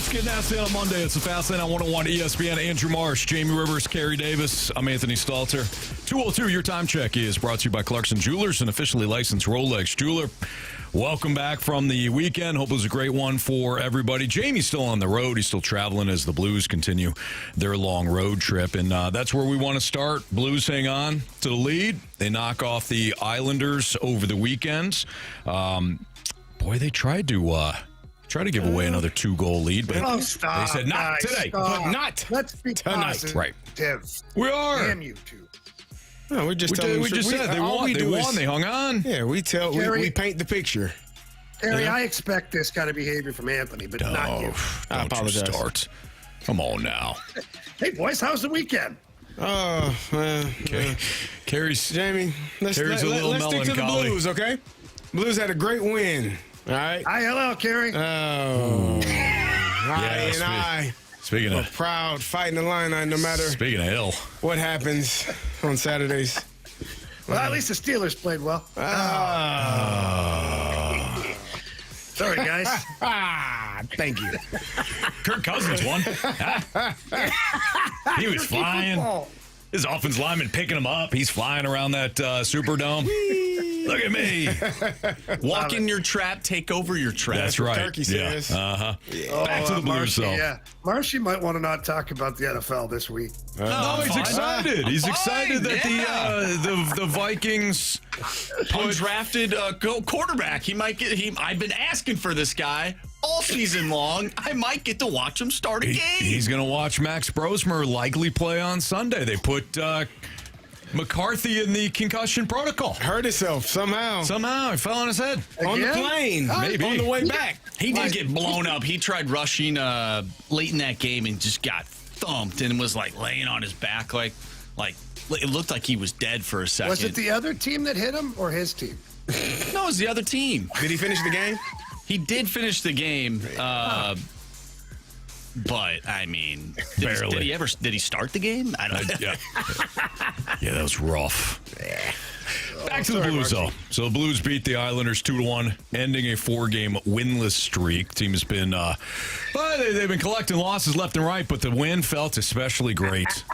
Let's get nasty on a Monday. It's the Fast Lane on 101 ESPN. Andrew Marsh, Jamie Rivers, Carey Davis. I'm Anthony Stalter. 202, your time check is brought to you by Clarkson Jewelers, an officially licensed Rolex jeweler. Welcome back from the weekend. Hope it was a great one for everybody. Jamie's still on the road. He's still traveling as the Blues continue their long road trip. And that's where we want to start. Blues hang on to the lead. They knock off the Islanders over the weekend. Boy, they tried to give away another 2-goal lead, but they said not today. Stop. But not Let's be tonight. positive. Right. We are. Damn you two. No, we just said they won. They hung on. Yeah, we paint the picture. Terry, I expect this kind of behavior from Anthony, but not you. I apologize. You start. Come on now. Hey, boys, how's the weekend? Okay. Carey's Jamie, let's stick to the Blues, okay? Blues had a great win. All right. ILL, Carey. Oh. Speaking we're of proud, fighting the line no matter speaking of ill, what happens on Saturdays. Well, at least the Steelers played well. Sorry, guys. Thank you. Kirk Cousins won. He was flying. Football. His offensive lineman picking him up. He's flying around that Superdome. Look at me. Walk in your trap, take over your trap. That's right. Turkey says. Yeah. Back to the Blues, though. Yeah. Marshy might want to not talk about the NFL this week. No, he's excited. He's excited that the Vikings undrafted quarterback. He might get. I've been asking for this guy all season long. I might get to watch him start a game. He's going to watch Max Brosmer likely play on Sunday. They put McCarthy in the concussion protocol. Hurt himself somehow. He fell on his head. On the plane. Maybe. On the way back. He did get blown up. He tried rushing late in that game and just got thumped and was like laying on his back like it looked like he was dead for a second. Was it the other team that hit him or his team? No, it was the other team. Did he finish the game? He did finish the game, but I mean, barely. Did he start the game? I don't know. Yeah, that was rough. Back to the Blues, though. So the Blues beat the Islanders 2-1, ending a 4-game winless streak. Team has been, they've been collecting losses left and right, but the win felt especially great.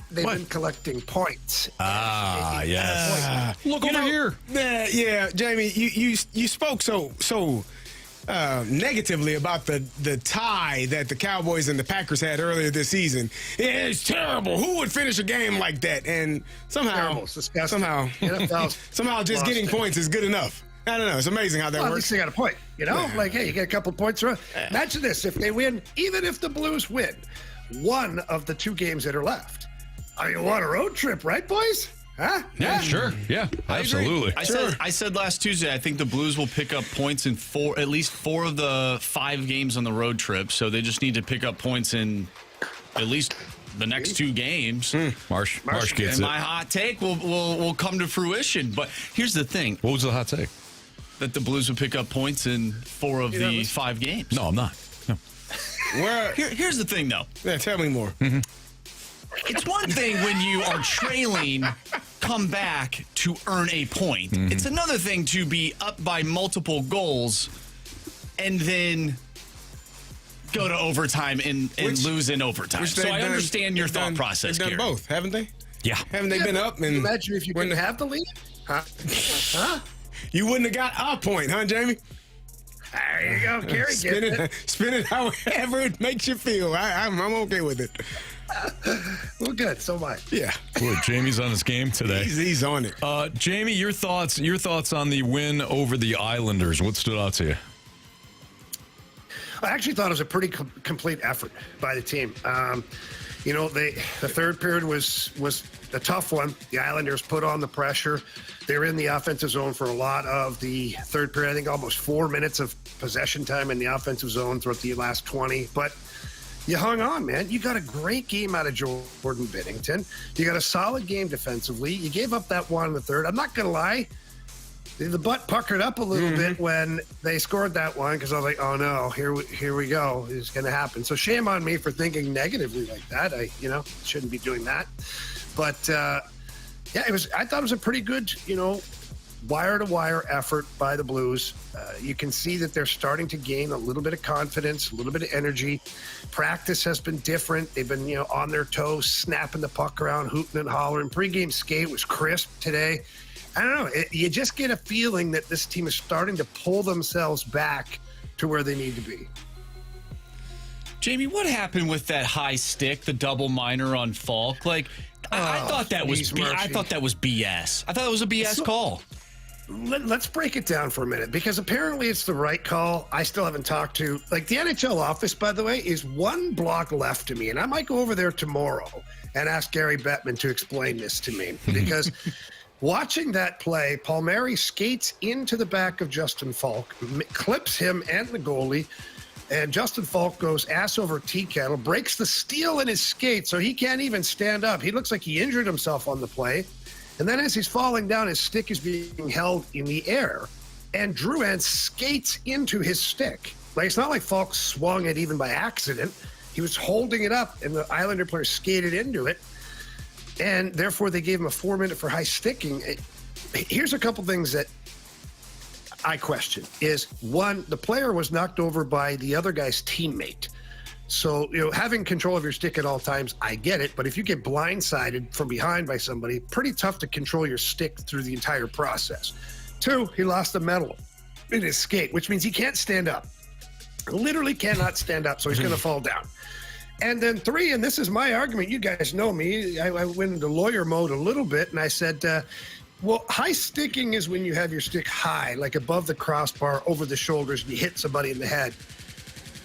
They've been collecting points. Yes. Look over here. Yeah, Jamie, you spoke so negatively about the tie that the Cowboys and the Packers had earlier this season. It's terrible. Who would finish a game like that? And somehow just getting points is good enough. I don't know. It's amazing how that At works. least they got a point. Like, hey, you get a couple of points. Imagine this. If they win, even if the Blues win one of the 2 games that are left, I mean, what a road trip, right, boys? Huh? Yeah, sure. Yeah, absolutely. I said last Tuesday, I think the Blues will pick up points in at least 4 of the 5 games on the road trip. So they just need to pick up points in at least the next 2 games. Marsh gets and it. my hot take will come to fruition. But here's the thing. What was the hot take? That the Blues will pick up points in 4 of the 5 games. No, I'm not. No. Here's the thing, though. Yeah, tell me more. Mm-hmm. It's one thing when you are trailing, come back to earn a point. Mm-hmm. It's another thing to be up by multiple goals and then go to overtime and lose in overtime. So I understand your thought process, They've done Carey. both, haven't they? Yeah. Haven't they been up? And Imagine if you didn't have the lead. Huh? You wouldn't have got a point, huh, Jamie? There you go, Carey. Spin it however it makes you feel. I'm okay with it. Well, good. So am I. Yeah. Boy, Jamie's on his game today. He's on it. Jamie, your thoughts on the win over the Islanders. What stood out to you? I actually thought it was a pretty complete effort by the team. The third period was a tough one. The Islanders put on the pressure. They were in the offensive zone for a lot of the third period. I think almost 4 minutes of possession time in the offensive zone throughout the last 20. But you hung on, man. You got a great game out of Jordan Binnington. You got a solid game defensively. You gave up that one in the third. I'm not going to lie. The butt puckered up a little bit when they scored that one because I was like, oh, no, here we go. It's going to happen. So shame on me for thinking negatively like that. I shouldn't be doing that. But, I thought it was a pretty good, wire-to-wire effort by the Blues. You can see that they're starting to gain a little bit of confidence, a little bit of energy. Practice has been different. They've been, on their toes, snapping the puck around, hooting and hollering. Pre-game skate was crisp today. I don't know. You just get a feeling that this team is starting to pull themselves back to where they need to be. Jamie, what happened with that high stick, the double minor on Falk? Like, I thought that was I thought that was BS. I thought it was a BS call. Let's break it down for a minute, because apparently it's the right call. I still haven't talked to, the NHL office, by the way, is one block left to me, and I might go over there tomorrow and ask Gary Bettman to explain this to me, because watching that play, Palmieri skates into the back of Justin Falk, clips him and the goalie, and Justin Falk goes ass over tea kettle, breaks the steel in his skate, so he can't even stand up. He looks like he injured himself on the play. And then as he's falling down, his stick is being held in the air, and Drouin skates into his stick. Like, it's not like Falk swung it even by accident. He was holding it up, and the Islander player skated into it, and therefore they gave him a 4-minute for high sticking. Here's a couple things that I question. Is one, the player was knocked over by the other guy's teammate. So, having control of your stick at all times, I get it. But if you get blindsided from behind by somebody, pretty tough to control your stick through the entire process. Two, he lost the medal in his skate, which means he can't stand up. Literally cannot stand up, so he's going to fall down. And then three, and this is my argument, you guys know me, I went into lawyer mode a little bit, and I said, well, high sticking is when you have your stick high, like above the crossbar, over the shoulders, and you hit somebody in the head.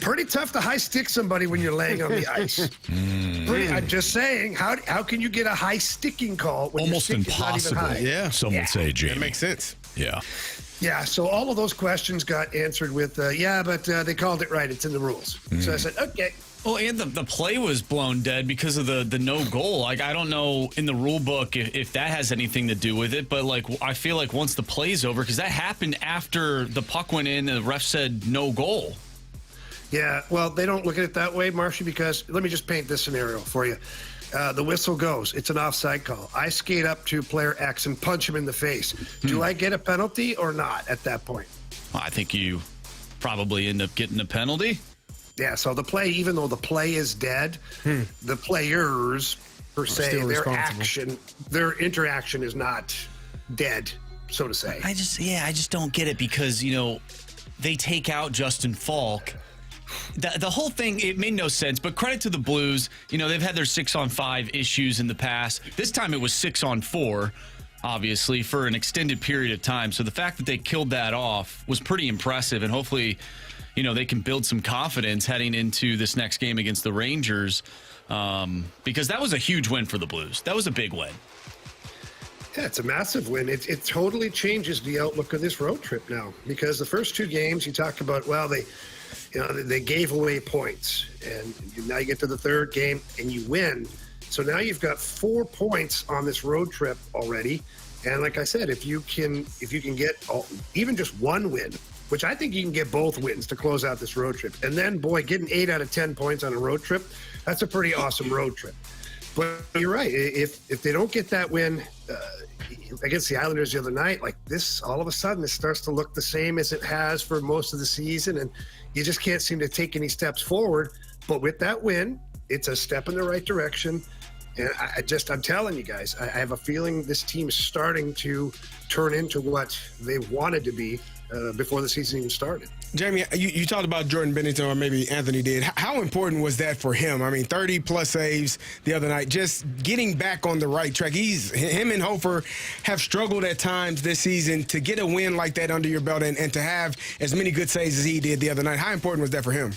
Pretty tough to high stick somebody when you're laying on the ice. I'm just saying, how can you get a high sticking call when almost your stick impossible? Is not even high? Yeah. Some would say, Jamie. That makes sense. Yeah. Yeah, so all of those questions got answered with, but they called it right. It's in the rules. So I said, okay. Well, and the play was blown dead because of the no goal. Like, I don't know in the rule book if that has anything to do with it, but I feel like once the play's over, because that happened after the puck went in and the ref said no goal. Yeah, well, they don't look at it that way, Marshy, because let me just paint this scenario for you. The whistle goes. It's an offside call. I skate up to player X and punch him in the face. Do I get a penalty or not at that point? Well, I think you probably end up getting a penalty. Yeah, so the play, even though the play is dead, the players, per se, their interaction is not dead, so to say. I just don't get it because, they take out Justin Falk. The whole thing, it made no sense, but credit to the Blues. They've had their 6-on-5 issues in the past. This time it was 6-on-4, obviously, for an extended period of time. So the fact that they killed that off was pretty impressive, and hopefully, they can build some confidence heading into this next game against the Rangers, because that was a huge win for the Blues. That was a big win. Yeah, it's a massive win. It totally changes the outlook of this road trip now, because the first two games you talk about, they gave away points, and now you get to the third game and you win. So now you've got 4 points on this road trip already. And like I said, if you can get even just one win, which I think you can get both wins to close out this road trip. And then, boy, getting 8 out of 10 points on a road trip, that's a pretty awesome road trip. But you're right. If they don't get that win against the Islanders the other night, like this, all of a sudden, it starts to look the same as it has for most of the season. And you just can't seem to take any steps forward. But with that win, it's a step in the right direction. And I'm telling you guys, I have a feeling this team is starting to turn into what they wanted to be before the season even started. Jamie, you talked about Jordan Binnington, or maybe Anthony did. How important was that for him? I mean, 30-plus saves the other night, just getting back on the right track. Him and Hofer have struggled at times this season. To get a win like that under your belt and to have as many good saves as he did the other night, how important was that for him?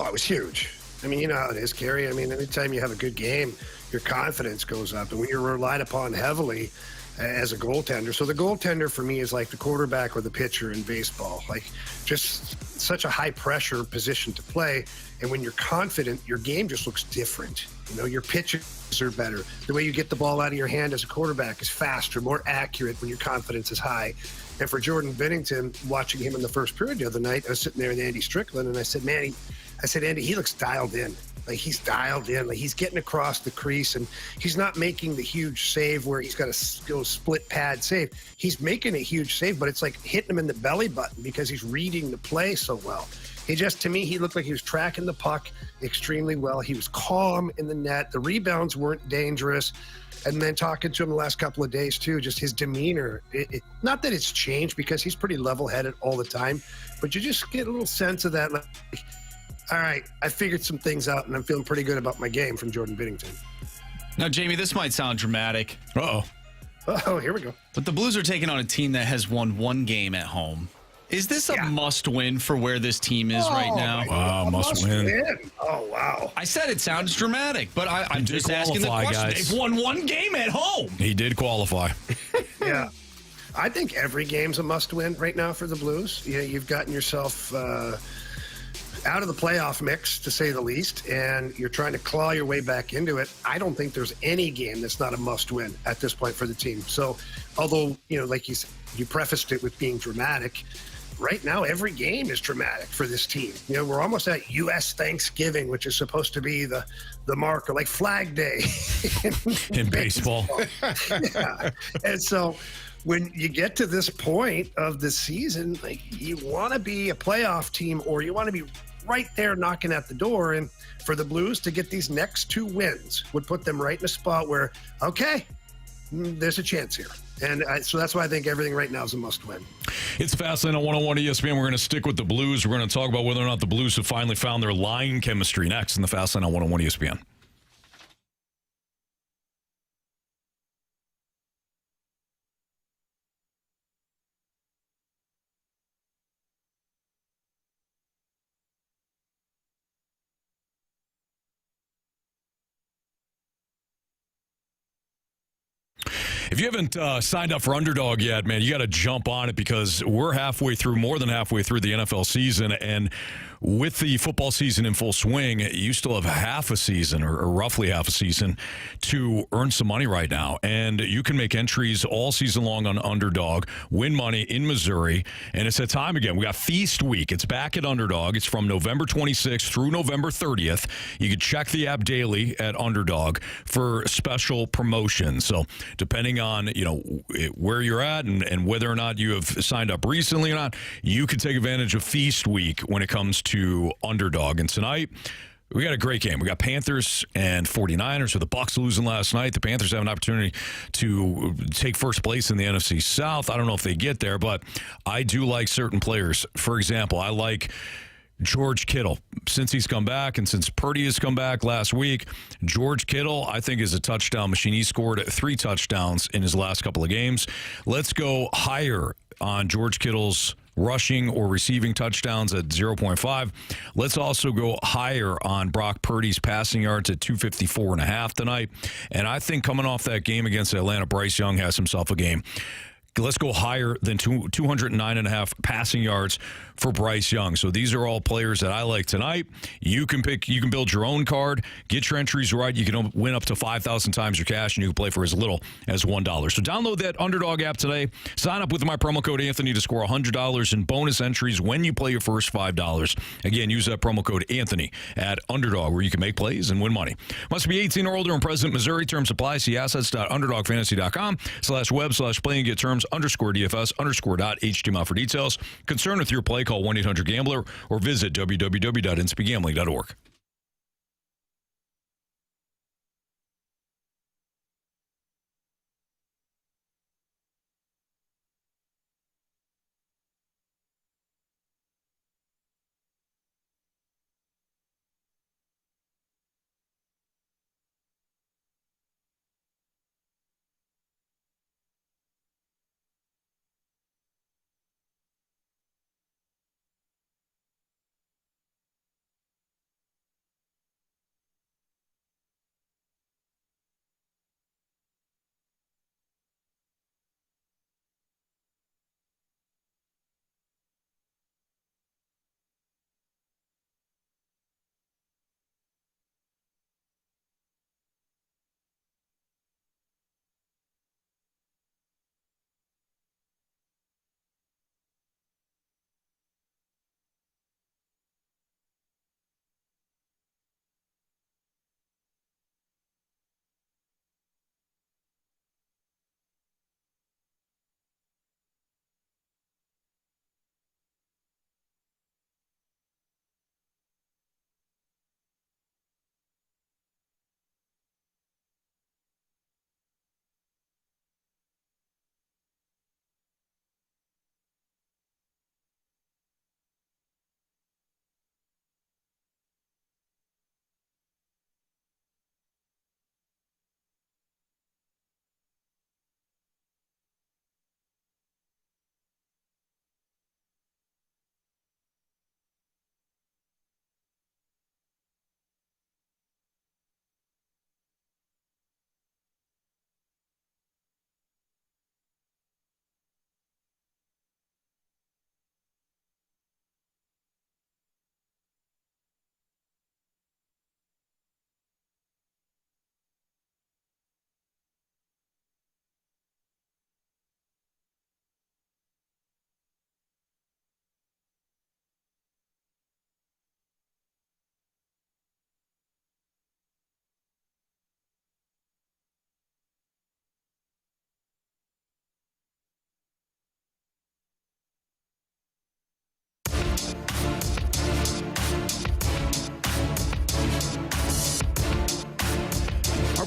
Oh, it was huge. I mean, you know how it is, Carey. I mean, anytime you have a good game, your confidence goes up. And when you're relied upon heavily as a goaltender. So the goaltender for me is like the quarterback or the pitcher in baseball, like just such a high pressure position to play. And when you're confident, your game just looks different. Your pitches are better. The way you get the ball out of your hand as a quarterback is faster, more accurate when your confidence is high. And for Jordan Binnington, watching him in the first period the other night, I was sitting there with Andy Strickland and I said, Andy, he looks dialed in. Like, he's dialed in. Like, he's getting across the crease, and he's not making the huge save where he's got to go split pad save. He's making a huge save, but it's like hitting him in the belly button because he's reading the play so well. To me, he looked like he was tracking the puck extremely well. He was calm in the net. The rebounds weren't dangerous. And then talking to him the last couple of days, too, just his demeanor. Not that it's changed, because he's pretty level-headed all the time, but you just get a little sense of that. Like, all right, I figured some things out, and I'm feeling pretty good about my game from Jordan Binnington. Now, Jamie, this might sound dramatic. Oh, here we go. But the Blues are taking on a team that has won one game at home. Is this a must-win for where this team is right now? Wow, must win. Oh, wow. I said it sounds dramatic, but I'm just asking the question. Guys. They've won one game at home. He did qualify. Yeah. I think every game's a must-win right now for the Blues. You've gotten yourself out of the playoff mix, to say the least, and you're trying to claw your way back into it. I don't think there's any game that's not a must-win at this point for the team. So, although, like you prefaced it with being dramatic, right now every game is dramatic for this team. We're almost at U.S. Thanksgiving, which is supposed to be the marker, like Flag Day in baseball. Yeah. And so when you get to this point of the season, like, you want to be a playoff team, or you want to be right there knocking at the door. And for the Blues to get these next 2 wins would put them right in a spot where, okay, there's a chance here. And so that's why I think everything right now is a must-win. It's Fastlane on 101 ESPN. We're going to stick with the Blues. We're going to talk about whether or not the Blues have finally found their line chemistry next in the Fastlane on 101 ESPN. If you haven't signed up for Underdog yet, man, you got to jump on it, because we're more than halfway through the NFL season. And with the football season in full swing, you still have half a season, or roughly half a season, to earn some money right now. And you can make entries all season long on Underdog, win money in Missouri. And it's that time again. We got Feast Week. It's back at Underdog. It's from November 26th through November 30th. You can check the app daily at Underdog for special promotions. So depending on where you're at and whether or not you have signed up recently or not, you can take advantage of Feast Week when it comes to Underdog. And tonight, we got a great game. We got Panthers and 49ers, with the Bucs losing last night. The Panthers have an opportunity to take first place in the NFC South. I don't know if they get there, but I do like certain players. For example, I like George Kittle. Since he's come back, and since Purdy has come back last week, George Kittle, I think, is a touchdown machine. He scored 3 touchdowns in his last couple of games. Let's go higher on George Kittle's rushing or receiving touchdowns at 0.5. Let's also go higher on Brock Purdy's passing yards at 254.5 tonight. And I think coming off that game against Atlanta, Bryce Young has himself a game. Let's go higher than 209.5 passing yards for Bryce Young. So these are all players that I like tonight. You can build your own card, get your entries right. You can win up to 5,000 times your cash, and you can play for as little as $1. So download that Underdog app today. Sign up with my promo code Anthony to score $100 in bonus entries when you play your first $5. Again, use that promo code Anthony at Underdog, where you can make plays and win money. Must be 18 or older and present in Missouri. Terms apply. See assets.underdogfantasy.com/play and get terms _DFS_.html for details. Concerned with your play, call 1-800-GAMBLER or visit www.inspigambling.org.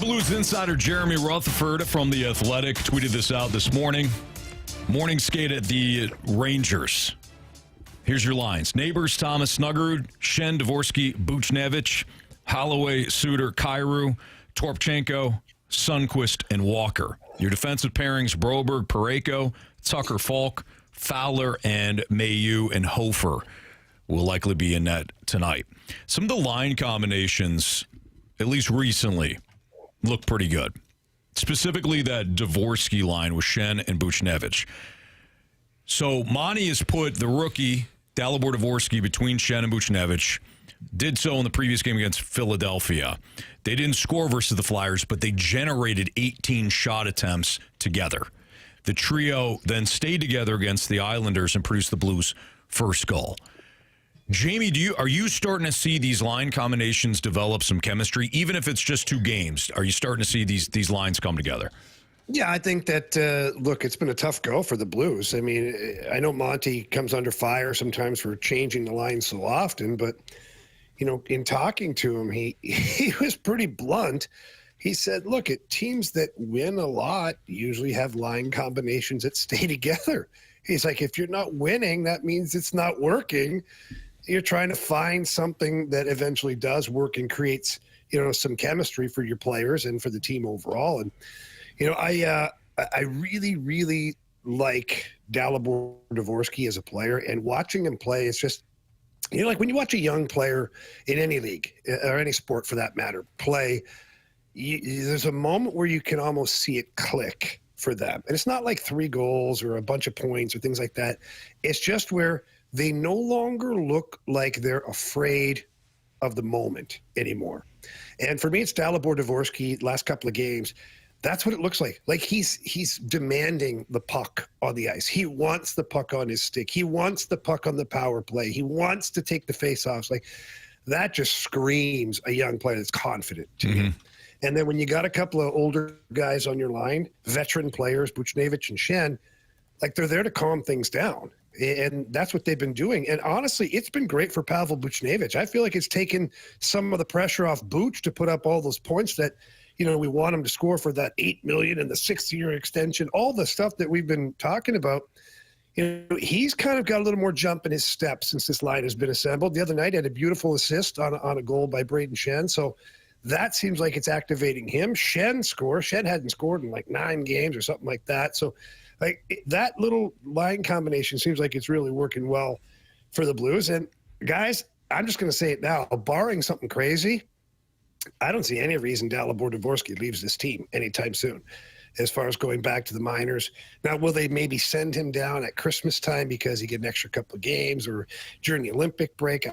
Blues insider Jeremy Rutherford from The Athletic tweeted this out this morning. Morning skate at the Rangers. Here's your lines. Neighbors, Thomas, Snuggerud, Shen, Dvorsky, Buchnevich, Holloway, Suter, Kyrou, Torpchenko, Sundqvist, and Walker. Your defensive pairings, Broberg, Parayko, Tucker, Falk, Fowler, and Mayu and Hofer will likely be in net tonight. Some of the line combinations, at least recently, look pretty good. Specifically that Dvorsky line with Shen and Buchnevich. So Monty has put the rookie, Dalibor Dvorsky, between Shen and Buchnevich. Did so in the previous game against Philadelphia. They didn't score versus the Flyers, but they generated 18 shot attempts together. The trio then stayed together against the Islanders and produced the Blues' first goal. Jamie, are you starting to see these line combinations develop some chemistry, even if it's just 2 games? Are you starting to see these lines come together? Yeah, I think that, look, it's been a tough go for the Blues. I mean, I know Monty comes under fire sometimes for changing the line so often, but, you know, in talking to him, he was pretty blunt. He said, look, teams that win a lot usually have line combinations that stay together. He's like, if you're not winning, that means it's not working. You're trying to find something that eventually does work and creates, you know, some chemistry for your players and for the team overall. And, you know, I really, really like Dalibor Dvorsky as a player, and watching him play, it's just, you know, like when you watch a young player in any league or any sport for that matter play, there's a moment where you can almost see it click for them. And it's not like 3 goals or a bunch of points or things like that. It's just where they no longer look like they're afraid of the moment anymore. And for me, it's Dalibor Dvorsky last couple of games. That's what it looks like. Like he's demanding the puck on the ice. He wants the puck on his stick. He wants the puck on the power play. He wants to take the faceoffs. Like that just screams a young player that's confident to me. And then when you got a couple of older guys on your line, veteran players, Buchnevich and Shen, like they're there to calm things down. And that's what they've been doing. And honestly, it's been great for Pavel Buchnevich. I feel like it's taken some of the pressure off Buch to put up all those points that, you know, we want him to score for that $8 million and the 6-year extension, all the stuff that we've been talking about. You know, he's kind of got a little more jump in his step since this line has been assembled. The other night, he had a beautiful assist on a goal by Braden Shen. So that seems like it's activating him. Shen hadn't scored in like 9 games or something like that. So like that little line combination seems like it's really working well for the Blues. And guys, I'm just going to say it now, barring something crazy, I don't see any reason Dalibor Dvorsky leaves this team anytime soon as far as going back to the minors. Now, will they maybe send him down at Christmas time because he get an extra couple of games or during the Olympic break?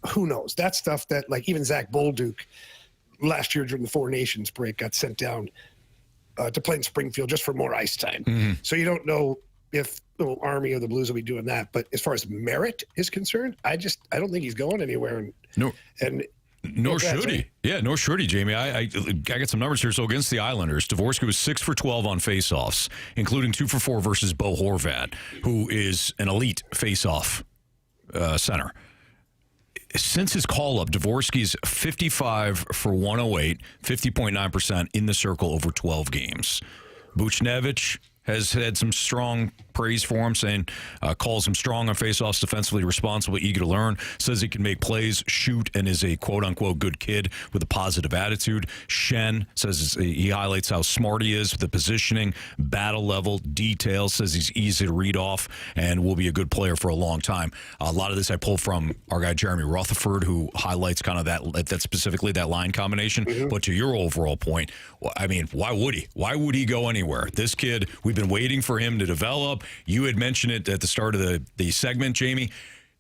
Who knows? That's stuff that like even Zach Bolduc last year during the Four Nations break got sent down to play in Springfield just for more ice time. So you don't know if the Army or the Blues will be doing that. But as far as merit is concerned, I don't think he's going anywhere. Nor should he. Yeah, nor should he, Jamie. I got some numbers here. So against the Islanders, Dvorsky was 6 for 12 on faceoffs, including 2 for 4 versus Bo Horvat, who is an elite faceoff center. Since his call-up, Dvorsky's 55 for 108, 50.9% in the circle over 12 games. Buchnevich has had some strong praise for him, saying calls him strong on faceoffs, defensively responsible, eager to learn, says he can make plays, shoot, and is a quote-unquote good kid with a positive attitude. Shen says he highlights how smart he is with the positioning, battle level, details, says he's easy to read off and will be a good player for a long time. A lot of this I pulled from our guy Jeremy Rutherford, who highlights kind of that specifically that line combination. But to your overall point, I mean, why would he? Why would he go anywhere? This kid, we've been waiting for him to develop. You had mentioned it at the start of the segment, Jamie.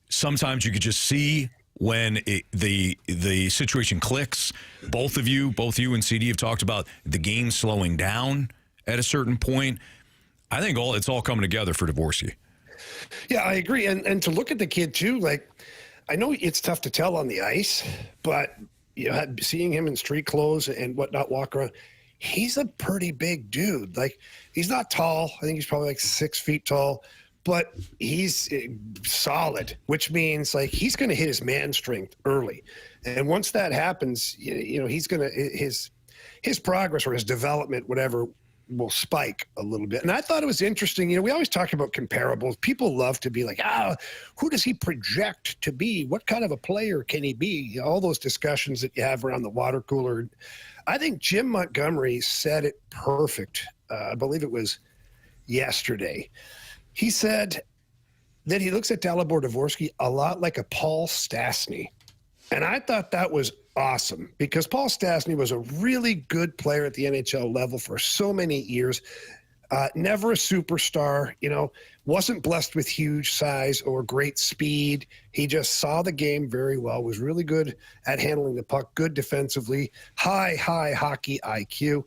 Sometimes you could just see when the situation clicks. Both you and CD have talked about the game slowing down at a certain point. I think it's all coming together for Dvorsky. Yeah, I agree. And to look at the kid too, like I know it's tough to tell on the ice, but you know, seeing him in street clothes and whatnot walk around, he's a pretty big dude. Like he's not tall. I think he's probably like 6 feet tall, but he's solid, which means like he's going to hit his man strength early. And once that happens, you know, he's going to his progress or his development, whatever, will spike a little bit. And I thought it was interesting. You know, we always talk about comparables. People love to be like, who does he project to be? What kind of a player can he be? All those discussions that you have around the water cooler. I think Jim Montgomery said it perfect. I believe it was yesterday. He said that he looks at Dalibor Dvorsky a lot like a Paul Stastny. And I thought that was awesome because Paul Stastny was a really good player at the NHL level for so many years. Never a superstar, you know, wasn't blessed with huge size or great speed. He just saw the game very well, was really good at handling the puck, good defensively, high hockey IQ.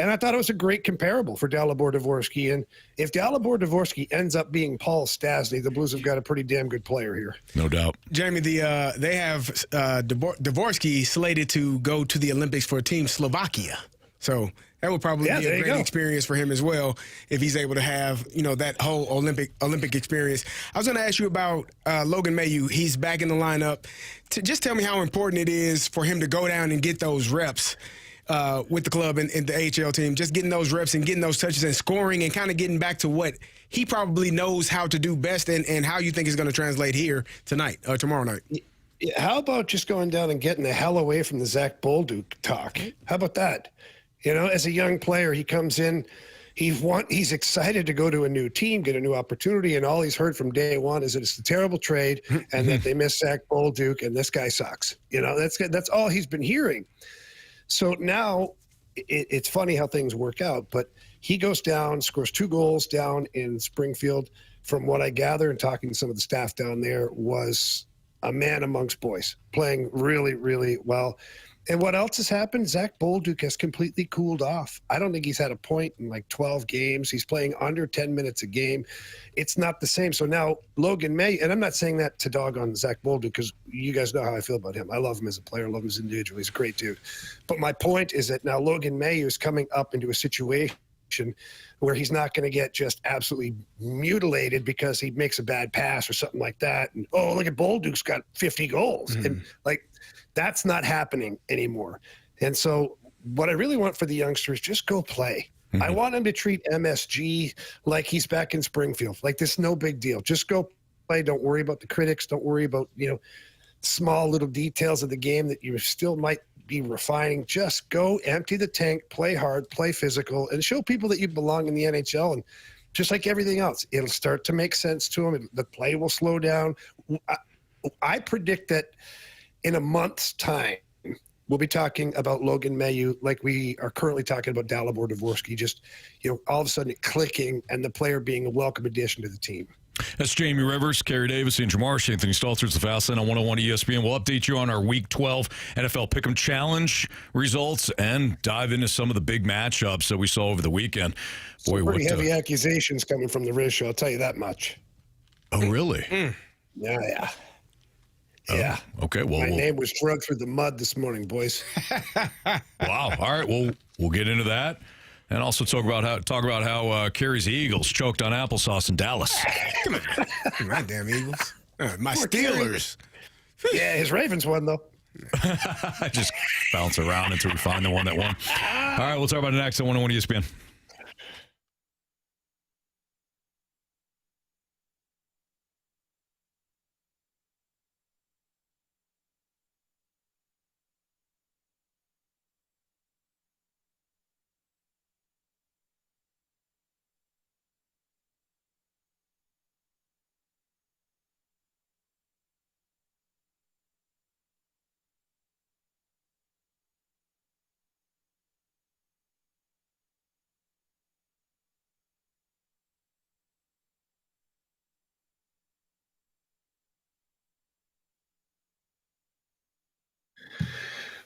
And I thought it was a great comparable for Dalibor Dvorsky. And if Dalibor Dvorsky ends up being Paul Stastny, the Blues have got a pretty damn good player here. No doubt. Jamie, they have Dvorsky slated to go to the Olympics for Team Slovakia. So that would probably be a great experience for him as well if he's able to have, you know, that whole Olympic experience. I was going to ask you about Logan Mailloux. He's back in the lineup. Just tell me how important it is for him to go down and get those reps with the club and the AHL team, just getting those reps and getting those touches and scoring and kind of getting back to what he probably knows how to do best and how you think is going to translate here tonight or tomorrow night. How about just going down and getting the hell away from the Zach Bolduc talk? How about that? You know, as a young player, he comes in, he's excited to go to a new team, get a new opportunity, and all he's heard from day one is that it's a terrible trade and that they miss Zach Bolduc and this guy sucks. You know, that's all he's been hearing. So now it's funny how things work out, but he goes down, scores 2 goals down in Springfield. From what I gather and talking to some of the staff down there, was a man amongst boys, playing really, really well. And what else has happened? Zach Bolduc has completely cooled off. I don't think he's had a point in like 12 games. He's playing under 10 minutes a game. It's not the same. So now Logan Mailloux, and I'm not saying that to dog on Zach Bolduc because you guys know how I feel about him. I love him as a player. I love him as an individual. He's a great dude. But my point is that now Logan Mailloux is coming up into a situation where he's not going to get just absolutely mutilated because he makes a bad pass or something like that. And, oh, look at Bolduc's got 50 goals. And like, that's not happening anymore. And so what I really want for the youngsters, just go play. I want him to treat MSG like he's back in Springfield. Like, this is no big deal. Just go play. Don't worry about the critics. Don't worry about, you know, small little details of the game that you still might be refining. Just go empty the tank, play hard, play physical, and show people that you belong in the NHL. And just like everything else, it'll start to make sense to them. The play will slow down. I predict that in a month's time, we'll be talking about Logan Mailloux like we are currently talking about Dalibor Dvorsky, just, you know, all of a sudden clicking and the player being a welcome addition to the team. That's Jamie Rivers, Carey Davis, Andrew Marsh, Anthony Stalter. It's the Fast Lane on 101 ESPN. We'll update you on our Week 12 NFL Pick'em Challenge results and dive into some of the big matchups that we saw over the weekend. Boy, pretty heavy accusations coming from the Riz show, I'll tell you that much. Oh, really? Yeah. Yeah. Okay. Well, my name was drugged through the mud this morning, boys. Wow. All right. Well, we'll get into that, and also talk about how Carey's Eagles choked on applesauce in Dallas. Come on, my damn Eagles, my Steelers. Yeah, his Ravens won though. I just bounce around until we find the one that won. All right. We'll talk about it next on 101 ESPN.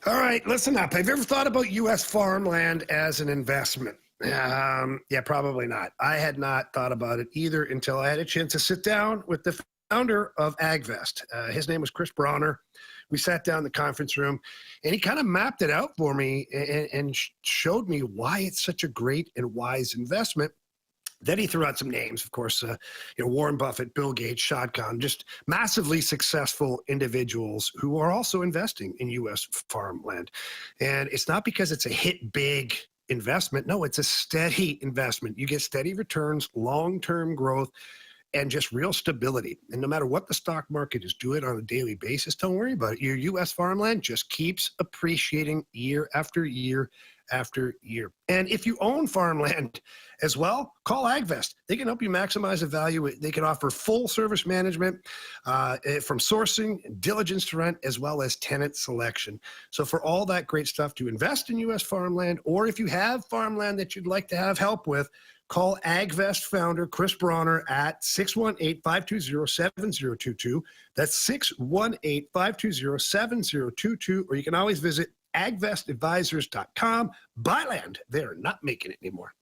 All right, listen up. Have you ever thought about U.S. farmland as an investment? Yeah, probably not. I had not thought about it either until I had a chance to sit down with the founder of AgVest. His name was Chris Bronner. We sat down in the conference room, and he kind of mapped it out for me and showed me why it's such a great and wise investment. Then he threw out some names, of course, Warren Buffett, Bill Gates, Shad Khan, just massively successful individuals who are also investing in U.S. farmland. And it's not because it's a hit big investment. No, it's a steady investment. You get steady returns, long-term growth, and just real stability. And no matter what the stock market is doing on a daily basis, don't worry about it. Your U.S. farmland just keeps appreciating year after year after year. And if you own farmland as well, call AgVest. They can help you maximize the value. They can offer full service management from sourcing, diligence to rent, as well as tenant selection. So for all that great stuff to invest in U.S. farmland, or if you have farmland that you'd like to have help with, call AgVest founder Chris Bronner at 618-520-7022. That's 618-520-7022. Or you can always visit agvestadvisors.com. Buy land. They're not making it anymore.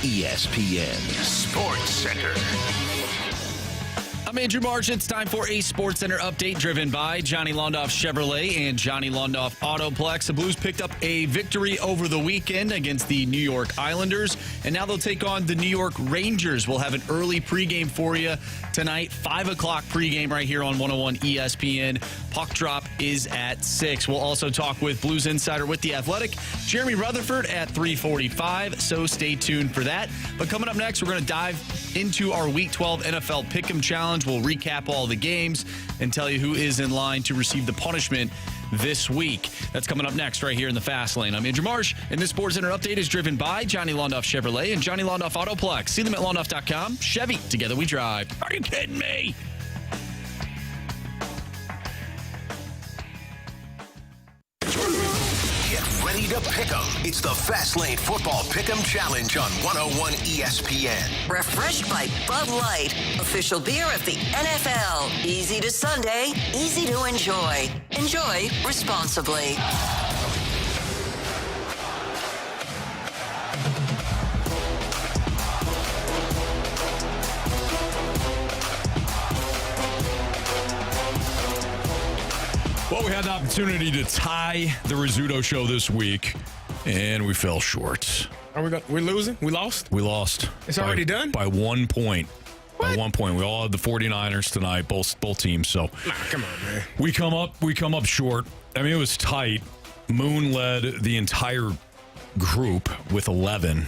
ESPN Sports Center. I'm Andrew Marsh. It's time for a Sports Center update driven by Johnny Londoff Chevrolet and Johnny Londoff Autoplex. The Blues picked up a victory over the weekend against the New York Islanders, and now they'll take on the New York Rangers. We'll have an early pregame for you tonight, 5 o'clock pregame right here on 101 ESPN. Puck drop is at 6. We'll also talk with Blues Insider with The Athletic, Jeremy Rutherford at 3:45, so stay tuned for that. But coming up next, we're going to dive into our Week 12 NFL Pick'em Challenge. Challenge. We'll recap all the games and tell you who is in line to receive the punishment this week. That's coming up next right here in the Fast Lane. I'm Andrew Marsh, and this Sports Center update is driven by Johnny Londoff Chevrolet and Johnny Londoff Autoplex. See them at londoff.com. Chevy, together we drive. Are you kidding me? Get ready to pick 'em. It's the Fast Lane Football Pick'em Challenge on 101 ESPN. Refreshed by Bud Light, official beer of the NFL. Easy to Sunday, easy to enjoy. Enjoy responsibly. Well, we had the opportunity to tie the Rizzuto show this week, and we fell short. We're losing? We lost? We lost. It's already done? By 1 point. What? By 1 point. We all had the 49ers tonight, both teams. So Come on, man. we come up short. I mean, it was tight. Moon led the entire group with 11.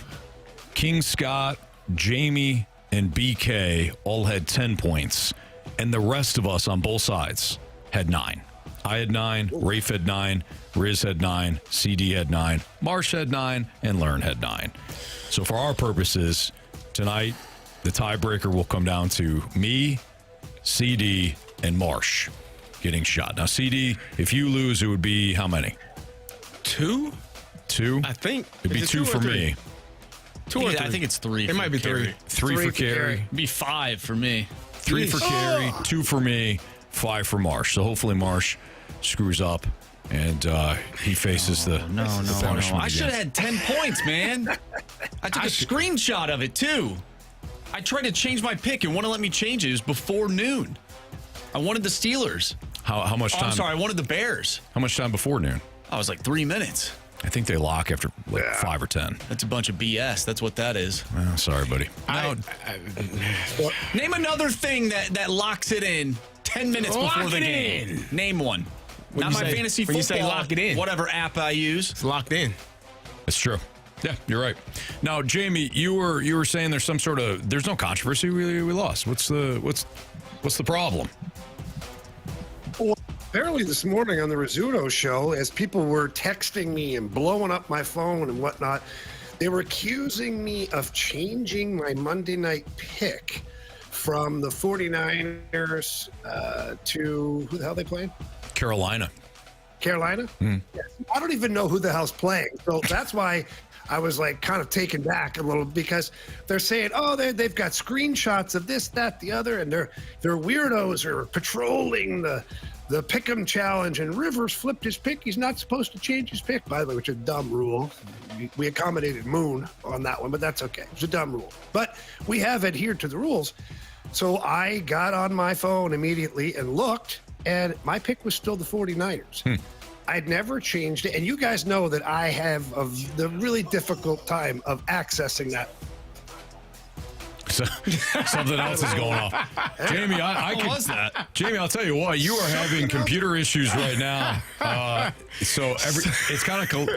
King Scott, Jamie, and BK all had 10 points. And the rest of us on both sides had 9. I had 9, Rafe had 9, Riz had 9, CD had 9, Marsh had 9, and Learn had 9. So for our purposes, tonight, the tiebreaker will come down to me, CD, and Marsh getting shot. Now, CD, if you lose, it would be how many? 2? 2? I think. It'd be 2 for me. 2 or 3? I think it's 3. It might be 3. 3 for Carey. It'd be 5 for me. 3 for Carey, 2 for me, 5 for Marsh. So hopefully Marsh screws up and he faces the punishment. I should have had 10 points, man. I took a screenshot of it, too. I tried to change my pick and wouldn't let me change it. It was before noon. I wanted the Steelers. How much time? I'm sorry, I wanted the Bears. How much time before noon? I was like 3 minutes. I think they lock after 5 or 10. That's a bunch of BS. That's what that is. Oh, sorry, buddy. Name another thing that locks it in 10 minutes before the game. Name one. Not my fantasy football. When you say lock it in. Whatever app I use. It's locked in. It's true. Yeah, you're right. Now, Jamie, you were saying there's there's no controversy. We lost. What's the problem? Well, apparently this morning on the Rizzuto show, as people were texting me and blowing up my phone and whatnot, they were accusing me of changing my Monday night pick from the 49ers to who the hell they playing? Carolina. Carolina? Yes. I don't even know who the hell's playing. So that's why I was like kind of taken back a little, because they're saying, oh, they've got screenshots of this, that, the other, and they're weirdos are patrolling the Pick'em Challenge, and Rivers flipped his pick. He's not supposed to change his pick, by the way, which is a dumb rule. We accommodated Moon on that one, but that's okay. It's a dumb rule. But we have adhered to the rules. So I got on my phone immediately and looked, and my pick was still the 49ers. I'd never changed it. And you guys know that I have the really difficult time of accessing that. So, something else is going off. Jamie, What was that? Jamie, I'll tell you what, you are having computer issues right now. So it's kind of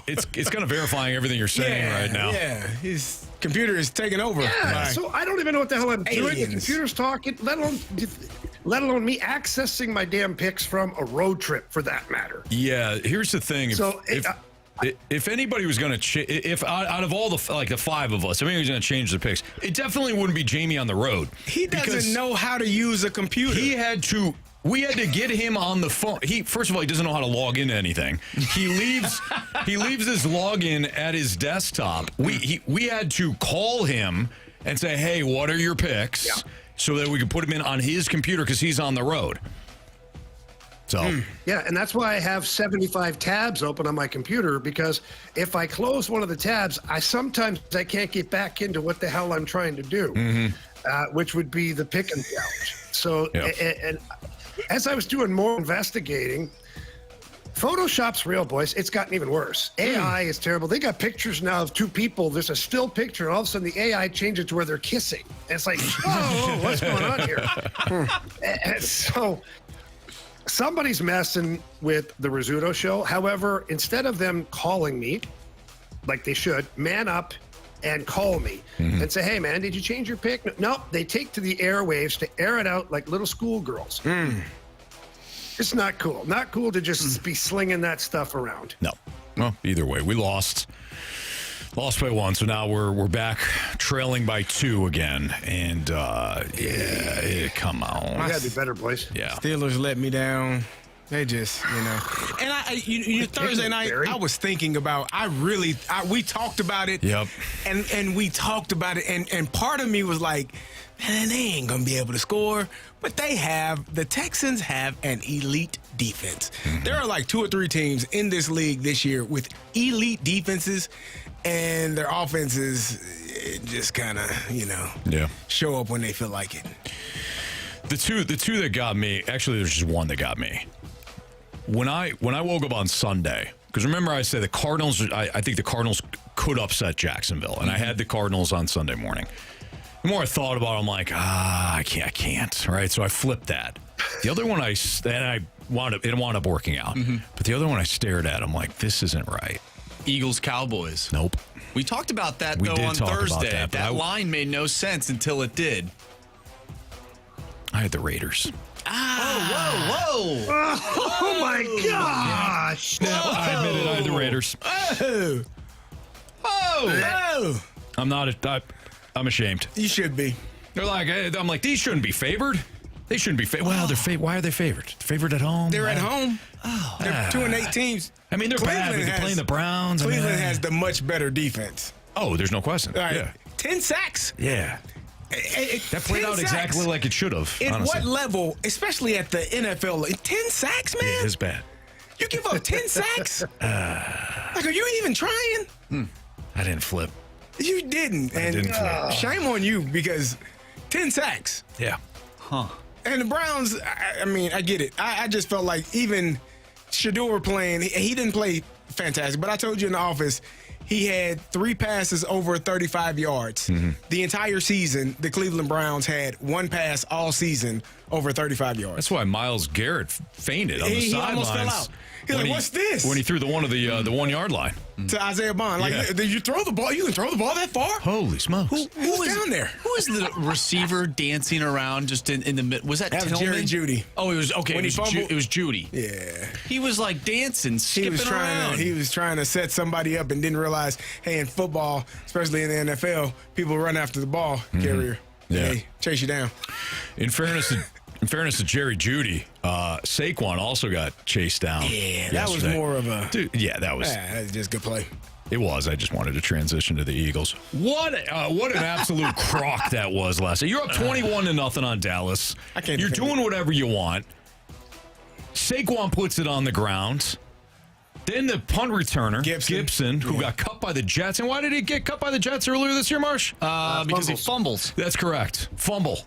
it's kind of verifying everything you're saying right now. Yeah, his computer is taking over. Yeah, so I don't even know what the hell I'm doing. The computer's talking, let alone me accessing my damn picks from a road trip, for that matter. Yeah, here's the thing. If anybody was going to, if out of all the 5 of us, if anybody was going to change the picks, it definitely wouldn't be Jamie on the road. He doesn't know how to use a computer. We had to get him on the phone. First of all, he doesn't know how to log into anything. He leaves his login at his desktop. We had to call him and say, hey, what are your picks? Yeah. So that we could put him in on his computer because he's on the road. So yeah, and that's why I have 75 tabs open on my computer, because if I close one of the tabs, I can't get back into what the hell I'm trying to do, which would be the Pick'em Challenge. So, and as I was doing more investigating, Photoshop's real, boys. It's gotten even worse. AI is terrible. They got pictures now of 2 people. There's a still picture, and all of a sudden the AI changes to where they're kissing. And it's like, whoa, what's going on here? And so somebody's messing with the Rizzuto show. However, instead of them calling me like they should, man up and call me and say, hey, man, did you change your pick? No, they take to the airwaves to air it out like little schoolgirls. It's not cool. Not cool to just be slinging that stuff around. No. Well, either way, we lost. Lost by 1, so now we're back trailing by 2 again. And, come on. We got to be better, boys. Yeah. Steelers let me down. They just, And Thursday night, I was thinking about, we talked about it. Yep. And we talked about it. And part of me was like, man, they ain't going to be able to score. But the Texans have an elite defense. There are like 2 or 3 teams in this league this year with elite defenses, and their offenses just kind of, show up when they feel like it. The two that got me, actually, there's just one that got me. When I woke up on Sunday, because remember I said the Cardinals, I think the Cardinals could upset Jacksonville, and I had the Cardinals on Sunday morning. The more I thought about it, I'm like, I can't, right? So I flipped that. The other one it wound up working out. But the other one I stared at, I'm like, this isn't right. Eagles Cowboys. Nope. We talked about that, We though, did on talk about Thursday. that Line made no sense until it did. I had the Raiders. Whoa. Oh, my gosh. Yeah, I admit it, I had the Raiders. Oh! I'm ashamed. You should be. They're like, I'm like, these shouldn't be favored. They shouldn't be favored. Well, why are they favored? Favored at home? They're at home. They're 2-8 teams. I mean, they're bad, but they're playing the Browns. Cleveland has the much better defense. Oh, there's no question. All right. Yeah. 10 sacks. Yeah. That played out exactly like it should have. At honestly. what level, especially at the NFL, 10 sacks, man? Yeah, it's bad. You give up 10 sacks? Like, are you even trying? I didn't flip. You didn't. I didn't flip. Shame on you, because 10 sacks. Yeah. And the Browns, I mean, I get it. I just felt like even Shador playing, he didn't play fantastic, but I told you in the office, he had 3 passes over 35 yards. The entire season, the Cleveland Browns had 1 pass all season over 35 yards. That's why Myles Garrett fainted on the He sidelines. almost fell out. He's like, what's this? When he threw the 1 yard line. To Isaiah Bond. Like, did you throw the ball? You can throw the ball that far? Holy smokes. Who was down there? Who was the receiver dancing around just in the mid? Was that That was Tillman? Jerry Jeudy. Oh, it was okay. When he fumbled- It was Judy. Yeah. He was like dancing, skipping around. He was trying to set somebody up and didn't realize, hey, in football, especially in the NFL, people run after the ball carrier. Yeah. They chase you down. In fairness to Jerry Jeudy, Saquon also got chased down. Yeah, that was yesterday. more of a... Dude, yeah, that was just good play. It was. I just wanted to transition to the Eagles. What an absolute crock that was last night. You're up 21-0 on Dallas. You're doing whatever you want. Saquon puts it on the ground. Then the punt returner, Gibson, who got cut by the Jets. And why did he get cut by the Jets earlier this year, Marsh? Because he fumbles. That's correct. Fumble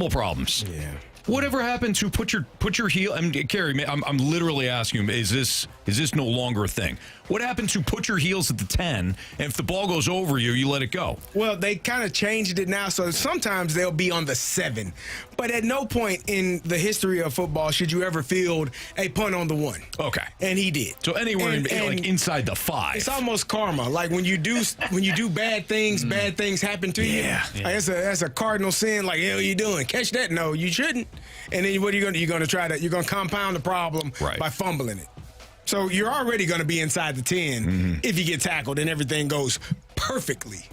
problems. Yeah. Whatever happened to put your heel? I mean, Carey, I'm literally asking you, is this no longer a thing? What happened to put your heels at the 10, and if the ball goes over you, you let it go? Well, they kind of changed it now, so sometimes they'll be on the 7. But at no point in the history of football should you ever field a punt on the 1. Okay. And he did. So anywhere like inside the 5. It's almost karma. Like when you do bad things happen to you. Yeah. Like that's a cardinal sin. Like, hell, you doing? Catch that? No, you shouldn't. And then what are you going to do? You're going to compound the problem by fumbling it. So you're already going to be inside the 10 if you get tackled and everything goes perfectly.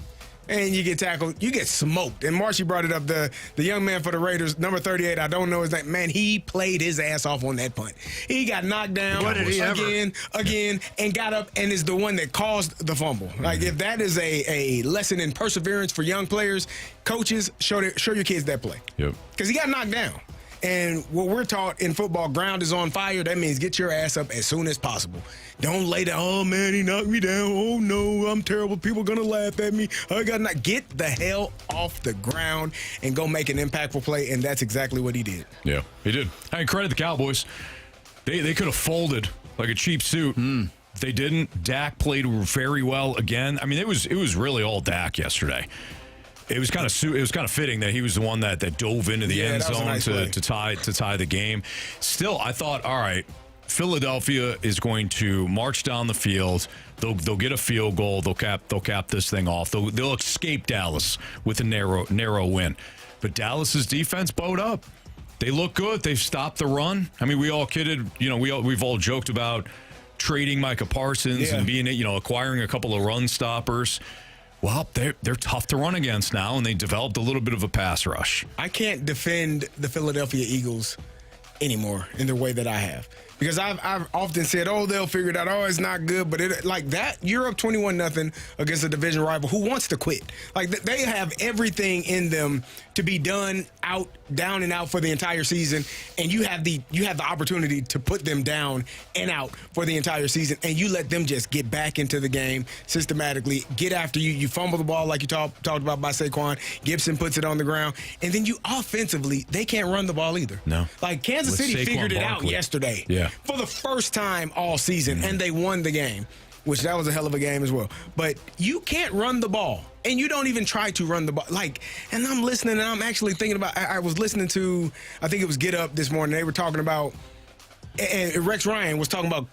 And you get tackled, you get smoked. And Marshy brought it up, the young man for the Raiders, number 38, I don't know his name. Man, he played his ass off on that punt. He got knocked down again, and got up and is the one that caused the fumble. Like, if that is a lesson in perseverance for young players, coaches, show your kids that play. Yep. Because he got knocked down. And what we're taught in football, ground is on fire. That means get your ass up as soon as possible. Don't lay down, oh, man, he knocked me down. Oh, no, I'm terrible. People are going to laugh at me. I got to get the hell off the ground and go make an impactful play, and that's exactly what he did. Yeah, he did. I credit the Cowboys. They could have folded like a cheap suit. They didn't. Dak played very well again. I mean, it was really all Dak yesterday. It was kind of fitting that he was the one that dove into the end zone to tie the game. Still, I thought, all right, Philadelphia is going to march down the field. They'll get a field goal. They'll cap this thing off. They'll escape Dallas with a narrow win. But Dallas's defense bowed up. They look good. They've stopped the run. I mean, we all kidded. We've all joked about trading Micah Parsons and being, acquiring a couple of run stoppers. Well, they're tough to run against now, and they developed a little bit of a pass rush. I can't defend the Philadelphia Eagles anymore in the way that I have. Because I've often said, they'll figure it out. It's not good. But like that, you're up 21-0 against a division rival who wants to quit. Like they have everything in them to be down and out for the entire season, and you have the opportunity to put them down and out for the entire season, and you let them just get back into the game systematically, get after you. You fumble the ball like you talked about by Saquon. Gibson puts it on the ground, and then you offensively, they can't run the ball either. No. Like Kansas City Saquon figured it out Barkley. yesterday. Yeah. For the first time all season, and they won the game, which that was a hell of a game as well. But you can't run the ball, and you don't even try to run the ball. And I'm listening, and I'm actually thinking about, I was listening to, I think it was Get Up this morning. They were talking about, and Rex Ryan was talking about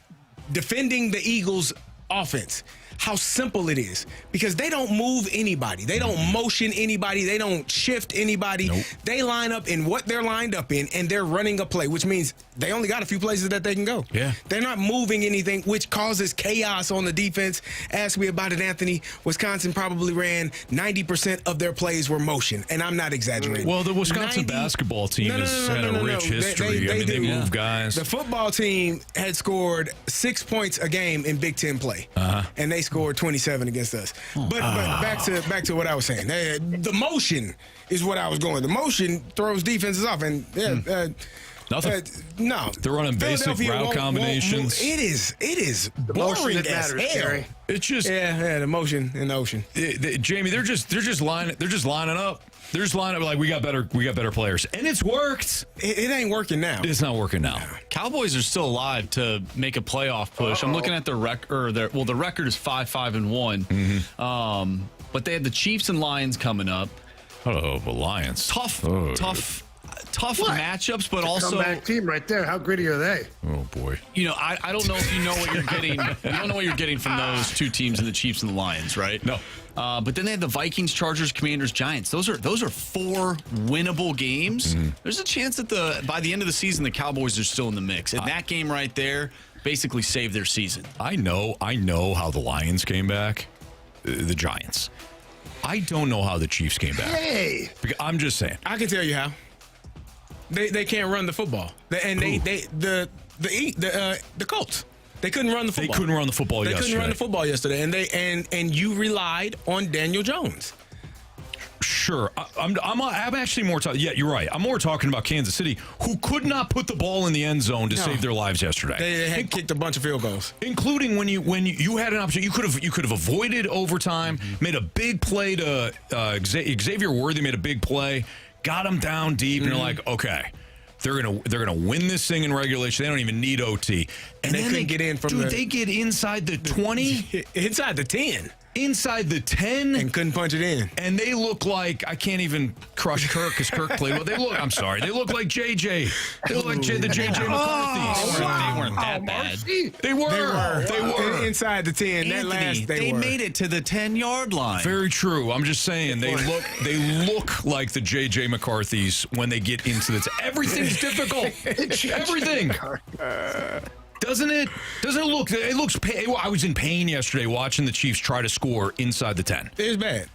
defending the Eagles' offense. How simple it is, because they don't move anybody. They don't motion anybody. They don't shift anybody. Nope. They line up in what they're lined up in, and they're running a play, which means they only got a few places that they can go. Yeah. They're not moving anything, which causes chaos on the defense. Ask me about it, Anthony. Wisconsin probably ran 90% of their plays were motion, and I'm not exaggerating. Well, the Wisconsin basketball team has had a rich history. They move guys. The football team had scored 6 points a game in Big Ten play, and they scored 27 against us. But back to what I was saying. The motion is what I was going. The motion throws defenses off, and Nothing. no. They're running basic route combinations. It is The boring motion that as matters, hell. Carey. It's just The motion in the ocean. Jamie. They're just lining up. They're just lining up like we got better players, and it's worked. It ain't working now. It's not working now. Cowboys are still alive to make a playoff push. I'm looking at the record. The record is 5-5-1. But they had the Chiefs and Lions coming up. Oh, the Lions. Tough What? matchups, but It's a also, comeback team right there. How gritty are they? Oh boy. I don't know if you know what you're getting. You don't know what you're getting from those two teams, and the Chiefs and the Lions, right? No. But then they had the Vikings, Chargers, Commanders, Giants. Those are 4 winnable games. There's a chance that by the end of the season, the Cowboys are still in the mix. And that game right there basically saved their season. I know how the Lions came back. The Giants. I don't know how the Chiefs came back. Hey, I'm just saying. I can tell you how. They can't run the football, and the Colts. They couldn't run the football. They couldn't run the football yesterday. They couldn't run the football yesterday, and you relied on Daniel Jones. Sure. I'm actually more talking. Yeah, you're right. I'm more talking about Kansas City, who could not put the ball in the end zone to save their lives yesterday. They had kicked a bunch of field goals, including when you had an opportunity. You could have avoided overtime, made a big play to Xavier Worthy made a big play, got him down deep, and you're like, okay. They're gonna win this thing in regulation. They don't even need OT. And then they get in from they get inside the 20, inside the 10, inside the 10, and couldn't punch it in. And they look like, I can't even crush Kirk because Kirk played well. They look like JJ. They look like the JJ McCarthy's. They weren't that bad. They were inside the 10. Anthony, they made it to the 10-yard line. Very true. I'm just saying they look like the JJ McCarthy's when they get into the everything's difficult. Everything. Doesn't it look? It looks. I was in pain yesterday watching the Chiefs try to score inside the 10. It's bad.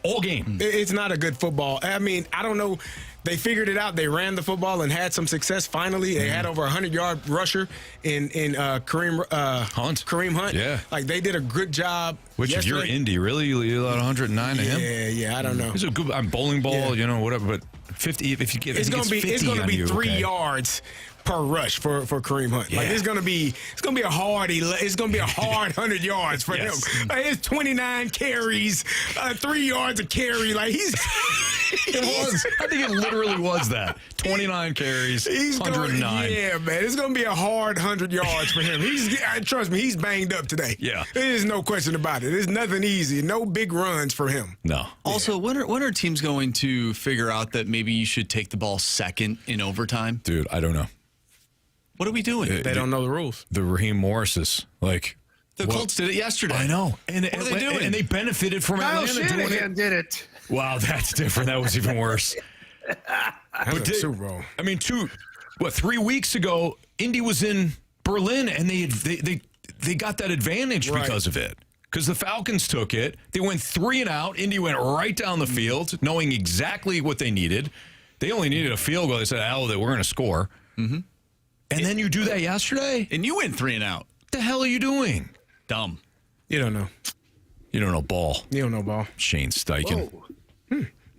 All game. It's not a good football. I mean, I don't know. They figured it out. They ran the football and had some success. Finally, they had over 100-yard rusher in Kareem Hunt. Yeah, like they did a good job. Which if you're Indy, really, you allowed 109 to him. Yeah. I don't know. He's a good bowling ball, whatever. But 50. If you get, it's going to be 3 yards per rush for Kareem Hunt. Like it's gonna be a hard 100 yards for him. Like, it's 29 carries, 3 yards a carry. Like it was. I think it literally was that 29 carries, 109. Yeah, man, it's gonna be a hard 100 yards for him. Trust me, he's banged up today. Yeah, there's no question about it. There's nothing easy. No big runs for him. No. Also, when are teams going to figure out that maybe you should take the ball second in overtime? Dude, I don't know. What are we doing? They don't know the rules. The Raheem Morrises, like The Colts did it yesterday. I know, and what are they doing? And they benefited from Kyle Atlanta doing Shanahan it. did it. Wow, that's different. That was even worse. That's a Super Bowl. I mean, 3 weeks ago, Indy was in Berlin, and they got that advantage because of it. Because the Falcons took it. They went 3 and out. Indy went right down the field, knowing exactly what they needed. They only needed a field goal. They said, we're going to score. Mm-hmm. And then you do that yesterday? And you went 3 and out. What the hell are you doing? Dumb. You don't know. You don't know ball. You don't know ball. Shane Steichen.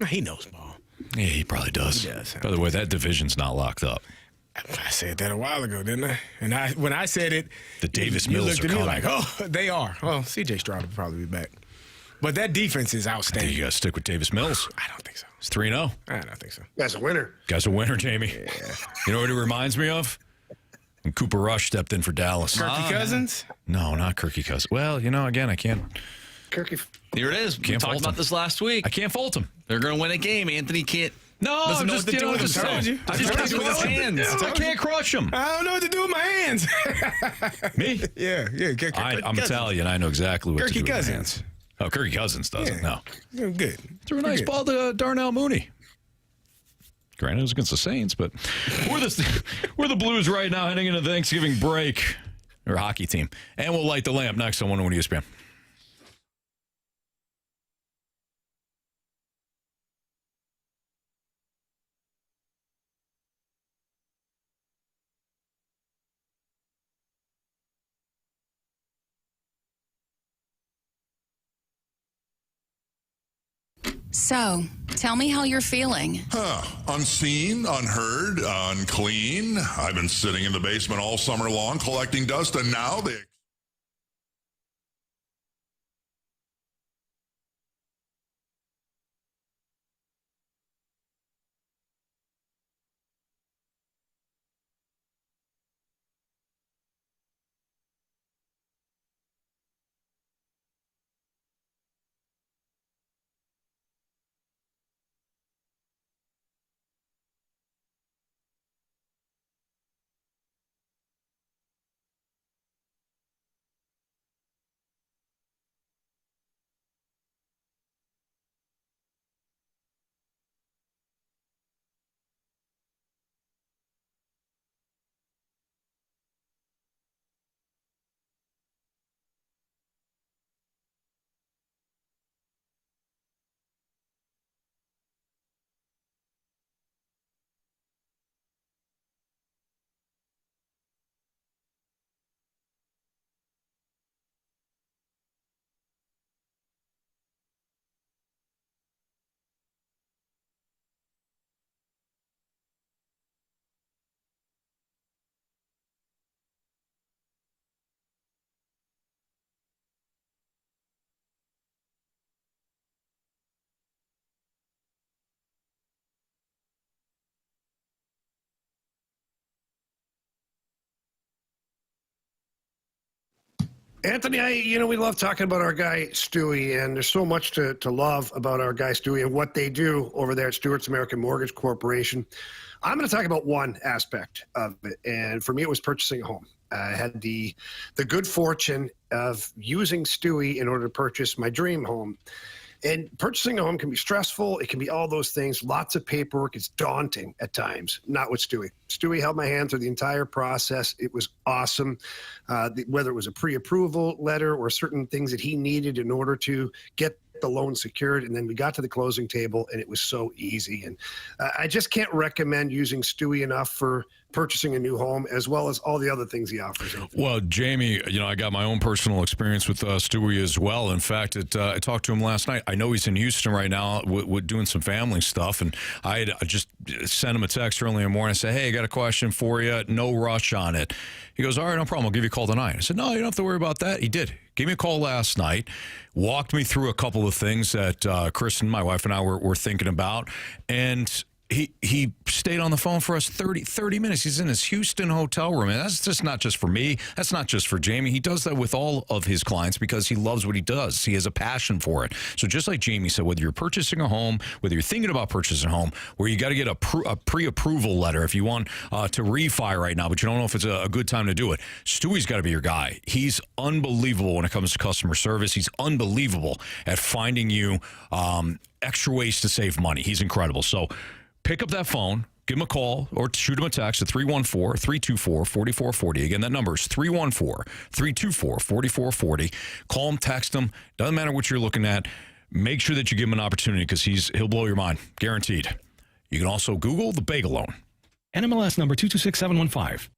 He knows ball. Yeah, he probably does. He does. By the way, that division's not locked up. I said that a while ago, didn't I? And when I said it, The Davis you Mills looked are at me coming. like, oh, they are. Oh, C.J. Stroud will probably be back. But that defense is I think outstanding. you got to stick with Davis Mills. I don't think so. It's 3-0. I don't think so. That's a winner. Guy's a winner, Jamie. Yeah. You know what it reminds me of? When Cooper Rush stepped in for Dallas. Kirky Cousins? No, not Kirky Cousins. Well, again, I can't Kirky. Here it is. We Can't talked fault about him. this last week. I can't fault him. They're going to win a game. Anthony can't. No, Doesn't know just, what to do with just himself. saying. I I just told can't you do with with his hands. I can't crush him. I don't know what to do with my hands. Me? yeah. I'm Italian. I know exactly what to do Kirky with my Cousins. hands. Oh, Kirky Cousins doesn't. Yeah. No. Good. Threw a nice ball to Darnell Mooney. Granted, it was against the Saints, but we're the Blues right now heading into the Thanksgiving break. Or hockey team. And we'll light the lamp next on 101 ESPN. So, tell me how you're feeling. Unseen, unheard, unclean. I've been sitting in the basement all summer long collecting dust, and now they... Anthony, we love talking about our guy Stewie, and there's so much to love about our guy Stewie and what they do over there at Stewart's American Mortgage Corporation. I'm going to talk about one aspect of it, and for me, it was purchasing a home. I had the good fortune of using Stewie in order to purchase my dream home. And purchasing a home can be stressful. It can be all those things, lots of paperwork. It's daunting at times. Not with Stewie. Stewie held my hand through the entire process. It was awesome. Whether it was a pre-approval letter or certain things that he needed in order to get the loan secured. And then we got to the closing table, and it was so easy. And I just can't recommend using Stewie enough for purchasing a new home, as well as all the other things he offers. Well, Jamie, I got my own personal experience with Stewie as well. In fact, I talked to him last night. I know he's in Houston right now with doing some family stuff, and I had just sent him a text early in the morning and said, hey, I got a question for you. No rush on it. He goes, all right, no problem. I'll give you a call tonight. I said, no, you don't have to worry about that. He did. Gave me a call last night, walked me through a couple of things that Chris and my wife and I were thinking about, and he stayed on the phone for us 30 minutes. He's in his Houston hotel room, and that's just not just for me. That's not just for Jamie. He does that with all of his clients because he loves what he does. He has a passion for it. So just like Jamie said, whether you're purchasing a home, whether you're thinking about purchasing a home, where you got to get a pre-approval letter if you want to refi right now, but you don't know if it's a good time to do it, Stewie's got to be your guy. He's unbelievable when it comes to customer service. He's unbelievable at finding you extra ways to save money. He's incredible. So pick up that phone, give him a call, or shoot him a text at 314-324-4440. Again, that number is 314-324-4440. Call him, text him. Doesn't matter what you're looking at. Make sure that you give him an opportunity because he'll blow your mind. Guaranteed. You can also Google the Bagel Loan. NMLS number 226715.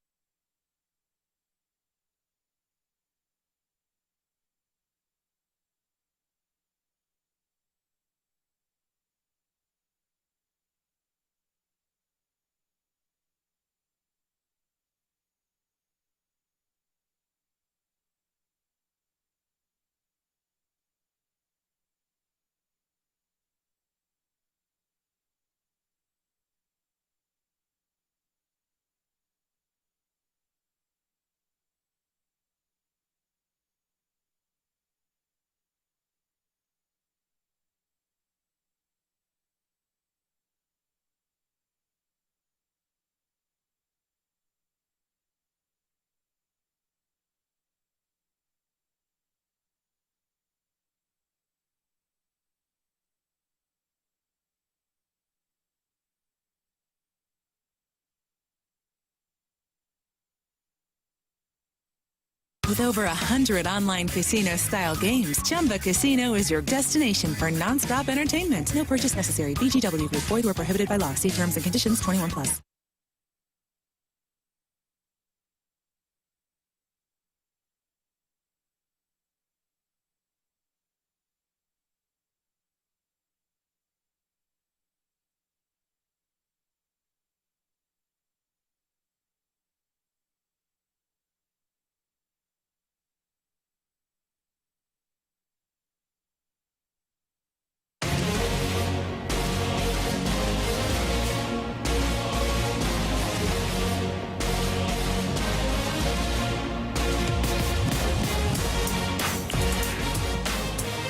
With over 100 online casino-style games, Chumba Casino is your destination for nonstop entertainment. No purchase necessary. VGW Group. Void where prohibited by law. See terms and conditions. 21+.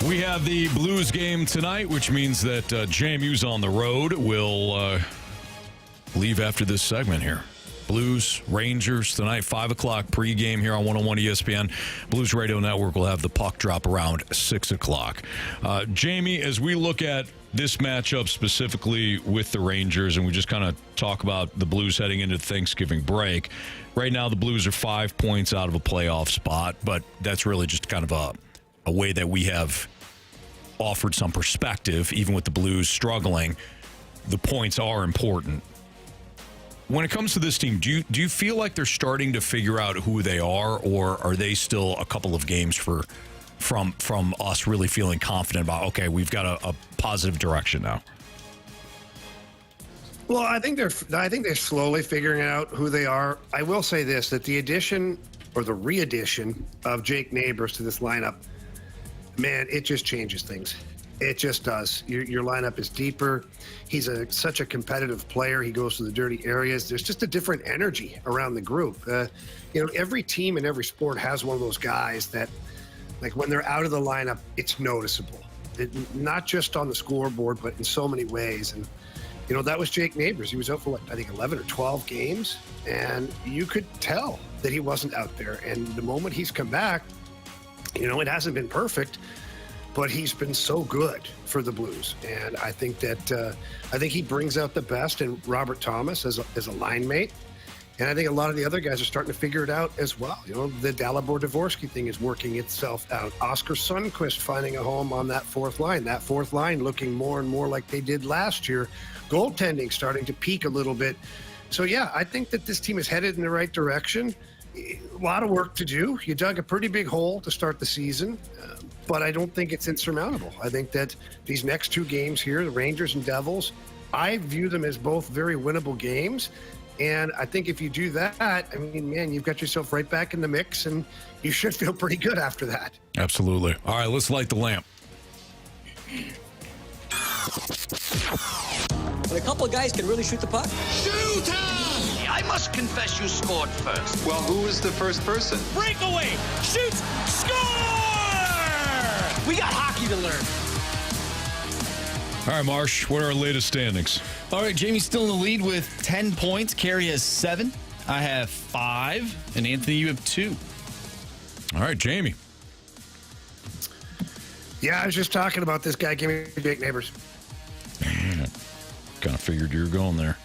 We have the Blues game tonight, which means that JMU's on the road. We'll leave after this segment here. Blues, Rangers tonight, 5 o'clock pregame here on 101 ESPN. Blues Radio Network will have the puck drop around 6 o'clock. Jamie, as we look at this matchup specifically with the Rangers, and we just kind of talk about the Blues heading into Thanksgiving break, right now the Blues are 5 points out of a playoff spot, but that's really just kind of a way that we have offered some perspective, even with the Blues struggling. The points are important. When it comes to this team, do you feel like they're starting to figure out who they are, or are they still a couple of games from us really feeling confident about, okay, we've got a positive direction now? Well, I think they're slowly figuring out who they are. I will say this, that the addition or the re-addition of Jake Neighbors to this lineup, man, it just changes things. It just does. Your lineup is deeper. He's such a competitive player. He goes to the dirty areas. There's just a different energy around the group. Every team in every sport has one of those guys that, like, when they're out of the lineup, it's noticeable. Not just on the scoreboard, but in so many ways. And, that was Jake Neighbors. He was out for, I think 11 or 12 games. And you could tell that he wasn't out there. And the moment he's come back, it hasn't been perfect, but he's been so good for the Blues. And I think that he brings out the best in Robert Thomas as a line mate. And I think a lot of the other guys are starting to figure it out as well. The Dalibor Dvorsky thing is working itself out. Oscar Sundqvist finding a home on that fourth line. That fourth line looking more and more like they did last year. Goaltending starting to peak a little bit. So, yeah, I think that this team is headed in the right direction. A lot of work to do. You dug a pretty big hole to start the season, but I don't think it's insurmountable. I think that these next two games here, the Rangers and Devils, I view them as both very winnable games. And I think if you do that, I mean, man, you've got yourself right back in the mix, and you should feel pretty good after that. Absolutely. All right, let's light the lamp. but a couple of guys can really shoot the puck. I must confess you scored first. Well, who was the first person? Breakaway! Shoots! Score! We got hockey to learn. All right, Marsh, what are our latest standings? All right, Jamie's still in the lead with 10 points. Carey has 7. I have 5. And Anthony, you have 2. All right, Jamie. Yeah, I was just talking about this guy. Give me big neighbors. Kind of figured you were going there.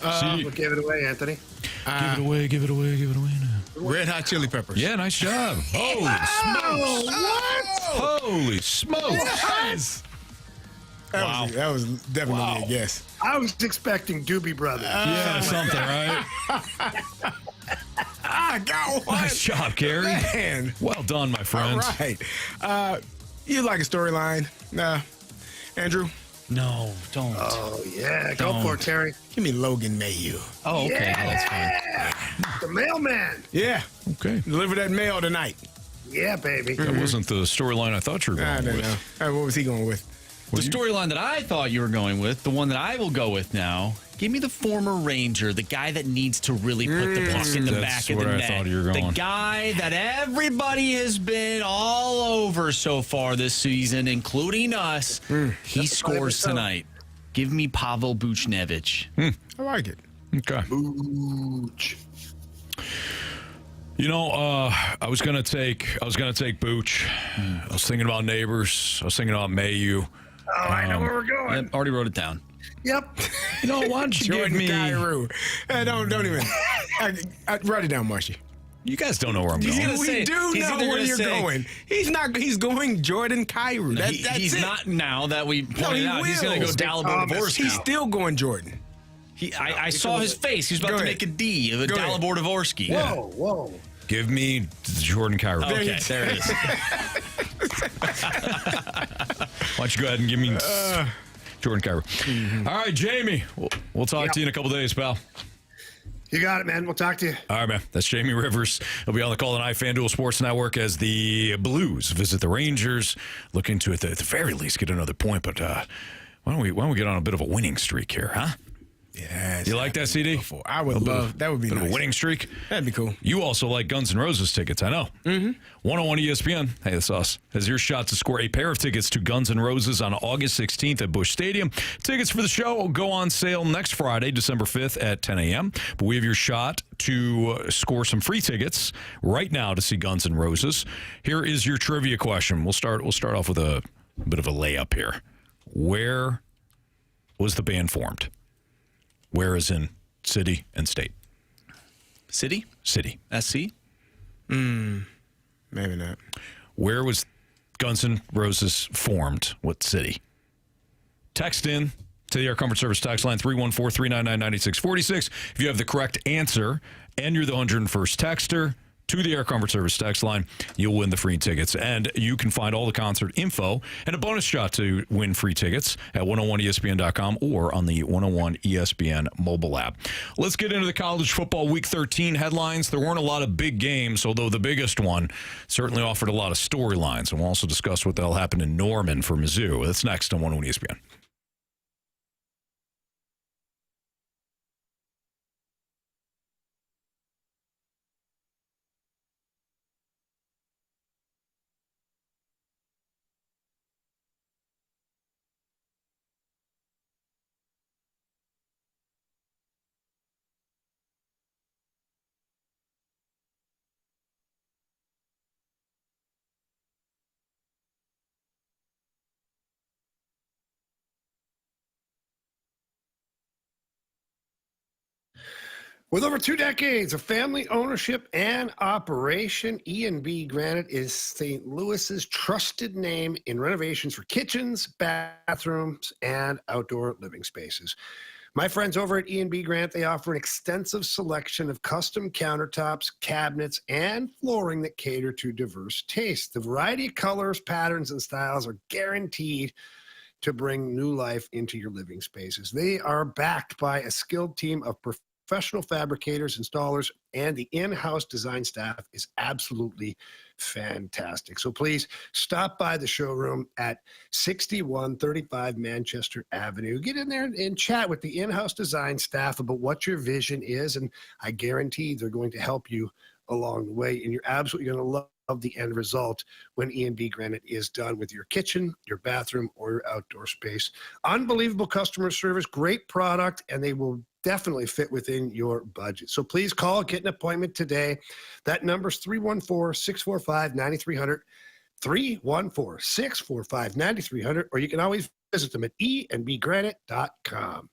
We'll give it away, Anthony. Give it away now. Red Hot Chili Peppers. Yeah, nice job. Holy smokes. What? Holy smokes. Yes. That was definitely a guess. I was expecting Doobie Brothers. Yeah, something, right? I got one. Nice job, Carey. Man. Well done, my friend. All right. You like a storyline? Andrew? No, don't. Oh, yeah. Go for it, Terry. Give me Logan Mayhew. Oh, okay. Yeah. That's fine. The mailman. Yeah. Okay. Deliver that mail tonight. Yeah, baby. That wasn't the storyline I thought you were I going don't with. know. What was he going with? The storyline that I thought you were going with, the one that I will go with now, give me the former Ranger, the guy that needs to really put the puck in the back of the where I net. thought you were going. The guy that everybody has been all over so far this season, including us. He scores tonight. Give me Pavel Buchnevich. I like it. Okay. Booch. You know, I was gonna take Booch. I was thinking about Neighbors. I was thinking about Mayhew. Oh, I know where we're going. Already wrote it down. Yep. You know, why don't you give Jordan me? Kyrou. Don't even. I write it down, Marshy. You guys don't know where I'm going. We do know where you're going. He's not. He's going Jordan Kyrou. He's it. not now that we pointed out. He's going to go Dalibor Dvorsky. He's still going Jordan. I saw his face. He was about to make a D of a Dalibor Dvorsky. Whoa. Give me Jordan Kyrou. Okay, there it is. Why don't you go ahead and give me Jordan Kyrou. All right, Jamie. We'll talk to you in a couple days, pal. You got it, man. We'll talk to you. All right, man. That's Jamie Rivers. He'll be on the call tonight, FanDuel Sports Network, as the Blues visit the Rangers, looking to, at the very least, get another point. But why don't we get on a bit of a winning streak here, huh? Yeah. You like that, CD? I would love that. Would be nice. A winning streak. That'd be cool. You also like Guns N' Roses tickets, I know. 101 ESPN. Hey, that's us. Has your shot to score a pair of tickets to Guns N' Roses on August 16th at Busch Stadium. Tickets for the show will go on sale next Friday, December 5th at 10 a.m. But we have your shot to score some free tickets right now to see Guns N' Roses. Here is your trivia question. We'll start off with a bit of a layup here. Where was the band formed? Where is in city and state? City? City. SC? Maybe not. Where was Guns N' Roses formed? What city? Text in to the Air Comfort Service text line 314-399-9646. If you have the correct answer and you're the 101st texter to the Air Comfort Service text line, you'll win the free tickets. And you can find all the concert info and a bonus shot to win free tickets at 101ESPN.com or on the 101 ESPN mobile app. Let's get into the college football Week 13 headlines. There weren't a lot of big games, although the biggest one certainly offered a lot of storylines. And we'll also discuss what the hell happened in Norman for Mizzou. That's next on 101 ESPN. With over 2 decades of family ownership and operation, E&B Granite is St. Louis's trusted name in renovations for kitchens, bathrooms, and outdoor living spaces. My friends over at E&B Granite, they offer an extensive selection of custom countertops, cabinets, and flooring that cater to diverse tastes. The variety of colors, patterns, and styles are guaranteed to bring new life into your living spaces. They are backed by a skilled team of professional fabricators, installers, and the in-house design staff is absolutely fantastic. So please stop by the showroom at 6135 Manchester Avenue. Get in there and chat with the in-house design staff about what your vision is, and I guarantee they're going to help you along the way, and you're absolutely going to love the end result when E&B Granite is done with your kitchen, your bathroom, or your outdoor space. Unbelievable customer service, great product, and they will definitely fit within your budget. So please call, get an appointment today. That number is 314-645-9300, 314-645-9300, or you can always visit them at eandbgranite.com.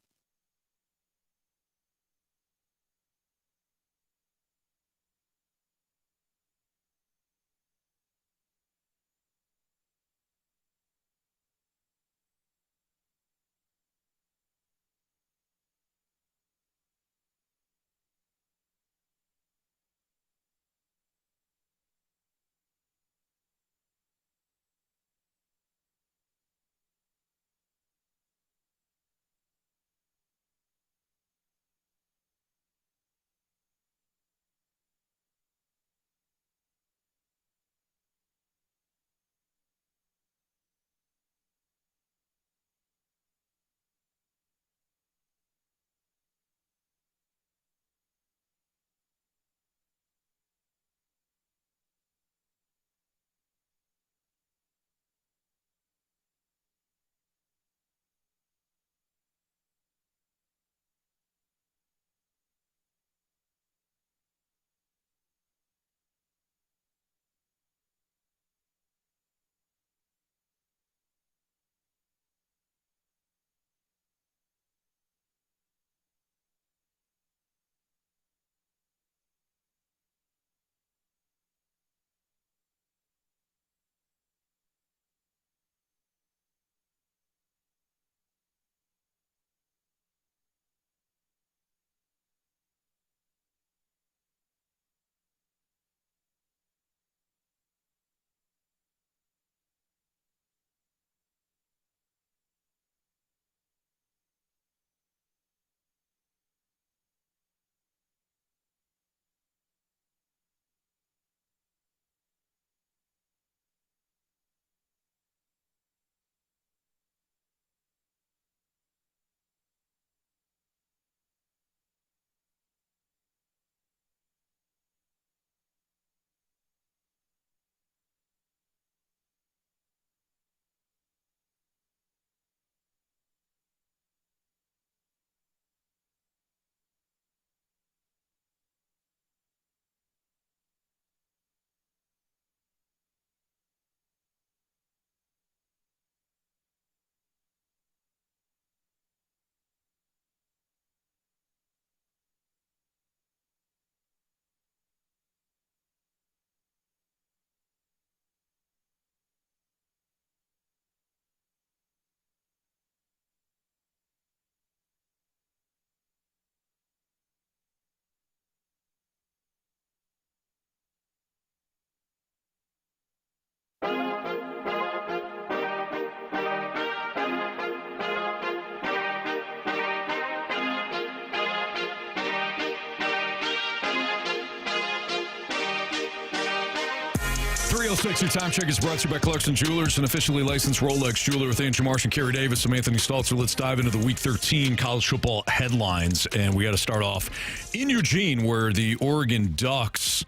.306, your time check is brought to you by Clarkson Jewelers, an officially licensed Rolex jeweler with Andrew Marsh and Carey Davis. I'm Anthony Stalter. Let's dive into the Week 13 college football headlines. And we got to start off in Eugene, where the Oregon Ducks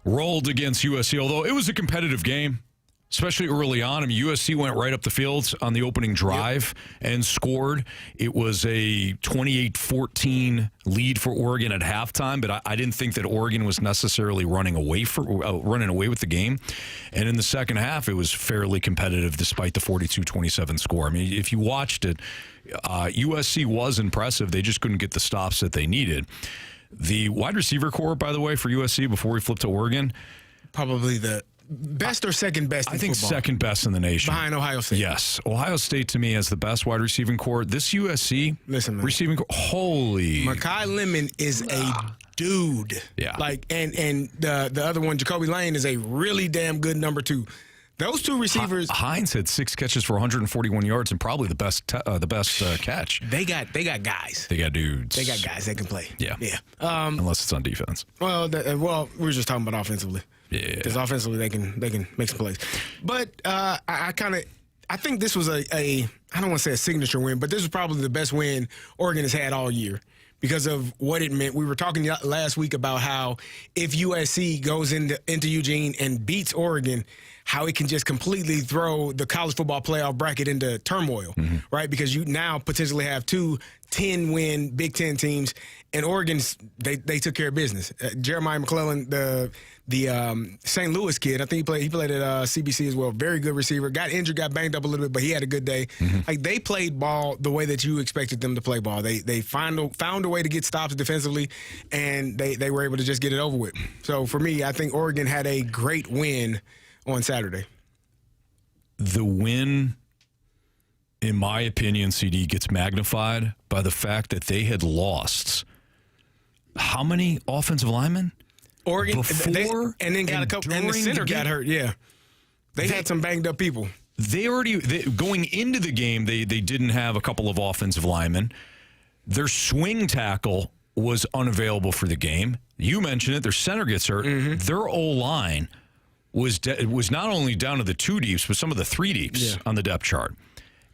rolled against USC, although it was a competitive game, especially early on. I mean, USC went right up the field on the opening drive and scored. It was a 28-14 lead for Oregon at halftime, but I didn't think that Oregon was necessarily running away with the game. And in the second half, it was fairly competitive despite the 42-27 score. I mean, if you watched it, USC was impressive. They just couldn't get the stops that they needed. The wide receiver core, by the way, for USC before we flip to Oregon, probably the best or second best in I think football? Second best in the nation. Behind Ohio State. Yes. Ohio State, to me, has the best wide receiving core. This USC receiving core, holy. Mekhi Lemon is a dude. Yeah. Like, and the other one, Jacoby Lane, is a really damn good number two. Those two receivers. Hines had 6 catches for 141 yards and probably the best catch. They got guys. They got dudes. They got guys that can play. Yeah. Yeah. Unless it's on defense. Well, we were just talking about offensively. Yeah. Because offensively they can make some plays. But I think this was I don't want to say a signature win, but this was probably the best win Oregon has had all year because of what it meant. We were talking last week about how if USC goes into Eugene and beats Oregon, how it can just completely throw the college football playoff bracket into turmoil, right? Because you now potentially have 2 10-win Big Ten teams, and Oregon's they took care of business. Jeremiah McClellan, the St. Louis kid, I think he played at CBC as well. Very good receiver. Got injured, got banged up a little bit, but he had a good day. Like they played ball the way that you expected them to play ball. They found a way to get stops defensively, and they were able to just get it over with. So for me, I think Oregon had a great win on Saturday. The win, in my opinion, CD, gets magnified by the fact that they had lost how many offensive linemen? Oregon, before and then got a couple, and the center got hurt. Yeah, they had some banged up people. Going into the game, they didn't have a couple of offensive linemen. Their swing tackle was unavailable for the game. You mentioned it. Their center gets hurt. Their O-line was not only down to the 2 deeps, but some of the 3 deeps on the depth chart.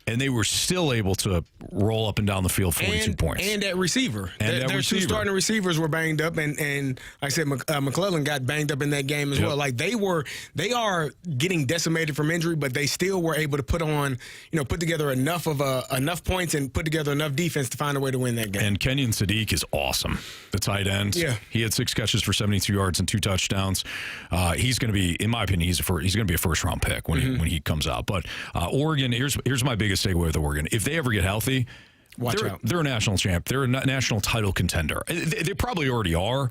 And they were still able to roll up and down the field 42 points. And at receiver. Their 2 starting receivers were banged up, and like I said, McClellan got banged up in that game as well. Like they are getting decimated from injury, but they still were able to put together enough points and put together enough defense to find a way to win that game. And Kenyon Sadiq is awesome, the tight end. Yeah. He had 6 catches for 72 yards and 2 touchdowns. He's going to be, in my opinion, he's going to be a first-round pick when he comes out. But Oregon, here's my biggest takeaway with Oregon. If they ever get healthy, watch out. They're a national champ. They're a national title contender. They probably already are.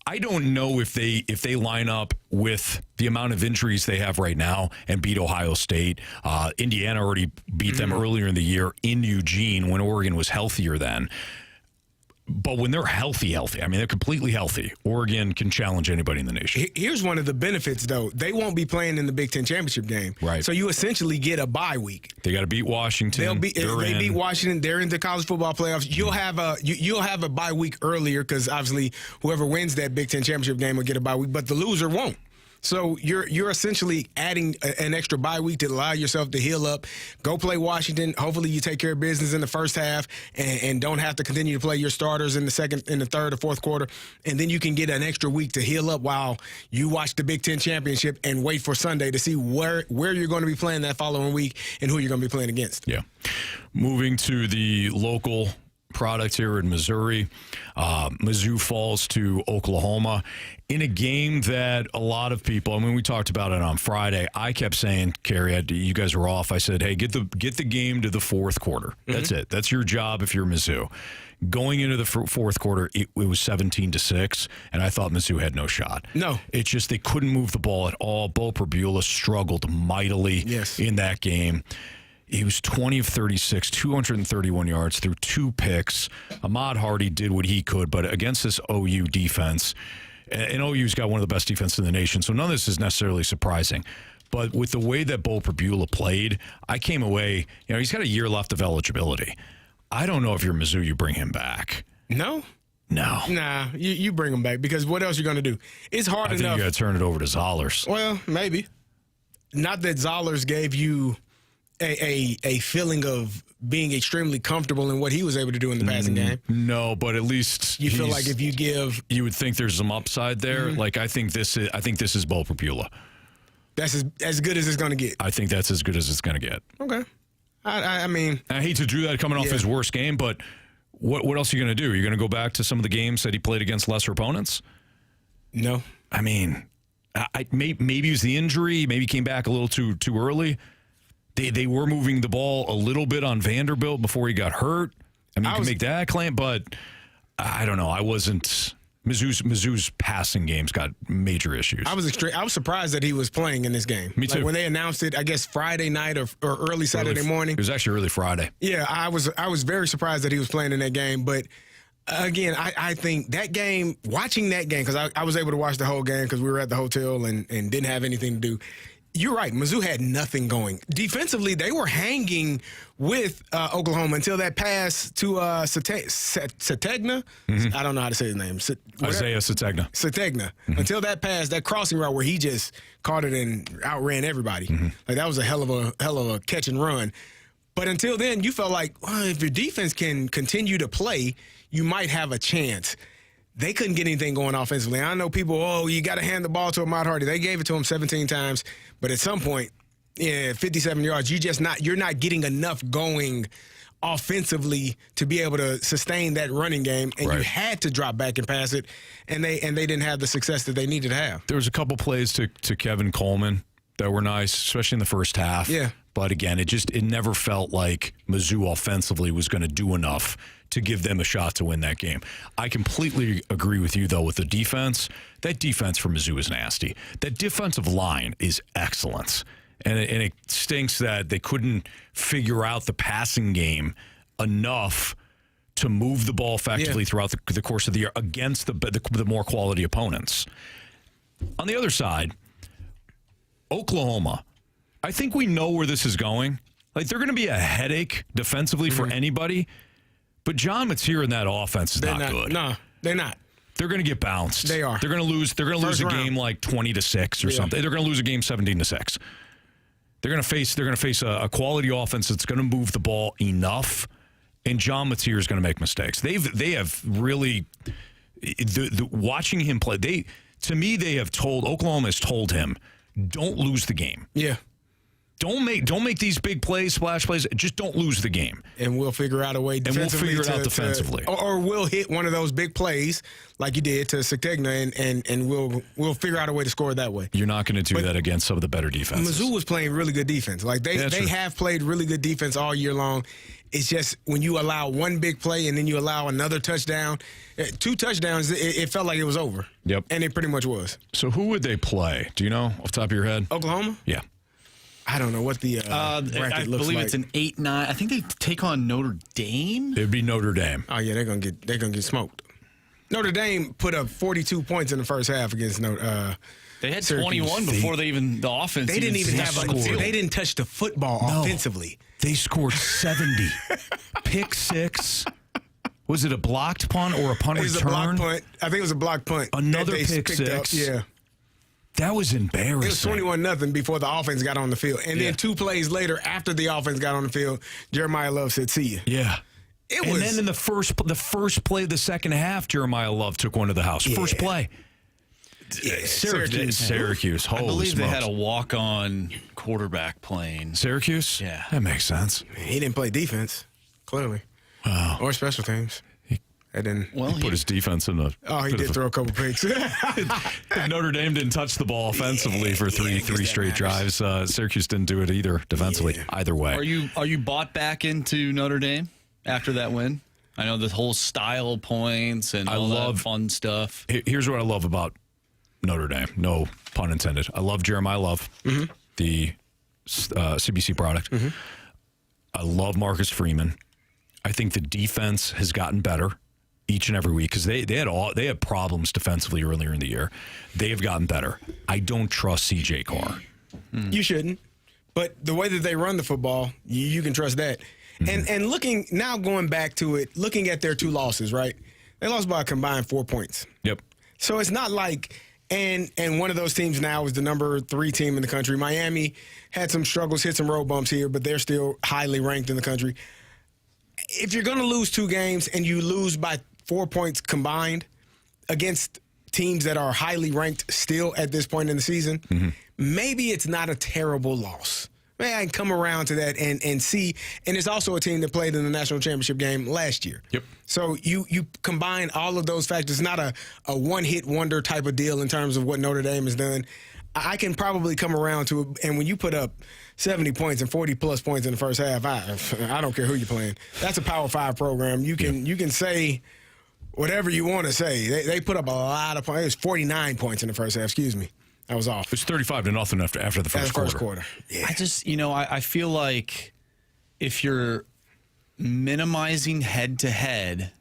I don't know if they line up with the amount of injuries they have right now and beat Ohio State. Indiana already beat them earlier in the year in Eugene when Oregon was healthier then. But when they're healthy, I mean, they're completely healthy, Oregon can challenge anybody in the nation. Here's one of the benefits, though. They won't be playing in the Big Ten championship game. Right. So you essentially get a bye week. They got to beat Washington. They beat Washington. They're in the college football playoffs. You'll have a bye week earlier because obviously whoever wins that Big Ten championship game will get a bye week, but the loser won't. So you're essentially adding an extra bye week to allow yourself to heal up, go play Washington. Hopefully you take care of business in the first half and don't have to continue to play your starters in the third or fourth quarter. And then you can get an extra week to heal up while you watch the Big Ten championship and wait for Sunday to see where you're going to be playing that following week and who you're going to be playing against. Yeah. Moving to the local product here in Missouri. Mizzou falls to Oklahoma in a game that a lot of people, I mean, we talked about it on Friday. I kept saying, Carey, you guys were off. I said, hey, get the game to the fourth quarter. That's it. That's your job if you're Mizzou. Going into the fourth quarter, it was 17-6, and I thought Mizzou had no shot. No. It's just they couldn't move the ball at all. Bo Prabula struggled mightily in that game. He was 20 of 36, 231 yards through 2 picks. Ahmad Hardy did what he could, but against this OU defense, and OU's got one of the best defenses in the nation, so none of this is necessarily surprising. But with the way that Bo Prabula played, I came away, he's got a year left of eligibility. I don't know if you're Mizzou, you bring him back. No. Nah, you bring him back because what else are you going to do? It's hard enough. I think you got to turn it over to Zollers. Well, maybe. Not that Zollers gave you a feeling of being extremely comfortable in what he was able to do in the passing game. No, but at least you feel like if you give, you would think there's some upside there. Like I think this is Bo Prabula. That's as good as it's going to get. I think that's as good as it's going to get. Okay. I mean, I hate to do that coming off his worst game, but what else are you going to do? You're going to go back to some of the games that he played against lesser opponents? No. I mean, maybe it was the injury. Maybe he came back a little too early. They were moving the ball a little bit on Vanderbilt before he got hurt. I mean, you can make that claim, but I don't know. I wasn't. Mizzou's passing games got major issues. I was surprised that he was playing in this game. Me too. Like when they announced it, I guess Friday night or early Saturday morning. It was actually early Friday. Yeah, I was very surprised that he was playing in that game. But again, I think that game, watching that game, because I was able to watch the whole game because we were at the hotel and didn't have anything to do. You're right. Mizzou had nothing going. Defensively, they were hanging with Oklahoma until that pass to Sategna. I don't know how to say his name. Isaiah Sategna. Sategna. Until that pass, that crossing route where he just caught it and outran everybody. Like that was a hell of a catch and run. But until then, you felt like, well, if your defense can continue to play, you might have a chance. They couldn't get anything going offensively. I know people, you got to hand the ball to Ahmad Hardy. They gave it to him 17 times, but at some point, 57 yards, you're not getting enough going offensively to be able to sustain that running game, and you had to drop back and pass it, and they didn't have the success that they needed to have. There was a couple plays to Kevin Coleman that were nice, especially in the first half. Yeah. But again, it never felt like Mizzou offensively was going to do enough to give them a shot to win that game. I completely agree with you, though, with the defense. That defense for Mizzou is nasty. That defensive line is excellent. And it stinks that they couldn't figure out the passing game enough to move the ball effectively throughout the course of the year against the more quality opponents. On the other side, Oklahoma, I think we know where this is going. Like, they're going to be a headache defensively for anybody, but John Mateer in that offense is not good. No, they're not. They're going to get bounced. They are. They're going to lose. They're going to lose a game like 20-6 or something. They're going to lose a game 17-6. They're going to face a quality offense that's going to move the ball enough, and John Mateer is going to make mistakes. They have really watching him play. Oklahoma has told him, don't lose the game. Yeah. Don't make these big plays, splash plays. Just don't lose the game. And we'll figure out a way defensively. And we'll figure it out defensively. Or we'll hit one of those big plays like you did to Sategna, and we'll figure out a way to score that way. You're not going to do that against some of the better defenses. Mizzou was playing really good defense. Like they have played really good defense all year long. It's just when you allow one big play and then you allow another touchdown, 2 touchdowns, it felt like it was over. Yep. And it pretty much was. So who would they play? Do you know off the top of your head? Oklahoma? Yeah. I don't know what the bracket looks like. I believe it's an 8-9. I think they take on Notre Dame. It'd be Notre Dame. Oh yeah, they're gonna get smoked. Notre Dame put up 42 points in the first half against They had Syracuse. 21 before the offense. They didn't even have they didn't touch the football offensively. They scored 70. Pick 6. Was it a blocked punt or a punt return? It was a blocked punt. I think it was a blocked punt. Another pick 6. Yeah. That was embarrassing. It was 21-0 before the offense got on the field. And then 2 plays later, after the offense got on the field, Jeremiah Love said, see you. Yeah. And then in the first play of the second half, Jeremiah Love took one to the house. Yeah. First play. Yeah, Syracuse. Holy I believe smokes. they had a walk-on quarterback playing. Syracuse? Yeah. That makes sense. He didn't play defense, clearly. Wow. Or special teams. And then he put his defense in the. Oh, he did throw a couple picks. Notre Dame didn't touch the ball offensively for three straight drives. Syracuse didn't do it either defensively. Either way. Are you bought back into Notre Dame after that win? I know the whole style points and all that fun stuff. Here's what I love about Notre Dame. No pun intended. I love Jeremiah Love, the CBC product. I love Marcus Freeman. I think the defense has gotten better each and every week because they had problems defensively earlier in the year. They have gotten better. I don't trust CJ Carr. You shouldn't. But the way that they run the football, you can trust that. And going back to it, looking at their 2 losses, right? They lost by a combined 4 points. Yep. So it's not like and one of those teams now is the number 3 team in the country. Miami had some struggles, hit some road bumps here, but they're still highly ranked in the country. If you're going to lose 2 games and you lose by 4 points combined against teams that are highly ranked still at this point in the season, maybe it's not a terrible loss. Maybe I can come around to that and see. And it's also a team that played in the national championship game last year. Yep. So you combine all of those factors. It's not a one-hit wonder type of deal in terms of what Notre Dame has done. I can probably come around to it. And when you put up 70 points and 40-plus points in the first half, I don't care who you're playing. That's a Power 5 program. You can say whatever you want to say. They put up a lot of points. It was 49 points in the first half. Excuse me. I was off. It was 35-0 after the first quarter. Yeah. I just, I feel like if you're minimizing head-to-head,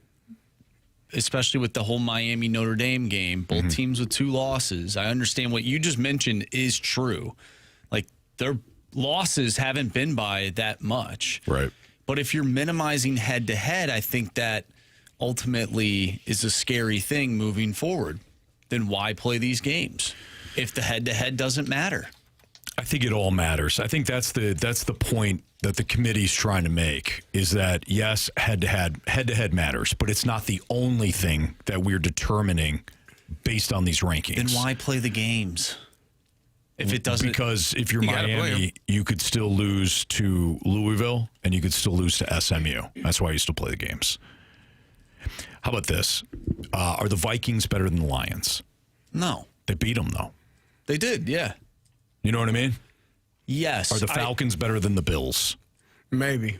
especially with the whole Miami-Notre Dame game, both teams with 2 losses, I understand what you just mentioned is true. Like, their losses haven't been by that much. Right. But if you're minimizing head-to-head, I think that ultimately is a scary thing moving forward. Then why play these games if the head-to-head doesn't matter? I think it all matters. I think that's the point that the committee's trying to make, is that, yes, head-to-head matters, but it's not the only thing that we're determining based on these rankings. Then why play the games? If it doesn't, because if you're Miami, you could still lose to Louisville and you could still lose to SMU. That's why you still play the games. How about this? Are the Vikings better than the Lions? No. They beat them, though. They did, yeah. You know what I mean? Yes. Are the Falcons better than the Bills? Maybe.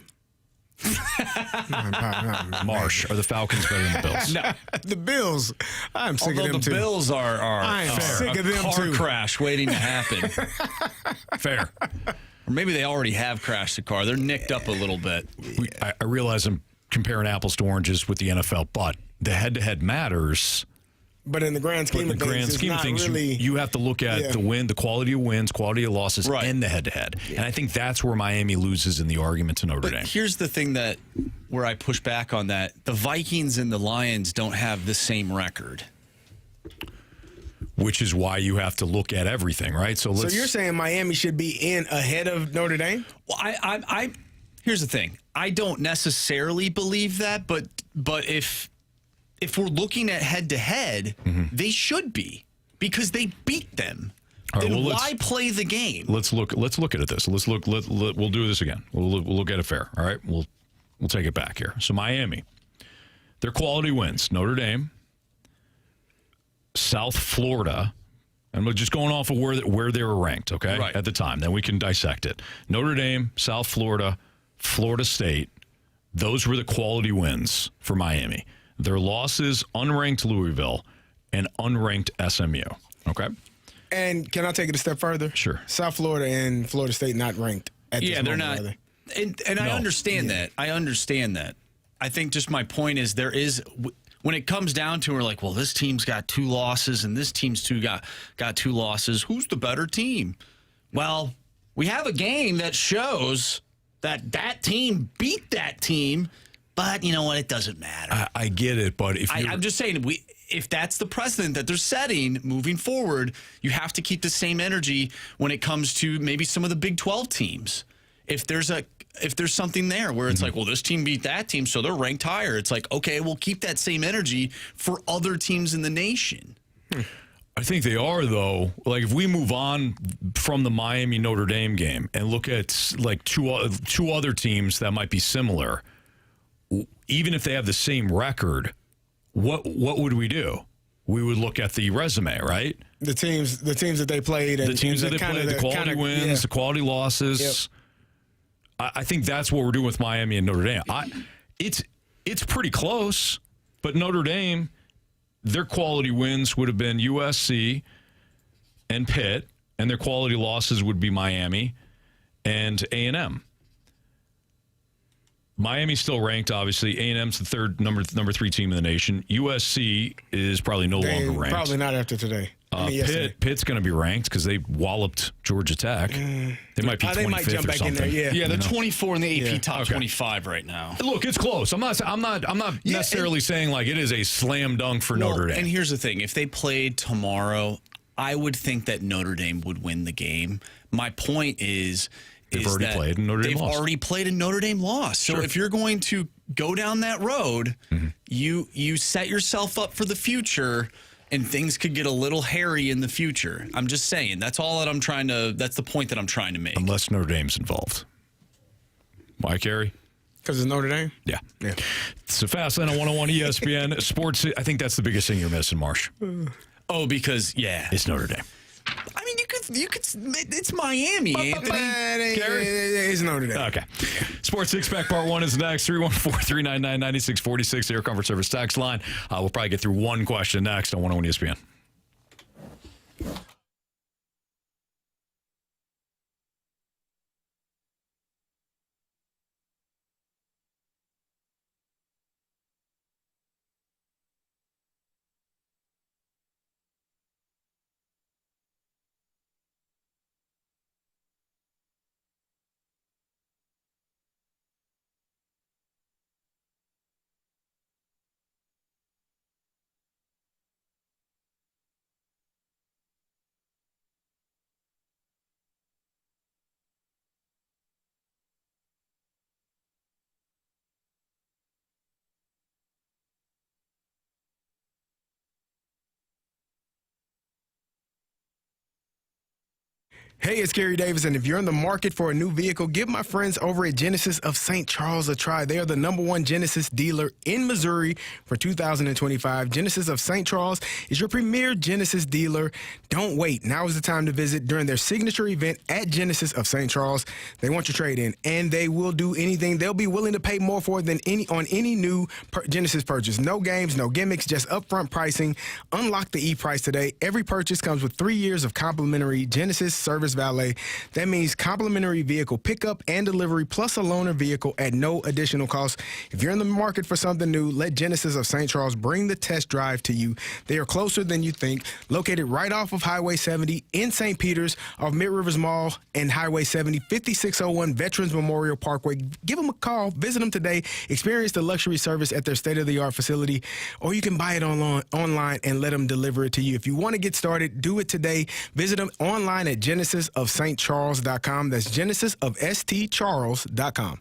Marsh, are the Falcons better than the Bills? No. The Bills, I'm sick of them the too. Bills are I'm sick of them car too. crash waiting to happen. Fair. Or maybe they already have crashed the car. They're nicked up a little bit. I realize I'm comparing apples to oranges with the NFL, but the head-to-head matters. But in the grand scheme of things, really, you have to look at the quality of wins, quality of losses, right, and the head-to-head. Yeah. And I think that's where Miami loses in the argument to Notre Dame. Here's the thing where I push back on that. The Vikings and the Lions don't have the same record. Which is why you have to look at everything, right? So you're saying Miami should be in ahead of Notre Dame? Well, I here's the thing. I don't necessarily believe that, but if we're looking at head-to-head, they should be, because they beat them. Right, then why play the game? Let's look at this. We'll do this again. We'll look at it fair. All right, we'll take it back here. So Miami, their quality wins: Notre Dame, South Florida, and we're just going off of where they were ranked, okay, right, at the time. Then we can dissect it. Notre Dame, South Florida, Florida State. Those were the quality wins for Miami. Their losses, unranked Louisville and unranked SMU. Okay? And can I take it a step further? Sure. South Florida and Florida State not ranked at this moment. They're not. And I understand that. I understand that. I think just my point is when it comes down to, we're like, well, this team's got 2 losses and this team's got 2 losses. Who's the better team? Well, we have a game that shows that team beat that team. But you know what? It doesn't matter. I get it, but I'm just saying, if that's the precedent that they're setting moving forward, you have to keep the same energy when it comes to maybe some of the Big 12 teams. If there's something there where it's like, well, this team beat that team, so they're ranked higher. It's like, okay, we'll keep that same energy for other teams in the nation. I think they are, though. Like, if we move on from the Miami Notre Dame game and look at like two other teams that might be similar. Even if they have the same record, what would we do? We would look at the resume, right? The teams that they played, and the teams that they played, the quality wins, the quality losses. Yep. I think that's what we're doing with Miami and Notre Dame. It's pretty close, but Notre Dame, their quality wins would have been USC and Pitt, and their quality losses would be Miami and A&M. Miami's still ranked, obviously. A&M's the third number 3 team in the nation. USC is probably no longer ranked. Probably not after today. Pitt's going to be ranked because they walloped Georgia Tech. They might be 25th they might jump or back something. in there. Yeah, they're 24 in the AP top 25 right now. Look, it's close. I'm not necessarily saying like it is a slam dunk for Notre Dame. And here's the thing: if they played tomorrow, I would think that Notre Dame would win the game. My point is. They've already played and Notre Dame lost. They've already played and Notre Dame lost. So if you're going to go down that road, you set yourself up for the future, and things could get a little hairy in the future. I'm just saying. That's the point that I'm trying to make. Unless Notre Dame's involved. Why, Carey? Because it's Notre Dame? Yeah. It's a fast lane on 101 ESPN. Sports, I think that's the biggest thing you're missing, Marsh. Because, it's Notre Dame. I mean, you could. It's Miami, Anthony. It's Notre Dame. Okay. Sports Six Pack Part 1 is next. 314-399-9646. Air Comfort Service text line. We'll probably get through one question next on 101 ESPN. Hey, it's Carey Davis, and if you're in the market for a new vehicle, give my friends over at Genesis of St. Charles a try. They are the #1 Genesis dealer in Missouri for 2025. Genesis of St. Charles is your premier Genesis dealer. Don't wait. Now is the time to visit during their signature event at Genesis of St. Charles. They want your trade-in, and they will do anything. They'll be willing to pay more for it than any new Genesis purchase. No games, no gimmicks, just upfront pricing. Unlock the e-price today. Every purchase comes with 3 years of complimentary Genesis service valet. That means complimentary vehicle pickup and delivery plus a loaner vehicle at no additional cost. If you're in the market for something new, let Genesis of St. Charles bring the test drive to you. They are closer than you think, located right off of Highway 70 in St. Peters, off Mid-Rivers Mall and Highway 70, 5601 Veterans Memorial Parkway. Give them a call. Visit them today. Experience the luxury service at their state-of-the-art facility, or you can buy it online and let them deliver it to you. If you want to get started, do it today. Visit them online at genesisofstcharles.com. That's genesisofstcharles.com.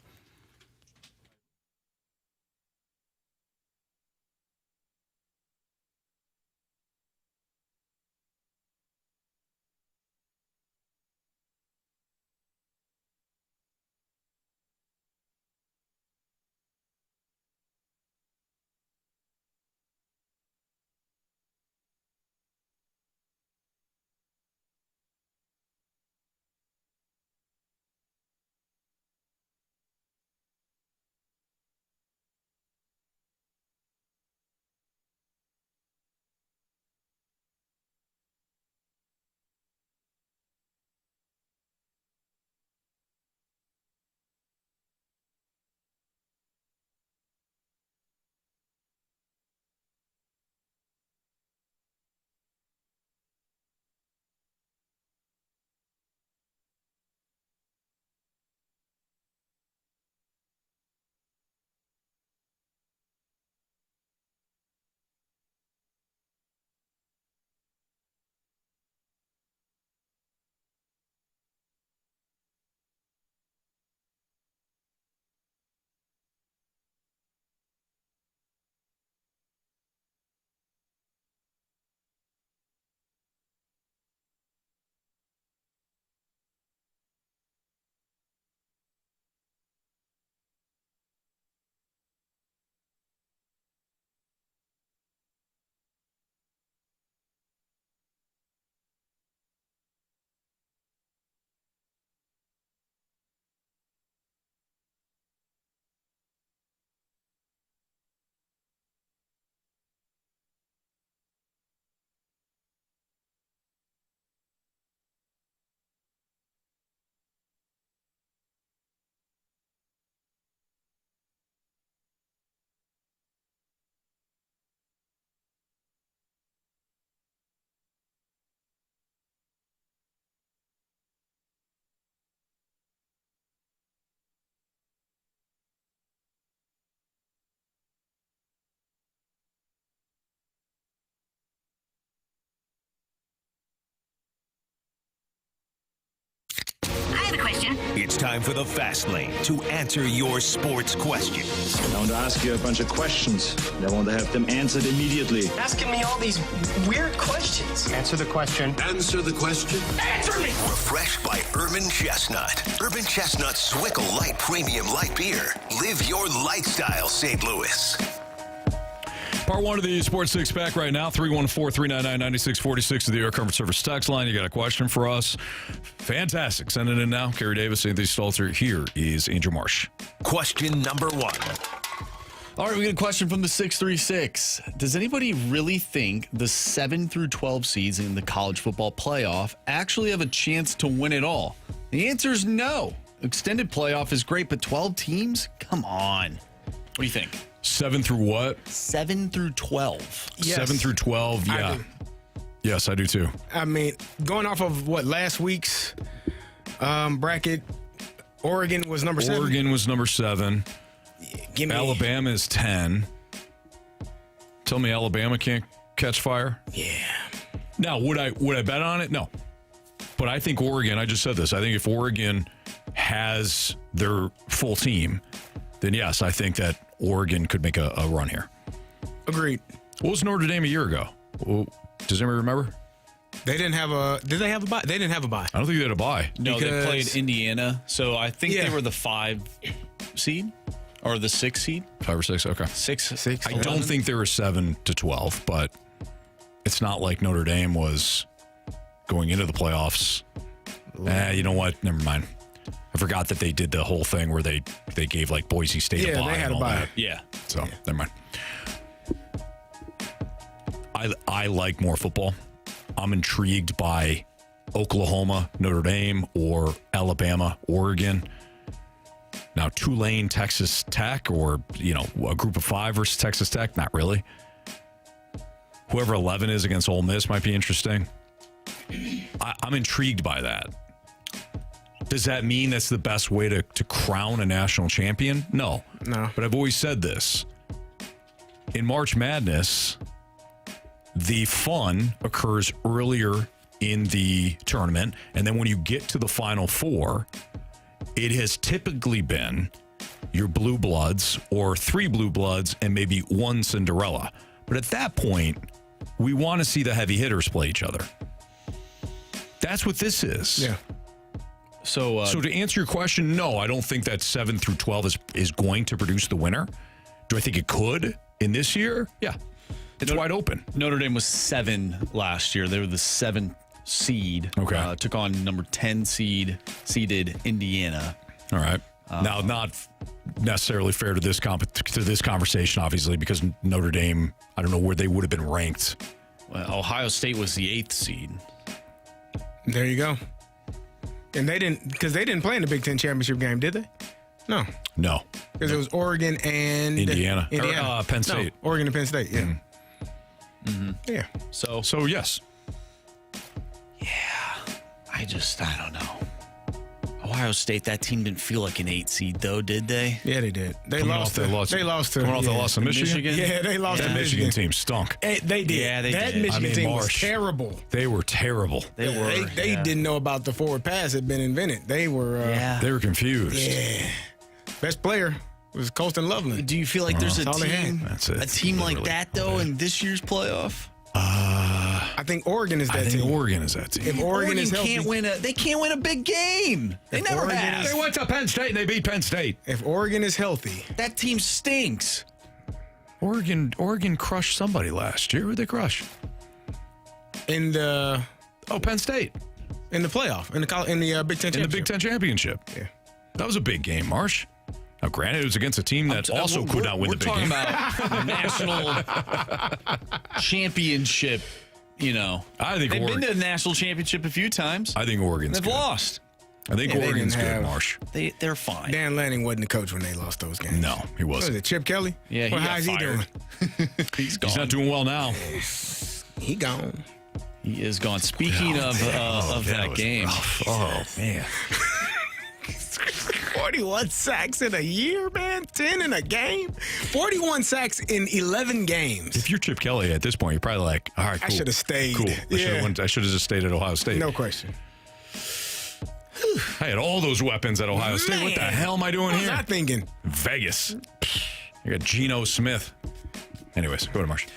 It's time for the Fast Lane to answer your sports questions. I want to ask you a bunch of questions. I want to have them answered immediately. Asking me all these weird questions. Answer the question. Answer the question. Answer me! Refreshed by Urban Chestnut. Urban Chestnut Swickle Light Premium Light Beer. Live your lifestyle, St. Louis. Part one of the Sports Six Pack right now, 314-399-9646 to the Air Comfort Service text line. You got a question for us? Fantastic. Send it in now. Carey Davis, Anthony Stalter. Here is Andrew Marsh. Question number one. All right, we get a question from the 636. Does anybody really think the 7 through 12 seeds in the college football playoff actually have a chance to win it all? The answer is no. Extended playoff is great, but 12 teams? Come on. What do you think? 7 through what? 7 through 12. Yes. 7 through 12, yeah. I do. Yes, I do too. I mean, going off of last week's bracket, Oregon was number 7. Oregon was number 7. Give me Alabama is 10. Tell me Alabama can't catch fire? Yeah. Now, would I bet on it? No. But I think Oregon, I just said this, I think if Oregon has their full team, then yes, I think that Oregon could make a run here. Agreed. What was Notre Dame a year ago? Does anybody remember? They didn't have a. Did they have a bye? They didn't have a bye. I don't think they had a bye. No, they played Indiana, so I think Yeah. they were the 5 seed or the 6 seed. 5 or 6, okay. 6. I don't think they were 7 to 12, but it's not like Notre Dame was going into the playoffs. You know what? Never mind. I forgot that they did the whole thing where they gave like Boise State a bye. They had and a all bye. that. Yeah. So never mind. I like more football. I'm intrigued by Oklahoma, Notre Dame, or Alabama, Oregon. Now, Tulane, Texas Tech, or, a group of 5 versus Texas Tech, not really. Whoever 11 is against Ole Miss might be interesting. I'm intrigued by that. Does that mean that's the best way to crown a national champion? No. But I've always said this. In March Madness, the fun occurs earlier in the tournament, and then when you get to the Final Four, it has typically been your blue bloods or 3 blue bloods and maybe 1 Cinderella. But at that point, we want to see the heavy hitters play each other. That's what this is. Yeah. So to answer your question, no, I don't think that 7 through 12 is going to produce the winner. Do I think it could in this year? Yeah. It's wide open. Notre Dame was 7 last year. They were the 7th seed. Okay. Took on number 10 seeded Indiana. All right. Now, not necessarily fair to this conversation, obviously, because Notre Dame, I don't know where they would have been ranked. Well, Ohio State was the 8th seed. There you go. And they didn't play in the Big Ten championship game, did they? No. Because it was Oregon and Indiana. Or, Penn State. No, Oregon and Penn State, yeah. Mm-hmm. Yeah. So yes. Yeah. I don't know. Ohio State, that team didn't feel like an 8 seed, though, did they? Yeah, they did. They lost to Michigan. Yeah, they lost to That Michigan team stunk. They did. Yeah, they that did. Michigan team was terrible. They were terrible. They didn't know about the forward pass had been invented. They were they were confused. Yeah. Best player was Colston Loveland. Do you feel like there's a team Literally. like that, though, in this year's playoff? I think Oregon is that team. Oregon is that team. If Oregon is healthy, they can't win a big game. They never have. They went to Penn State and they beat Penn State. If Oregon is healthy, that team stinks. Oregon crushed somebody last year. Who'd they crush? In the Penn State. In the playoff, in the Big Ten championship. In the Big Ten championship. Yeah. That was a big game, Marsh. Now, granted, it was against a team that also could not win the big game. We're talking about the national championship, I think they've been to the national championship a few times. I think Oregon's They've good. lost. I think Oregon's good, Marsh. They're fine. Dan Lanning wasn't the coach when they lost those games. No, he What was wasn't. it, Chip Kelly? Yeah, he how's got he doing? fired. He's gone. He's not doing well now. He gone. He is gone. Speaking of that game. Rough. Oh, man. 41 sacks in a year, man. 10 in a game. 41 sacks in 11 games. If you're Chip Kelly at this point, you're probably like, all right, cool. I should have stayed. Cool. Yeah. I should have just stayed at Ohio State. No question. I had all those weapons at Ohio State. What the hell am I doing What here? was I thinking? Vegas. You got Geno Smith. Anyways, go to Marsh.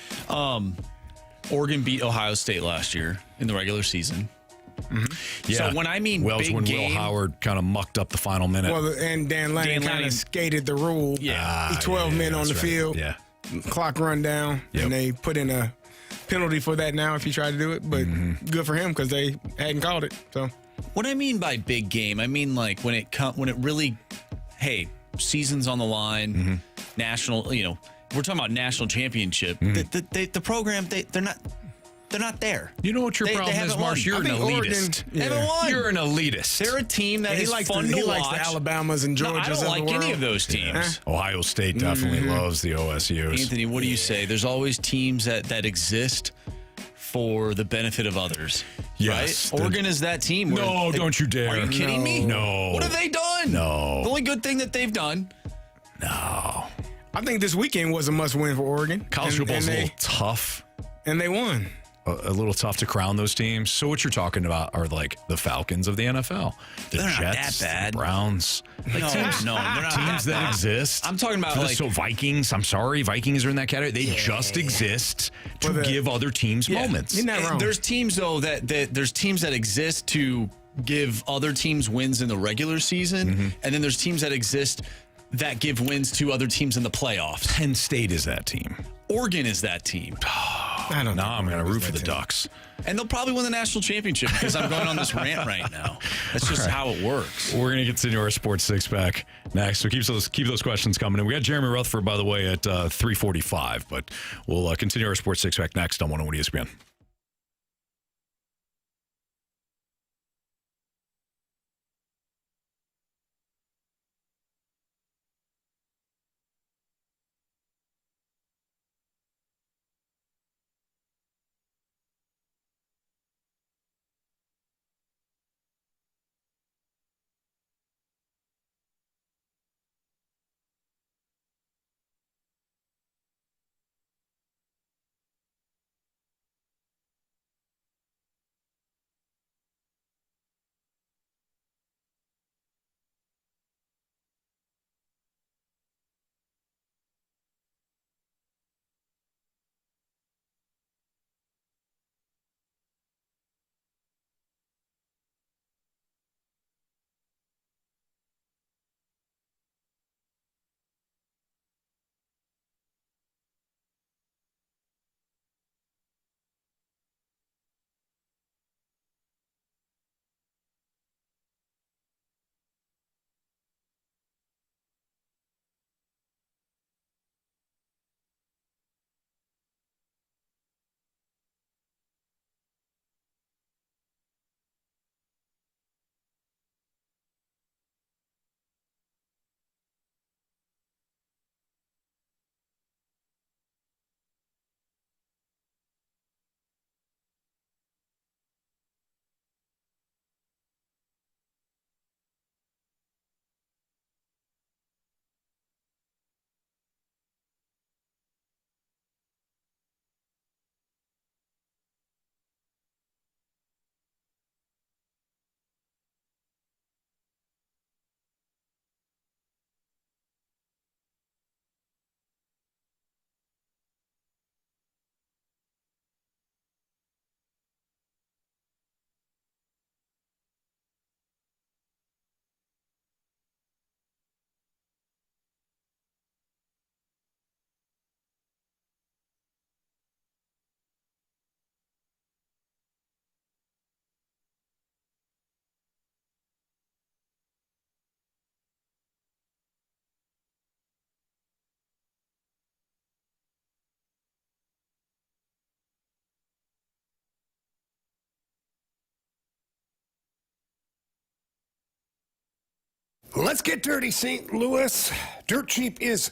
Oregon beat Ohio State last year in the regular season. Mm-hmm. Yeah. So when I mean Wells, big when game, Will Howard kind of mucked up the final minute. Well, and Dan Lanning kind of skated the rule. Yeah. 12 men on the field. Yeah. Clock run down. Yep. And they put in a penalty for that now if he tried to do it. But good for him because they hadn't called it. So what I mean by big game, I mean like when it really, hey, season's on the line, national. We're talking about national championship. The program, they're not there. You know what your problem is, Marsh? You're an elitist. They haven't won. You're an elitist. They're a team that is fun to watch. He likes the Alabamas and Georgias I don't of the like world. any of those teams. Ohio State definitely loves the OSUs. Anthony, what do you say? There's always teams that exist for the benefit of others. Yes. Right? Oregon is that team. No, don't you dare. Are you kidding me? No. What have they done? No. The only good thing that they've done. No. I think this weekend was a must-win for Oregon. College football's a little tough. And they won. a little tough to crown those teams. So what you're talking about are like the Falcons of the NFL, the They're not Jets, that bad. the Browns. No, no, they're not Teams that bad. exist. I'm talking about so Vikings. I'm sorry, Vikings are in that category. They just exist to give other teams moments. You're not wrong. There's teams though that there's teams that exist to give other teams wins in the regular season, and then there's teams that exist that give wins to other teams in the playoffs. Penn State is that team. Oregon is that team. I don't know. Now I'm going to root for the Ducks. And they'll probably win the national championship because I'm going on this rant right now. That's just how it works. We're going to continue our sports six-pack next. So keep those questions coming. And we got Jeremy Rutherford, by the way, at 3:45. But we'll continue our sports six-pack next on 101 ESPN. Let's get dirty, St. Louis. Dirt Cheap is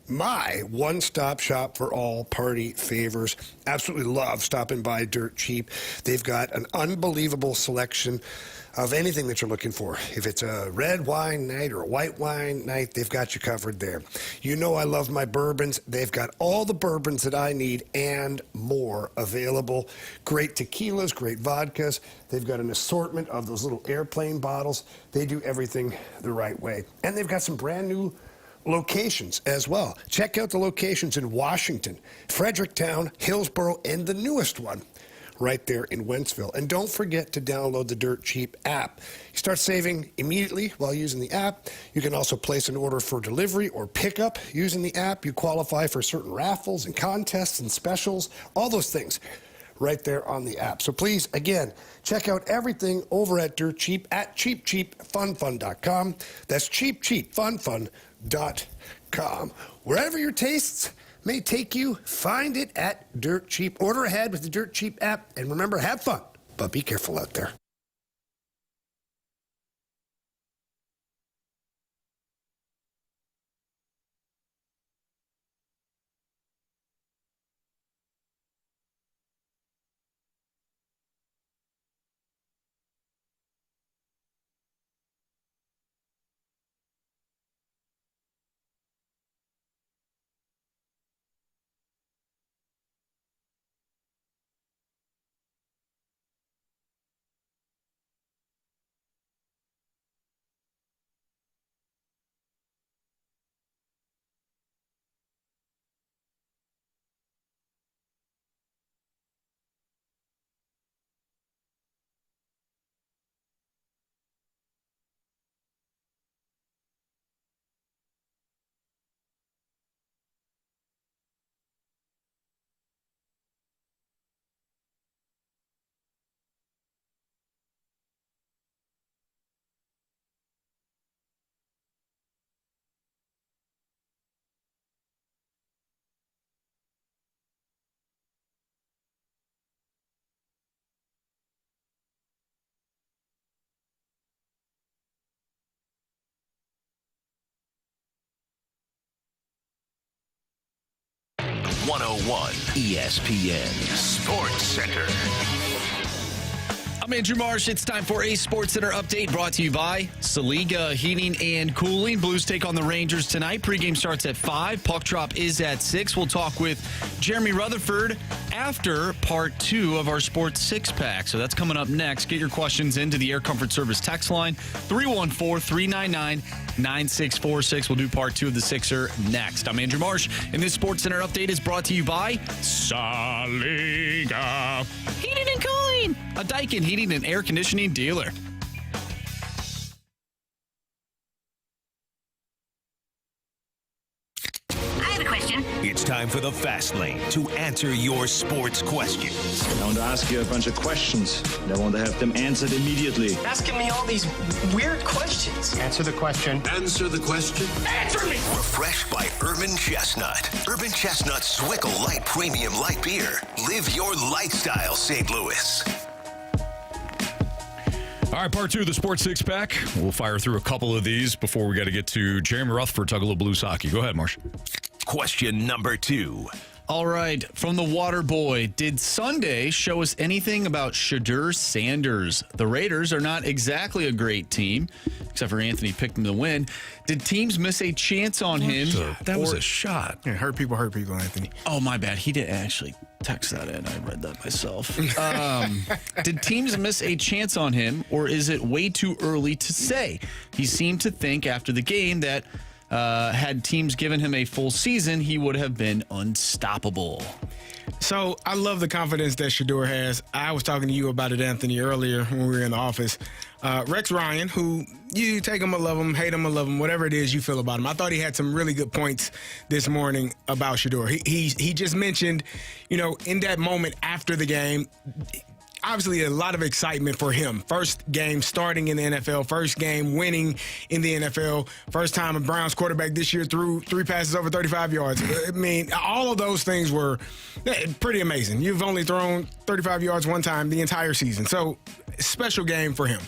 my one-stop shop for all party favors. Absolutely love stopping by Dirt Cheap. They've got an unbelievable selection of anything that you're looking for. If it's a red wine night or a white wine night, they've got you covered there. You know I love my bourbons. They've got all the bourbons that I need and more available. Great tequilas, great vodkas. They've got an assortment of those little airplane bottles. They do everything the right way. And they've got some brand new locations as well. Check out the locations in Washington, Fredericktown, Hillsborough, and the newest one right there in Wentzville. And don't forget to download the Dirt Cheap app. You start saving immediately while using the app. You can also place an order for delivery or pickup using the app. You qualify for certain raffles and contests and specials, all those things right there on the app. So please, again, check out everything over at Dirt Cheap at cheapcheapfunfun.com. That's cheapcheapfunfun.com. Wherever your tastes may take you, find it at Dirt Cheap. Order ahead with the Dirt Cheap app. And remember, have fun, but be careful out there. 101 ESPN Sports Center. I'm Andrew Marsh. It's time for a Sports Center update brought to you by Saliga Heating and Cooling. Blues take on the Rangers tonight. Pregame starts at 5. Puck drop is at 6. We'll talk with Jeremy Rutherford after part 2 of our Sports Six-Pack. So that's coming up next. Get your questions into the Air Comfort Service text line, 314-399-9646. We'll do part 2 of the Sixer next. I'm Andrew Marsh, and this Sports Center update is brought to you by Saliga Heating and Cooling, a Daikin heating and air conditioning dealer. I have a question. It's time for the Fast Lane to answer your sports questions. I want to ask you a bunch of questions, and I want to have them answered immediately. Asking me all these weird questions. Answer the question. Answer the question. Answer me! Refreshed by Urban Chestnut. Urban Chestnut Swickle Light Premium Light Beer. Live your lifestyle, St. Louis. All right, part 2 of the Sports Six-Pack. We'll fire through a couple of these before we got to get to Jeremy Rutherford, talk a little Blues hockey. Go ahead, Marsh. Question number 2. All right, from the Water Boy, did Sunday show us anything about Shedeur Sanders? The Raiders are not exactly a great team, except for Anthony picked them to win. Did teams miss a chance on him? That was a shot. Yeah, hurt people, Anthony. Oh, my bad. He didn't actually text that in. I read that myself. Did teams miss a chance on him, or is it way too early to say? He seemed to think after the game that had teams given him a full season, he would have been unstoppable. So I love the confidence that Shedeur has. I was talking to you about it, Anthony, earlier when we were in the office. Rex Ryan, who you take him or love him, hate him or love him, whatever it is you feel about him. I thought he had some really good points this morning about Shedeur. He just mentioned, in that moment after the game, obviously a lot of excitement for him. First game starting in the NFL, first game winning in the NFL, first time a Browns quarterback this year threw 3 passes over 35 yards. I mean, all of those things were pretty amazing. You've only thrown 35 yards one time the entire season. So, special game for him.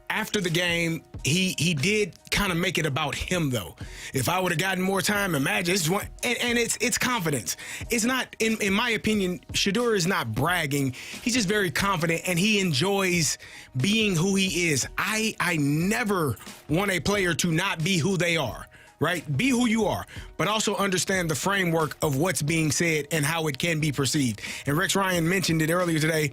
After the game, he did kind of make it about him, though. If I would have gotten more time, imagine it's confidence. It's not, in my opinion, Shedeur is not bragging. He's just very confident, and he enjoys being who he is. I never want a player to not be who they are. Right? Be who you are, but also understand the framework of what's being said and how it can be perceived. And Rex Ryan mentioned it earlier today.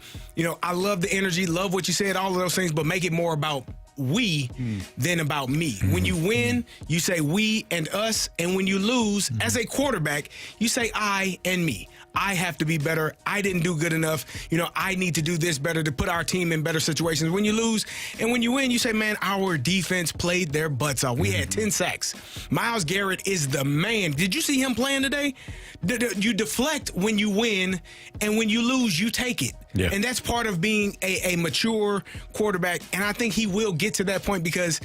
I love the energy, love what you said, all of those things, but make it more about we than about me. When you win, you say we and us, and when you lose, as a quarterback, you say I and me. I have to be better. I didn't do good enough. I need to do this better to put our team in better situations. When you lose and when you win, you say, man, our defense played their butts off. We had 10 sacks. Myles Garrett is the man. Did you see him playing today? You deflect when you win, and when you lose, you take it. Yeah. And that's part of being a mature quarterback. And I think he will get to that point because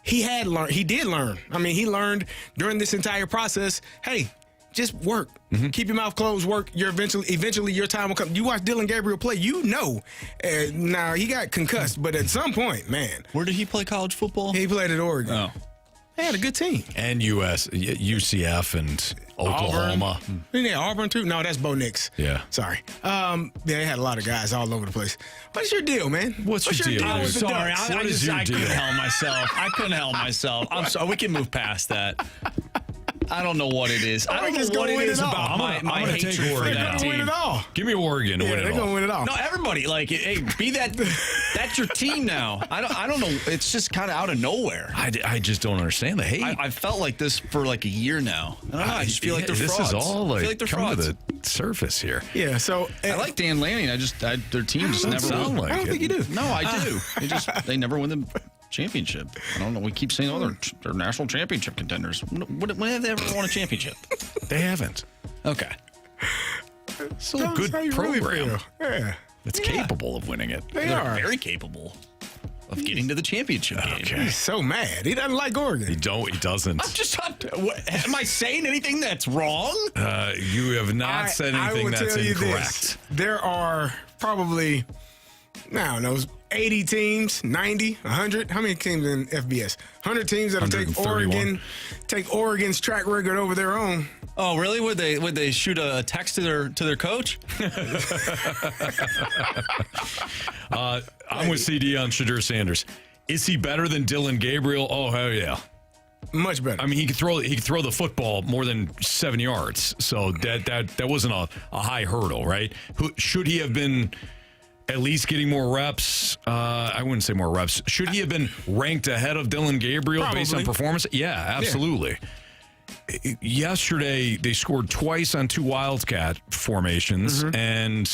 he did learn. I mean, he learned during this entire process, hey, just work. Keep your mouth closed, work. You're eventually your time will come. You watch Dylan Gabriel play, now he got concussed, but at some point, man. Where did he play college football? He played at Oregon. Oh. They had a good team. And UCF and Oklahoma. Auburn. Auburn too? No, that's Bo Nix. Yeah. Sorry. They had a lot of guys all over the place. What's your deal, man? What's your deal? I'm sorry. I couldn't help myself. I'm sorry. We can move past that. I don't know what it is. I don't know what it is about my hatred for that team. Win it all. Give me Oregon to win it all. They're going to win it all. No, everybody, hey, be that. That's your team now. I don't know. It's just kind of out of nowhere. I just don't understand the hate. I felt like this for a year now. I don't know. I just feel like they're frauds. This is all I feel like they're coming frauds. to the surface here. Yeah, so. I like Dan Lanning. Their team just never sound like I don't think you do. No, I do. They never win the championship. I don't know. We keep saying, they're national championship contenders. When have they ever won a championship? They haven't. Okay. Still a good program. Really yeah. It's capable of winning it. They're very capable of getting to the championship game. Okay. He's so mad. He doesn't like Oregon. He doesn't. Am I saying anything that's wrong? You have not said anything that's incorrect. There are probably, I don't know, 80 teams, 90, 100. How many teams in FBS? 100 teams that'll take Oregon's track record over their own. Oh, really? Would they shoot a text to their coach? I'm with CD on Shadur Sanders. Is he better than Dylan Gabriel? Oh, hell yeah. Much better. I mean, he could throw the football more than 7 yards. So that wasn't a high hurdle, right? Should he have been at least getting more reps? I wouldn't say more reps. Should he have been ranked ahead of Dylan Gabriel based on performance? Yeah, absolutely. Yeah. Yesterday, they scored twice on 2 Wildcat formations, and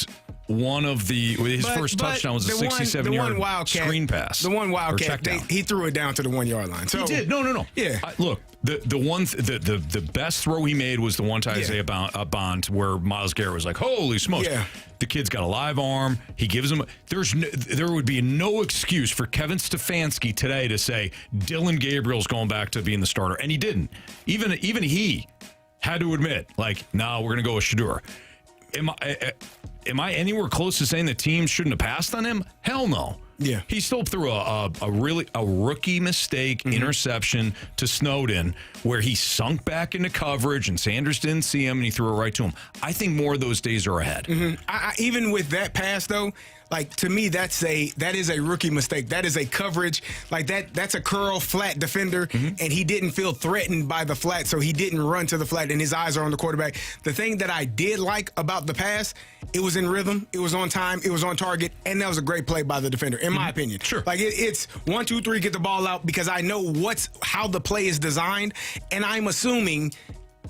one of his first touchdown was a 67-yard screen pass. The one Wildcat, he threw it down to the 1 yard line. So, he did. No. Yeah. Look, the best throw he made was the one to Isaiah Bond, where Myles Garrett was like, "Holy smokes!" Yeah. The kid's got a live arm. He gives him. There would be no excuse for Kevin Stefanski today to say Dylan Gabriel's going back to being the starter, and he didn't. Even he had to admit, like, no, we're going to go with Shadur. Am I anywhere close to saying the team shouldn't have passed on him? Hell no. Yeah. He still threw a rookie mistake interception to Snowden where he sunk back into coverage and Sanders didn't see him and he threw it right to him. I think more of those days are ahead. Even with that pass, though, like, to me, that is a rookie mistake. That is a coverage. Like, that's a curl flat defender, and he didn't feel threatened by the flat, so he didn't run to the flat, and his eyes are on the quarterback. The thing that I did like about the pass, it was in rhythm, it was on time, it was on target, and that was a great play by the defender, in my opinion. Sure. Like, it's 1, 2, 3, get the ball out, because I know how the play is designed, and I'm assuming,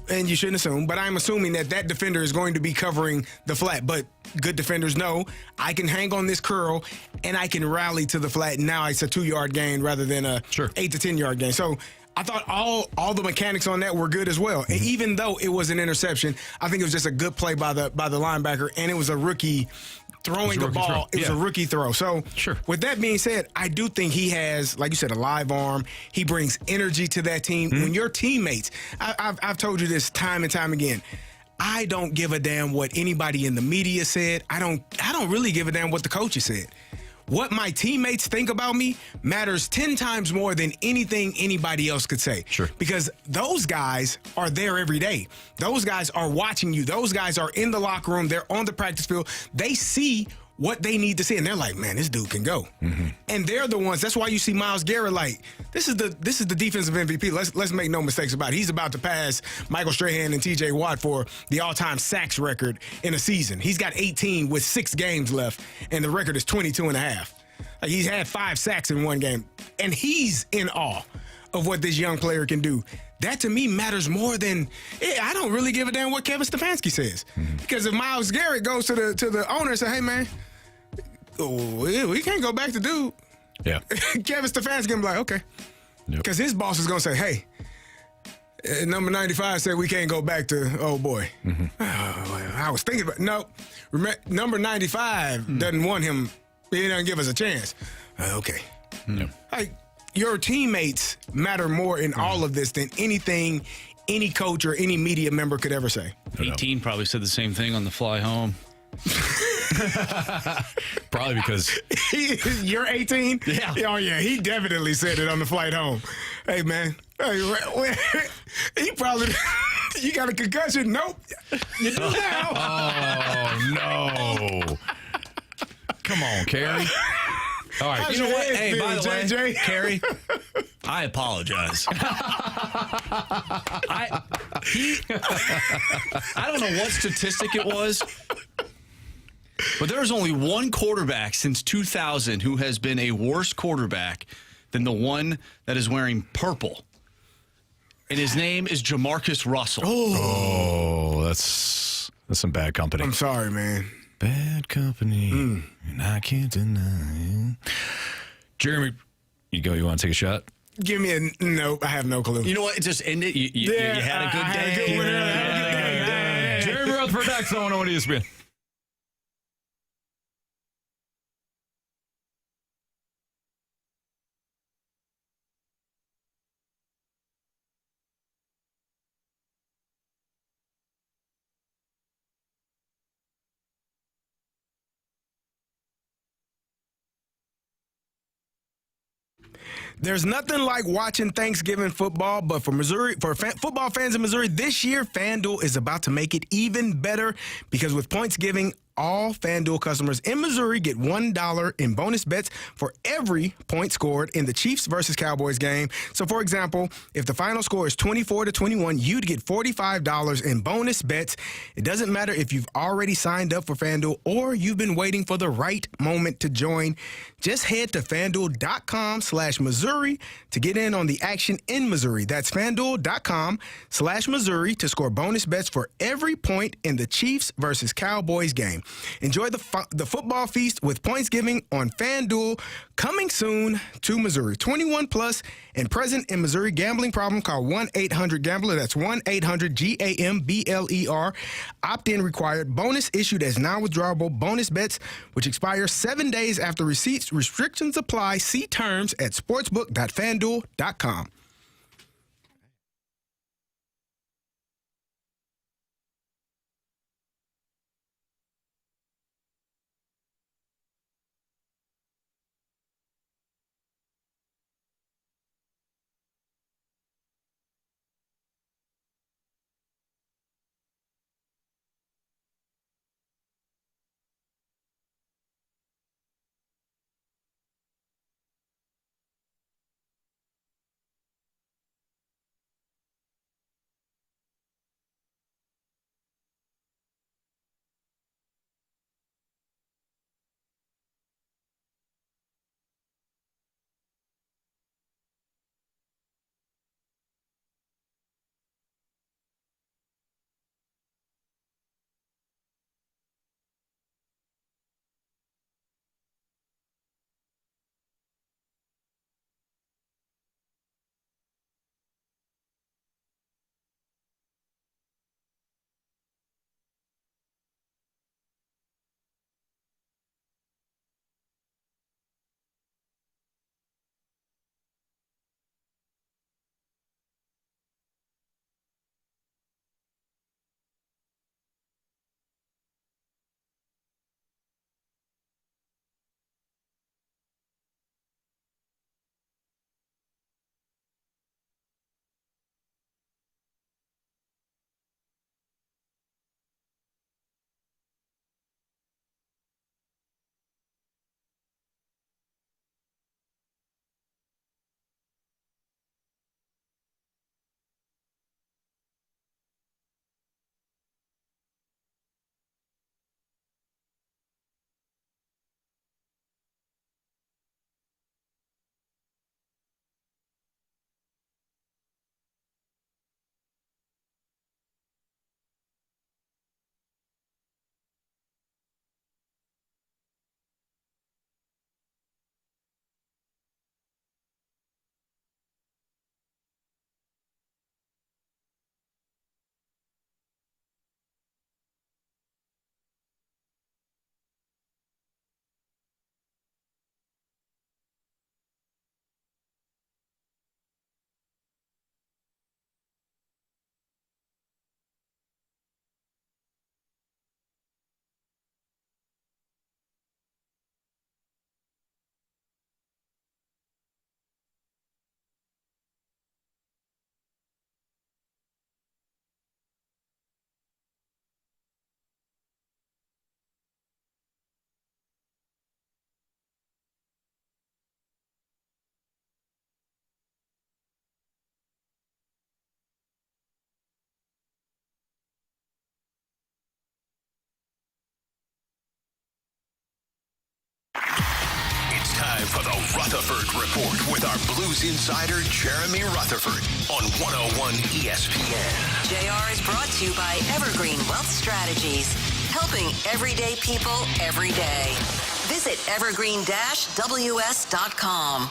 and you shouldn't assume, but I'm assuming that defender is going to be covering the flat. But good defenders know I can hang on this curl and I can rally to the flat. And now it's a 2-yard gain rather than a 8 to 10 yard gain. So I thought all the mechanics on that were good as well. And even though it was an interception, I think it was just a good play by the linebacker, and it was a rookie throwing the ball. It was a rookie throw. So with that being said, I do think he has, like you said, a live arm. He brings energy to that team. When your teammates, I've told you this time and time again, I don't give a damn what anybody in the media said. I don't really give a damn what the coaches said. What my teammates think about me matters 10 times more than anything anybody else could say. Sure. Because those guys are there every day. Those guys are watching you. Those guys are in the locker room. They're on the practice field. They see what they need to see, and they're like, man, this dude can go. And they're the ones. That's why you see Myles Garrett like, this is the defensive MVP. Let's make no mistakes about it. He's about to pass Michael Strahan and T.J. Watt for the all-time sacks record in a season. He's got 18 with 6 games left, and the record is 22 and a half. Like, he's had 5 sacks in one game, and he's in awe of what this young player can do. That, to me, matters more than I don't really give a damn what Kevin Stefanski says. Because if Myles Garrett goes to the owner and says, hey, man, we can't go back to dude. Yeah. Kevin Stefanski going to be like, okay. Because his boss is going to say, hey, number 95 said we can't go back to old boy. I was thinking about number 95 doesn't want him. He doesn't give us a chance. Okay. Like, your teammates matter more in all of this than anything any coach or any media member could ever say. 18 probably said the same thing on the fly home. Probably because you're 18. Yeah. Oh yeah, he definitely said it on the flight home. Hey man, he probably you got a concussion? Nope. You do now. Oh no! Come on, Carey. All right. How's You know your what? head Hey, feeling, by the way, JJ? Carey, I apologize. I don't know what statistic it was, but there's only one quarterback since 2000 who has been a worse quarterback than the one that is wearing purple. And his name is Jamarcus Russell. Oh, that's some bad company. I'm sorry, man. Bad company, and I can't deny it. Jeremy, you want to take a shot? Give me a nope. I have no clue. You know what? Just end it. You had a good day. Had a good winner. Jeremy Rutherford next on ESPN. There's nothing like watching Thanksgiving football, but for football fans in Missouri, this year, FanDuel is about to make it even better because with points giving, all FanDuel customers in Missouri get $1 in bonus bets for every point scored in the Chiefs versus Cowboys game. So, for example, if the final score is 24-21, you'd get $45 in bonus bets. It doesn't matter if you've already signed up for FanDuel or you've been waiting for the right moment to join. Just head to FanDuel.com/Missouri to get in on the action in Missouri. That's FanDuel.com/Missouri to score bonus bets for every point in the Chiefs versus Cowboys game. Enjoy the football feast with points giving on FanDuel, coming soon to Missouri. 21 plus and present in Missouri. Gambling problem, call 1-800-GAMBLER. That's 1-800-GAMBLER. Opt-in required. Bonus issued as non-withdrawable bonus bets, which expire 7 days after receipts. Restrictions apply. See terms at sportsbook.fanduel.com. Time for the Rutherford Report with our Blues insider, Jeremy Rutherford, on 101 ESPN. JR is brought to you by Evergreen Wealth Strategies, helping everyday people every day. Visit evergreen-ws.com.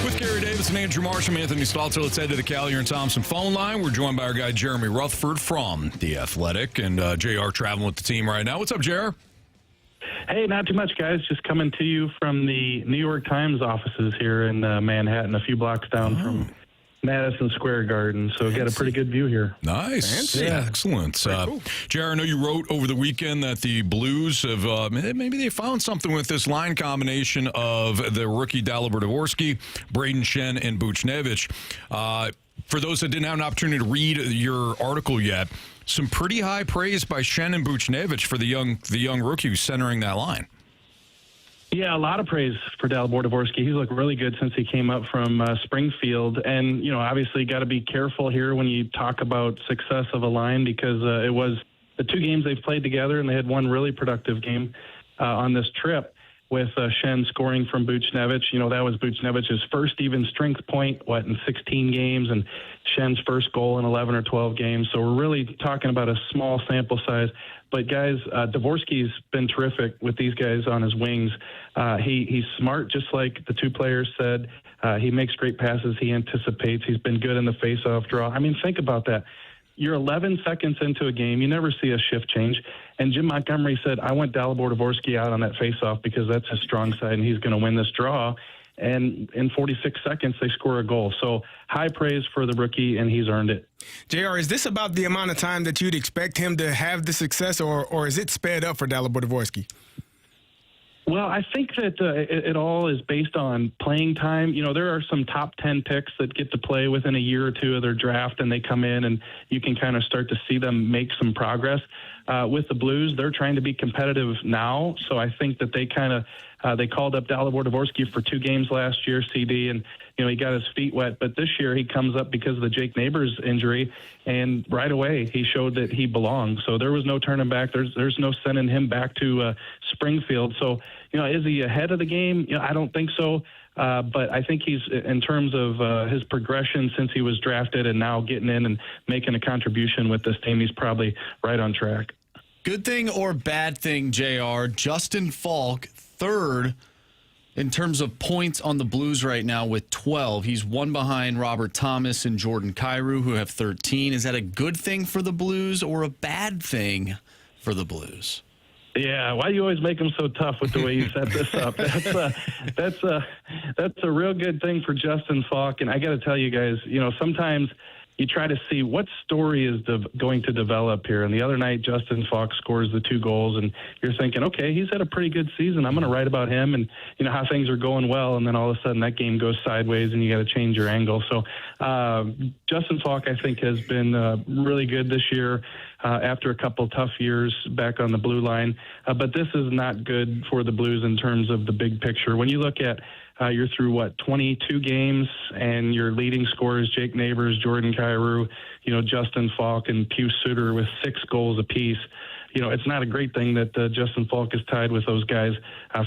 With Carey Davis and Andrew Marsh, I'm Anthony Stalter. Let's head to the Callier and Thompson phone line. We're joined by our guy, Jeremy Rutherford from The Athletic, and JR traveling with the team right now. What's up, JR? Hey, not too much, guys. Just coming to you from the New York Times offices here in Manhattan, a few blocks down from Madison Square Garden, so got a pretty good view here. Nice. Yeah. Excellent. Cool. JR, I know you wrote over the weekend that the Blues have, maybe they found something with this line combination of the rookie Dalibor Dvorsky, Braden Shen, and Buchnevich. For those that didn't have an opportunity to read your article yet, some pretty high praise by Shen and Buchnevich for the young rookie who's centering that line. Yeah, a lot of praise for Dalibor Dvorsky. He's looked really good since he came up from Springfield. And, obviously got to be careful here when you talk about success of a line because it was the 2 games they've played together, and they had one really productive game on this trip with Shen scoring from Buchnevich. That was Buchnevich's first even strength point, in 16 games, and Shen's first goal in 11 or 12 games. So we're really talking about a small sample size. But, guys, Dvorsky's been terrific with these guys on his wings. He's smart, just like the 2 players said. He makes great passes. He anticipates. He's been good in the face-off draw. I mean, think about that. You're 11 seconds into a game. You never see a shift change. And Jim Montgomery said, I want Dalibor Dvorsky out on that face-off because that's his strong side, and he's going to win this draw. And in 46 seconds, they score a goal. So high praise for the rookie, and he's earned it. JR, is this about the amount of time that you'd expect him to have the success, or is it sped up for Dalibor Dvorsky? Well, I think that it all is based on playing time. There are some top 10 picks that get to play within a year or 2 of their draft, and they come in, and you can kind of start to see them make some progress. With the Blues, they're trying to be competitive now, so I think that they kind of they called up Dalibor Dvorsky for 2 games last year, CD, and he got his feet wet. But this year he comes up because of the Jake Neighbors injury, and right away he showed that he belonged. So there was no turning back. There's no sending him back to Springfield. So is he ahead of the game? I don't think so. But I think he's, in terms of his progression since he was drafted and now getting in and making a contribution with this team, he's probably right on track. Good thing or bad thing, JR? Justin Falk, 3rd in terms of points on the Blues right now with 12. He's 1 behind Robert Thomas and Jordan Kyrou, who have 13. Is that a good thing for the Blues or a bad thing for the Blues? Yeah, why do you always make them so tough with the way you set this up? That's a real good thing for Justin Falk. And I got to tell you guys, sometimes you try to see what story is going to develop here. And the other night, Justin Falk scores the 2 goals, and you're thinking, okay, he's had a pretty good season. I'm going to write about him and how things are going well. And then all of a sudden that game goes sideways, and you got to change your angle. So Justin Falk, I think, has been really good this year. After a couple tough years back on the blue line. But this is not good for the Blues in terms of the big picture. When you look at you're through, 22 games, and your leading scorers, Jake Neighbors, Jordan Kyrou, Justin Falk, and Pius Suter with 6 goals apiece. It's not a great thing that Justin Falk is tied with those guys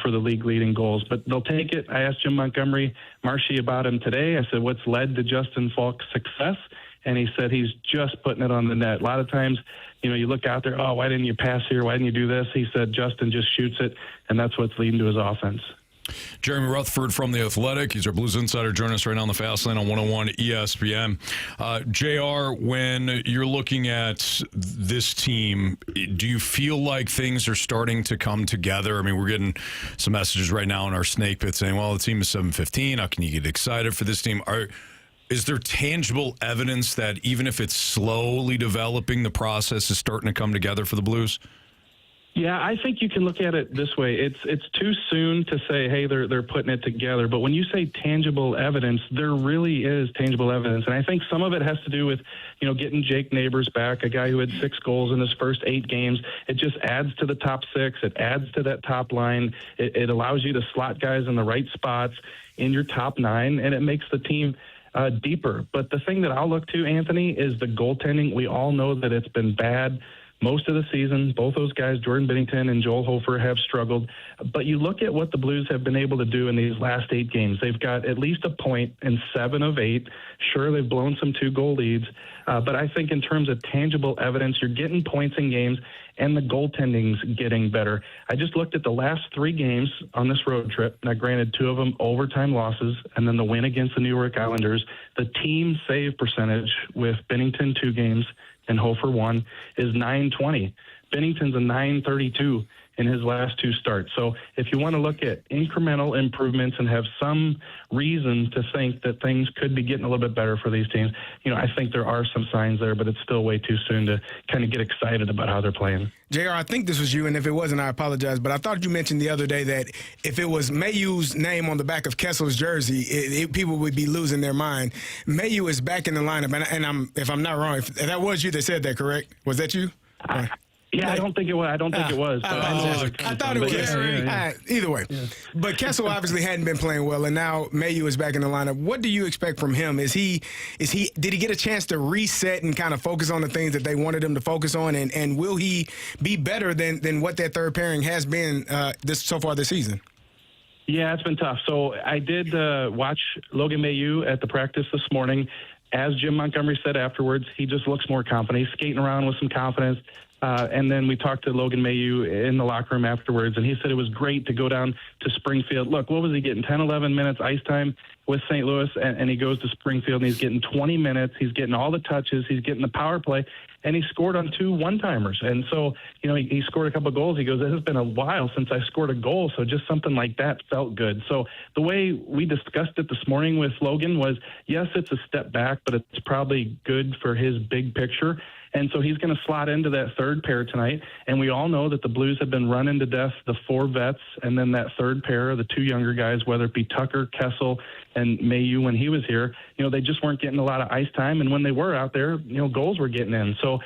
for the league leading goals, but they'll take it. I asked Jim Montgomery, Marshy, about him today. I said, what's led to Justin Falk's success? And he said he's just putting it on the net. A lot of times, you look out there, why didn't you pass here? Why didn't you do this? He said Justin just shoots it, and that's what's leading to his offense. Jeremy Rutherford from The Athletic. He's our Blues Insider. Joining us right now on the Fast Lane on 101 ESPN. JR, when you're looking at this team, do you feel like things are starting to come together? I mean, we're getting some messages right now in our snake pit saying, well, the team is 7-15. How can you get excited for this team? Is there tangible evidence that even if it's slowly developing, the process is starting to come together for the Blues? Yeah, I think you can look at it this way. It's too soon to say, hey, they're putting it together. But when you say tangible evidence, there really is tangible evidence. And I think some of it has to do with, getting Jake Neighbors back, a guy who had 6 goals in his first 8 games. It just adds to the top 6. It adds to that top line. It allows you to slot guys in the right spots in your top 9, and it makes the team deeper. But the thing that I'll look to, Anthony, is the goaltending. We all know that it's been bad most of the season. Both those guys, Jordan Binnington and Joel Hofer, have struggled. But you look at what the Blues have been able to do in these last 8 games. They've got at least a point in 7 of 8. Sure, they've blown some 2-goal leads. But I think in terms of tangible evidence, you're getting points in games, and the goaltending's getting better. I just looked at the last 3 games on this road trip. Now, granted, 2 of them overtime losses, and then the win against the New York Islanders. The team save percentage with Binnington 2 games and Hofer 1 is .920. Binnington's a .932, in his last 2 starts. So if you want to look at incremental improvements and have some reason to think that things could be getting a little bit better for these teams, I think there are some signs there, but it's still way too soon to kind of get excited about how they're playing. JR, I think this was you, and if it wasn't, I apologize, but I thought you mentioned the other day that if it was Mayhew's name on the back of Kessel's jersey, people would be losing their mind. Mayhew is back in the lineup, and if I'm not wrong, if that was you that said that, correct? Was that you? Yeah, I don't think it was. I thought it was. Yeah. Either way. Yeah. But Kessel obviously hadn't been playing well, and now Mayhew is back in the lineup. What do you expect from him? Did he get a chance to reset and kind of focus on the things that they wanted him to focus on, and will he be better than what that third pairing has been so far this season? Yeah, it's been tough. So I did watch Logan Mayhew at the practice this morning. As Jim Montgomery said afterwards, he just looks more confident. He's skating around with some confidence. And then we talked to Logan Mayhew in the locker room afterwards, and he said it was great to go down to Springfield. Look, what was he getting, 10, 11 minutes ice time with St. Louis, and he goes to Springfield, and he's getting 20 minutes. He's getting all the touches. He's getting the power play, and he scored on 2 one-timers. And so, he scored a couple of goals. He goes, it has been a while since I scored a goal, so just something like that felt good. So the way we discussed it this morning with Logan was, yes, it's a step back, but it's probably good for his big picture. And so he's going to slot into that third pair tonight. And we all know that the Blues have been running to death the 4 vets and then that third pair, the 2 younger guys, whether it be Tucker, Kessel, and Mayhew when he was here. They just weren't getting a lot of ice time. And when they were out there, goals were getting in. So,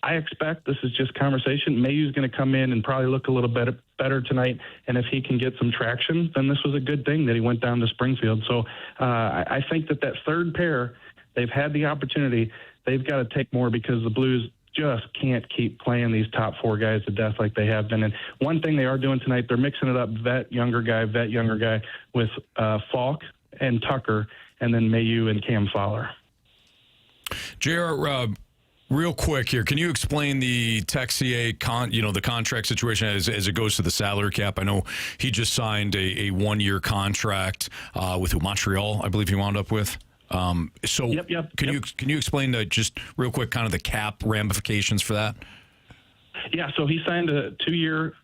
I expect this is just conversation. Mayhew's going to come in and probably look a little better tonight. And if he can get some traction, then this was a good thing that he went down to Springfield. So I think that third pair, they've had the opportunity. They've got to take more because the Blues just can't keep playing these top 4 guys to death like they have been. And one thing they are doing tonight, they're mixing it up, vet, younger guy, with Falk and Tucker, and then Mayhew and Cam Fowler. JR, real quick here, can you explain the Texier the contract situation as it goes to the salary cap? I know he just signed a 1-year contract with Montreal, I believe he wound up with. Can you explain just real quick kind of the cap ramifications for that? Yeah, so he signed a 2-year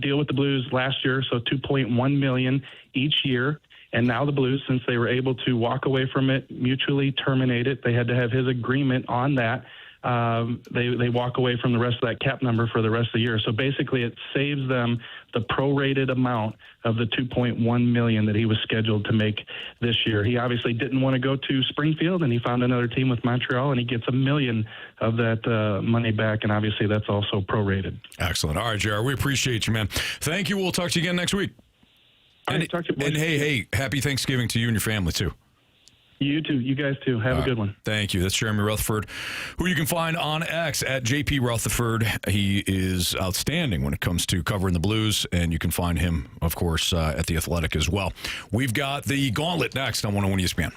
deal with the Blues last year, so $2.1 million each year. And now the Blues, since they were able to walk away from it, mutually terminate it, they had to have his agreement on that. They walk away from the rest of that cap number for the rest of the year. So basically it saves them the prorated amount of the $2.1 million that he was scheduled to make this year. He obviously didn't want to go to Springfield, and he found another team with Montreal, and he gets $1 million of that money back, and obviously that's also prorated. Excellent. All right, JR, we appreciate you, man. Thank you. We'll talk to you again next week. All right, talk to you, boys. And hey, happy Thanksgiving to you and your family, too. You too. You guys too. Have a good one. Thank you. That's Jeremy Rutherford, who you can find on X at JP Rutherford. He is outstanding when it comes to covering the Blues, and you can find him, of course, at The Athletic as well. We've got the Gauntlet next on 101 ESPN.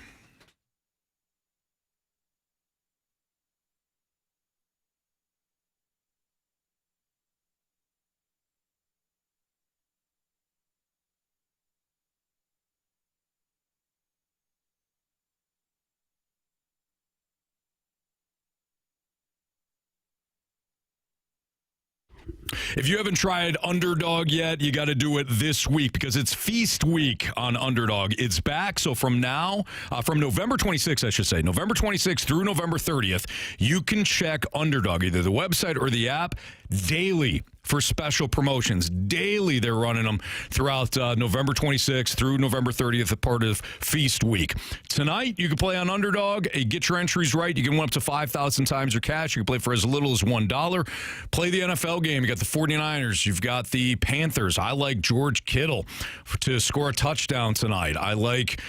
If you haven't tried Underdog yet, you got to do it this week because it's Feast Week on Underdog. It's back. So from November 26th, I should say, November 26th through November 30th, you can check Underdog, either the website or the app, daily for special promotions. Daily, they're running them throughout November 26th through November 30th, a part of Feast Week. Tonight, you can play on Underdog. Get your entries right. You can win up to 5,000 times your cash. You can play for as little as $1. Play the NFL game. You got the 49ers. You've got the Panthers. I like George Kittle to score a touchdown tonight. I like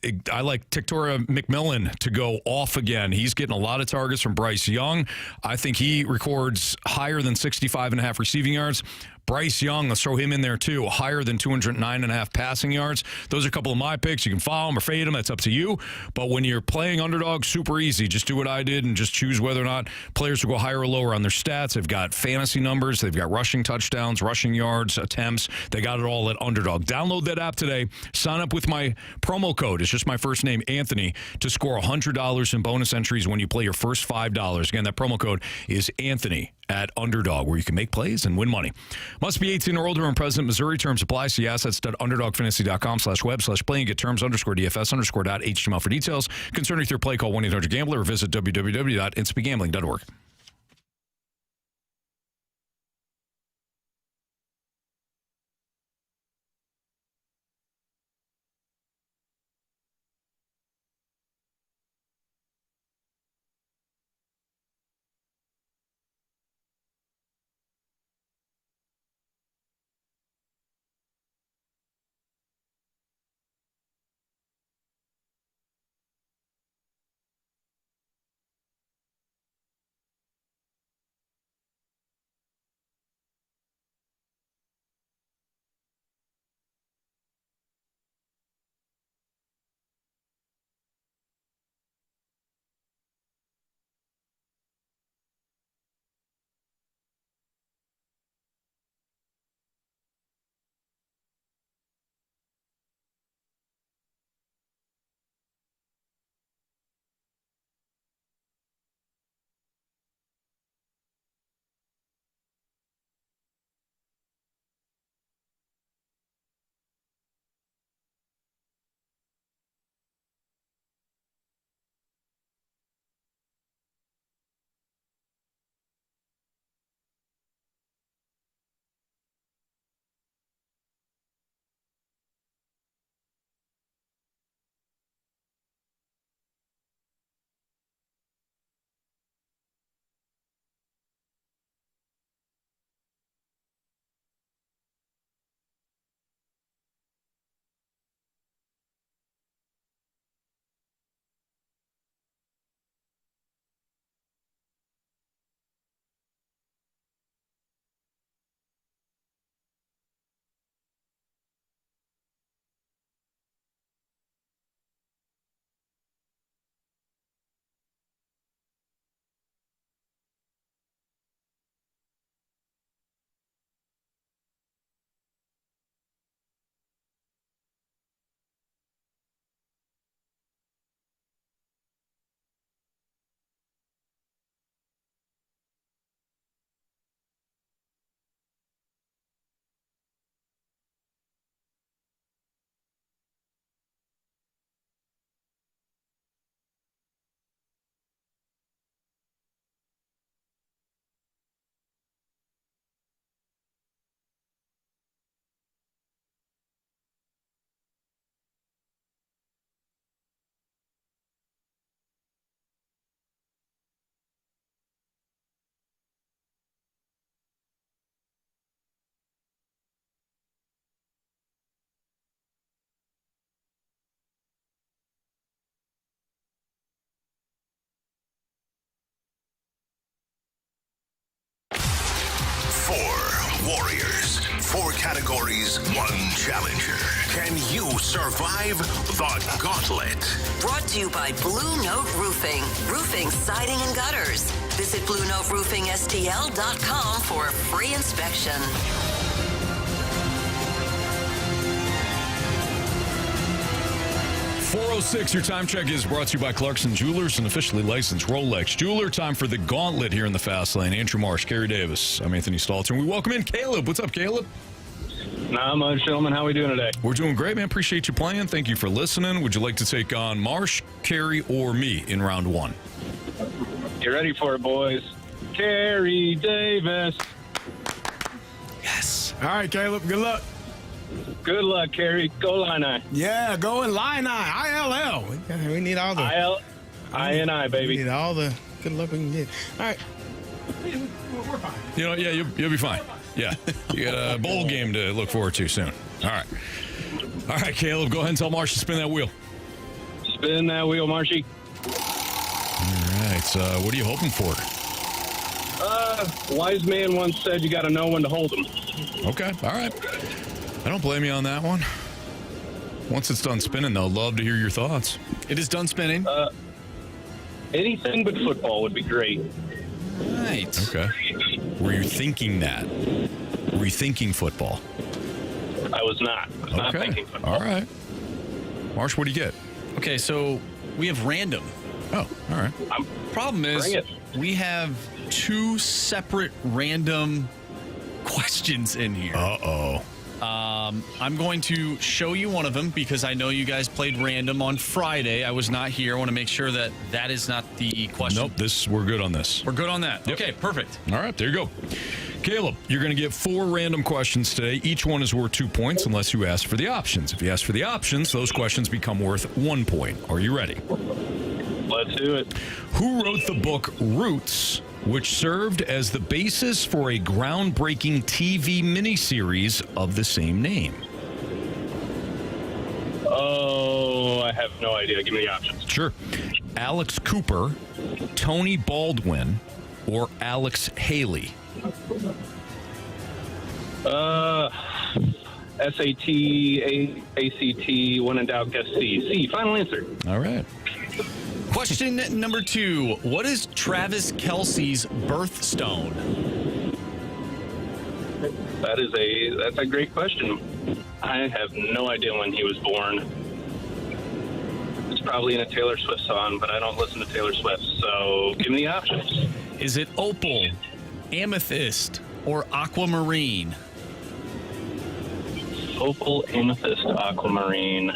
Victoria McMillan to go off again. He's getting a lot of targets from Bryce Young. I think he records higher than 65.5 receiving yards. Bryce Young, let's throw him in there too, higher than 209.5 passing yards. Those are a couple of my picks. You can follow them or fade them. That's up to you. But when you're playing Underdog, super easy. Just do what I did and just choose whether or not players will go higher or lower on their stats. They've got fantasy numbers. They've got rushing touchdowns, rushing yards, attempts. They got it all at Underdog. Download that app today. Sign up with my promo code. It's just my first name, Anthony, to score $100 in bonus entries when you play your first $5. Again, that promo code is Anthony at Underdog, where you can make plays and win money. Must be 18 or older and present. Missouri. Terms apply. See assets.underdogfantasy.com/web/play and get terms _DFS_.html for details. Concerned with your play, call 1-800-GAMBLER or visit www.inspigambling.org. Warriors. 4 categories, 1 challenger. Can you survive the Gauntlet? Brought to you by Blue Note Roofing. Roofing, siding, and gutters. Visit BlueNoteRoofingSTL.com for a free inspection. 4:06, your time check is brought to you by Clarkson Jewelers, an officially licensed Rolex jeweler. Time for the Gauntlet here in the Fast Lane. Andrew Marsh, Carey Davis. I'm Anthony Stalter, and we welcome in Caleb. What's up, Caleb? Not much, gentlemen. How are we doing today? We're doing great, man. Appreciate you playing. Thank you for listening. Would you like to take on Marsh, Carey, or me in round 1? Get ready for it, boys. Carey Davis. Yes. All right, Caleb. Good luck. Good luck, Carey. Go Illini. Yeah, go Illini. ILL. We need all the INI, baby. We need all the good luck we can get. All right. We're fine. You know, yeah, you'll be fine. Yeah. You got a bowl game to look forward to soon. All right. All right, Caleb, go ahead and tell Marsh to spin that wheel. Spin that wheel, Marshy. All right. What are you hoping for? Wise man once said you got to know when to hold them. Okay. All right. I don't blame you on that one. Once it's done spinning, they'll love to hear your thoughts. It is done spinning. Anything but football would be great. Right. Okay. Were you thinking that? Were you thinking football? I was not. I was not thinking football. All right. Marsh, what do you get? Okay, so we have random. Oh, all right. Problem is, we have two separate random questions in here. Uh-oh. I'm going to show you one of them because I know you guys played random on Friday. I was not here. I want to make sure that that is not the question. Nope, we're good on this. We're good on that. Yep. Okay, perfect. All right, there you go. Caleb, you're going to get 4 random questions today. Each one is worth 2 points unless you ask for the options. If you ask for the options, those questions become worth 1 point. Are you ready? Let's do it. Who wrote the book Roots, which served as the basis for a groundbreaking TV miniseries of the same name? Oh, I have no idea. Give me the options. Sure. Alex Cooper, Tony Baldwin, or Alex Haley? SAT, ACT, when in doubt, guess C. C, final answer. All right. Question number 2. What is Travis Kelce's birthstone? That's a great question. I have no idea when he was born. It's probably in a Taylor Swift song, but I don't listen to Taylor Swift, so give me the options. Is it opal, amethyst, or aquamarine? Opal, amethyst, aquamarine.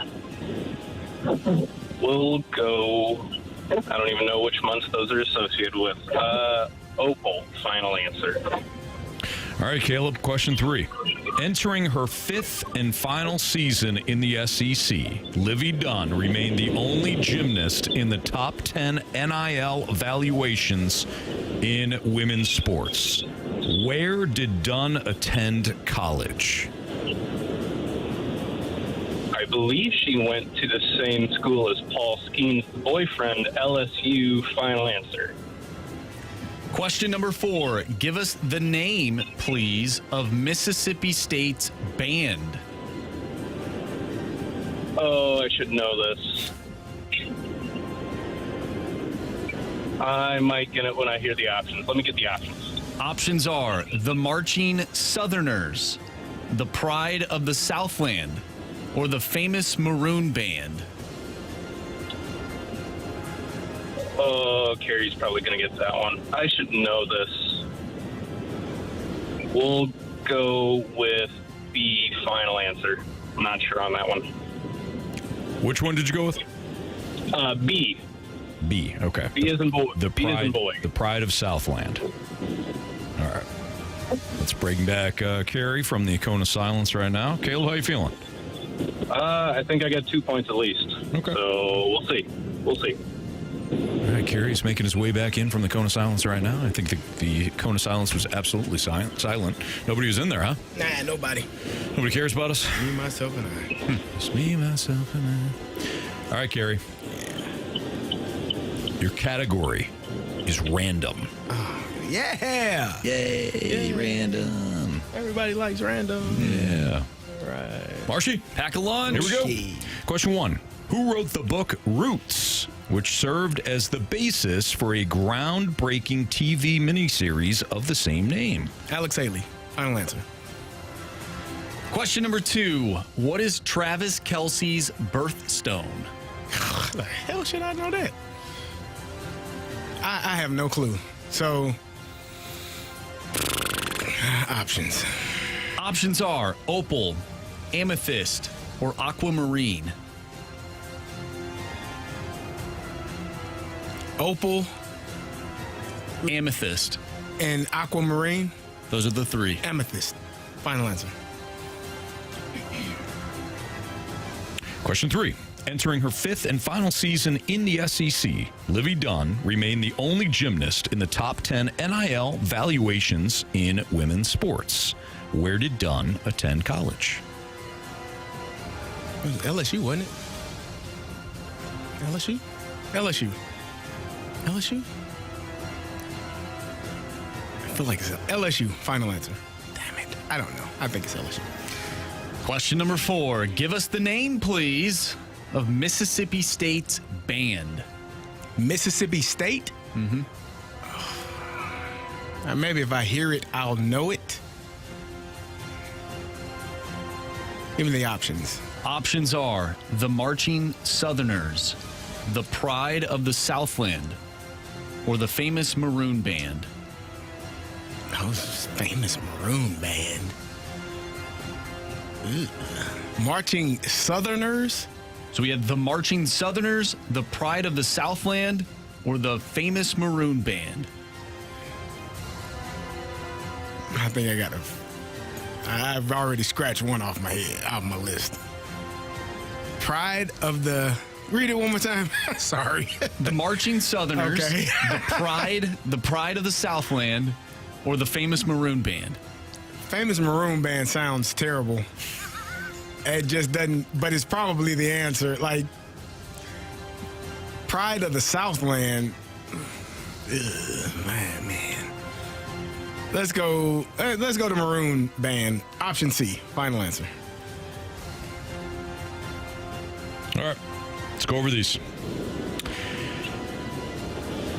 We'll go, I don't even know which months those are associated with. Opal, final answer. All right, Caleb, question 3. Entering her 5th and final season in the SEC, Livy Dunn remained the only gymnast in the top 10 NIL evaluations in women's sports. Where did Dunn attend college? I believe she went to the same school as Paul Skeen's boyfriend, LSU, final answer. Question number 4. Give us the name, please, of Mississippi State's band. Oh, I should know this. I might get it when I hear the options. Let me get the options. Options are the Marching Southerners, the Pride of the Southland, or the Famous Maroon Band. Oh, Carey's probably going to get that one. I should know this. We'll go with the final answer. I'm not sure on that one. Which one did you go with? B. B, okay. B as in boy. The B as in boy. The Pride of Southland. All right. Let's bring back Carey from the cone of silence right now. Caleb, how you feeling? I think I got 2 points at least. Okay. So we'll see. We'll see. All right, Carey's making his way back in from the cone of silence right now. I think the cone of silence was absolutely silent. Nobody was in there, huh? Nah, nobody. Nobody cares about us? Me, myself, and I. It's me, myself, and I. All right, Carey. Your category is random. Yeah. Yay, random. Everybody likes random. Yeah. All right. Marshy, pack a lunch. Here we go. Question 1. Who wrote the book Roots, which served as the basis for a groundbreaking TV miniseries of the same name? Alex Haley. Final answer. Question number 2. What is Travis Kelce's birthstone? How the hell should I know that? I have no clue. So, options. Options are opal, amethyst, or aquamarine. Opal, amethyst, and aquamarine. Those are the 3. Amethyst. Final answer. Question 3. Entering her 5th and final season in the SEC, Livy Dunn remained the only gymnast in the top 10 NIL valuations in women's sports. Where did Dunn attend college? It was LSU, wasn't it? LSU? LSU. LSU? I feel like it's LSU. Final answer. Damn it. I don't know. I think it's LSU. Question number 4. Give us the name, please, of Mississippi State's band. Mississippi State? Mm-hmm. Maybe if I hear it, I'll know it. Give me the options. Options are the Marching Southerners, the Pride of the Southland, or the Famous Maroon Band. Oh, this famous maroon band. Ugh. Marching Southerners? So we had the Marching Southerners, the Pride of the Southland, or the famous Maroon Band. I think I've already scratched one off my list. Pride of the... Read it one more time. Sorry. The Marching Southerners, Okay. the Pride of the Southland, or the famous Maroon Band. Famous Maroon Band sounds terrible. It just doesn't, but it's probably the answer. Like, Pride of the Southland. Ugh, man. Let's go to Maroon Band. Option C. Final answer. All right. Let's go over these.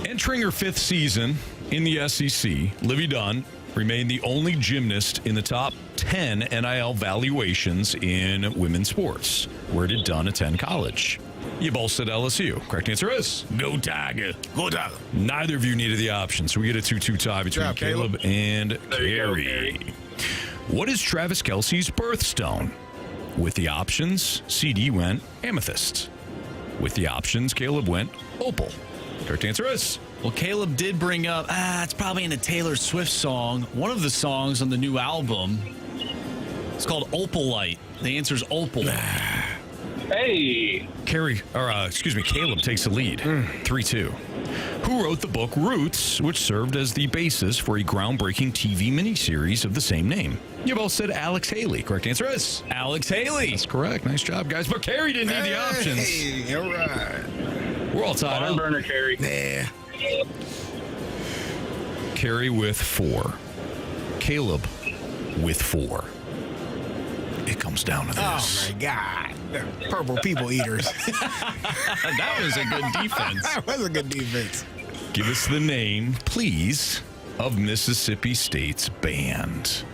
Entering her 5th season in the SEC, Livy Dunn remained the only gymnast in the top 10 NIL valuations in women's sports. Where did Dunn attend college? You both said LSU. Correct answer is Go Tiger. Go Tiger. Neither of you needed the option, so we get a 2-2 tie between job, Caleb and Carey. What is Travis Kelce's birthstone? With the options, CD went amethyst. With the options, Caleb went opal. Correct answer is... Well, Caleb did bring up, it's probably in a Taylor Swift song. One of the songs on the new album, it's called Opalite. The answer is opal. Hey. Caleb takes the lead. 3-2. Who wrote the book Roots, which served as the basis for a groundbreaking TV miniseries of the same name? You both said Alex Haley. Correct answer is Alex Haley. That's correct. Nice job, guys. But Carey didn't need the options. Hey, all right. We're all tied Barn up. burner, Carey. Yeah. Carey with 4. Caleb with 4. It comes down to this. Oh, my God. Purple people eaters. That was a good defense. That was a good defense. Give us the name, please, of Mississippi State's band.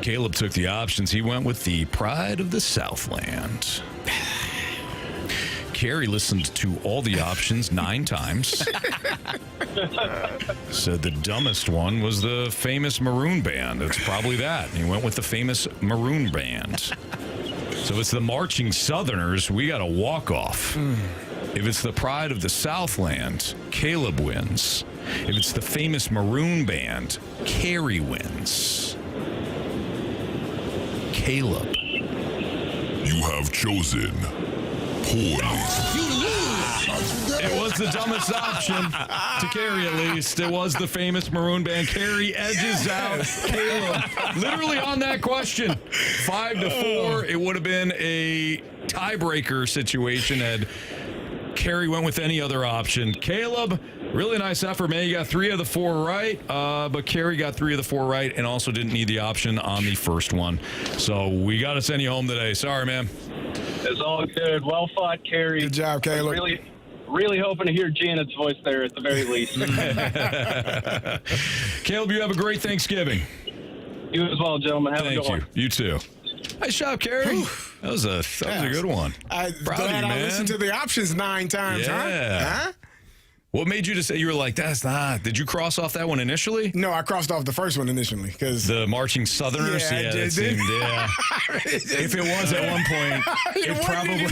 Caleb took the options. He went with the Pride of the Southland. Carey listened to all the options 9 times. Said the dumbest one was the famous Maroon Band. It's probably that. He went with the famous Maroon Band. So it's the Marching Southerners. We got a walk-off. If it's the Pride of the Southland, Caleb wins. If it's the famous Maroon Band, Carey wins. Caleb. You have chosen poorly. It was the dumbest option to Carey, at least. It was the famous Maroon Band. Carey edges out Caleb. Literally on that question. 5-4. It would have been a tiebreaker situation had Carey went with any other option. Caleb, really nice effort, man. You got 3 of the 4 right, but Carey got 3 of the 4 right and also didn't need the option on the first one. So we got to send you home today. Sorry, man. It's all good. Well fought, Carey. Good job, Caleb. Really hoping to hear Janet's voice there at the very least. Caleb, you have a great Thanksgiving. You as well, gentlemen. Have a good one. Thank you. You too. Nice job, Carey. That was a good one. I'm Proud glad of you, I man. listened to the options 9 times, huh? What made you to say, you were like, that's not, did you cross off that one initially? No, I crossed off the first one initially. Because the Marching Southerners? Yeah, that seemed, If it was at one point, it probably...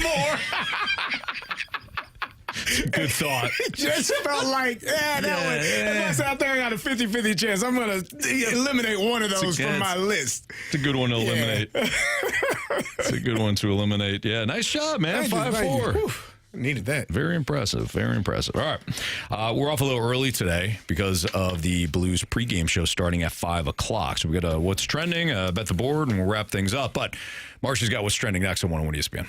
Good thought. It just felt like, that's out there. I got a 50-50 chance. I'm going to eliminate one of those from my list. It's a good one to eliminate. It's a good one to eliminate. Yeah, nice job, man. 5-4. Needed that. Very impressive. Very impressive. All right. We're off a little early today because of the Blues pregame show starting at 5 o'clock. So we got What's Trending, Bet the Board, and we'll wrap things up. But Marcia's got What's Trending next on 101 ESPN.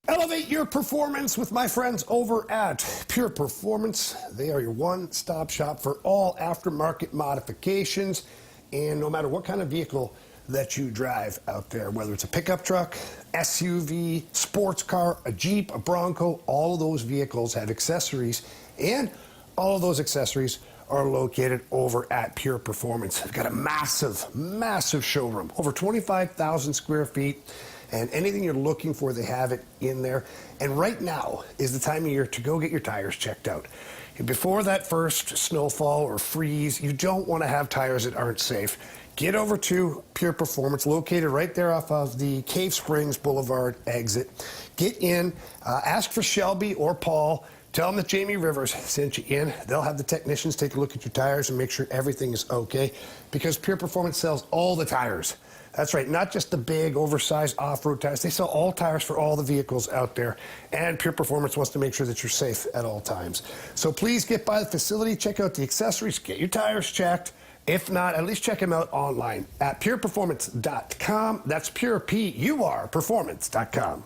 Elevate your performance with my friends over at Pure Performance. They are your one-stop shop for all aftermarket modifications. And no matter what kind of vehicle that you drive out there, whether it's a pickup truck, SUV, sports car, a Jeep, a Bronco, all of those vehicles have accessories, and all of those accessories are located over at Pure Performance. They've got a massive showroom, over 25,000 square feet, and anything you're looking for, they have it in there. And right now is the time of year to go get your tires checked out. Before that first snowfall or freeze, you don't want to have tires that aren't safe. Get over to Pure Performance, located right there off of the Cave Springs Boulevard exit. Get in, ask for Shelby or Paul. Tell them that Jamie Rivers sent you in. They'll have the technicians take a look at your tires and make sure everything is okay, because Pure Performance sells all the tires. That's right, not just the big, oversized off-road tires. They sell all tires for all the vehicles out there. And Pure Performance wants to make sure that you're safe at all times. So please get by the facility, check out the accessories, get your tires checked. If not, at least check them out online at pureperformance.com. That's pure, P-U-R, performance.com.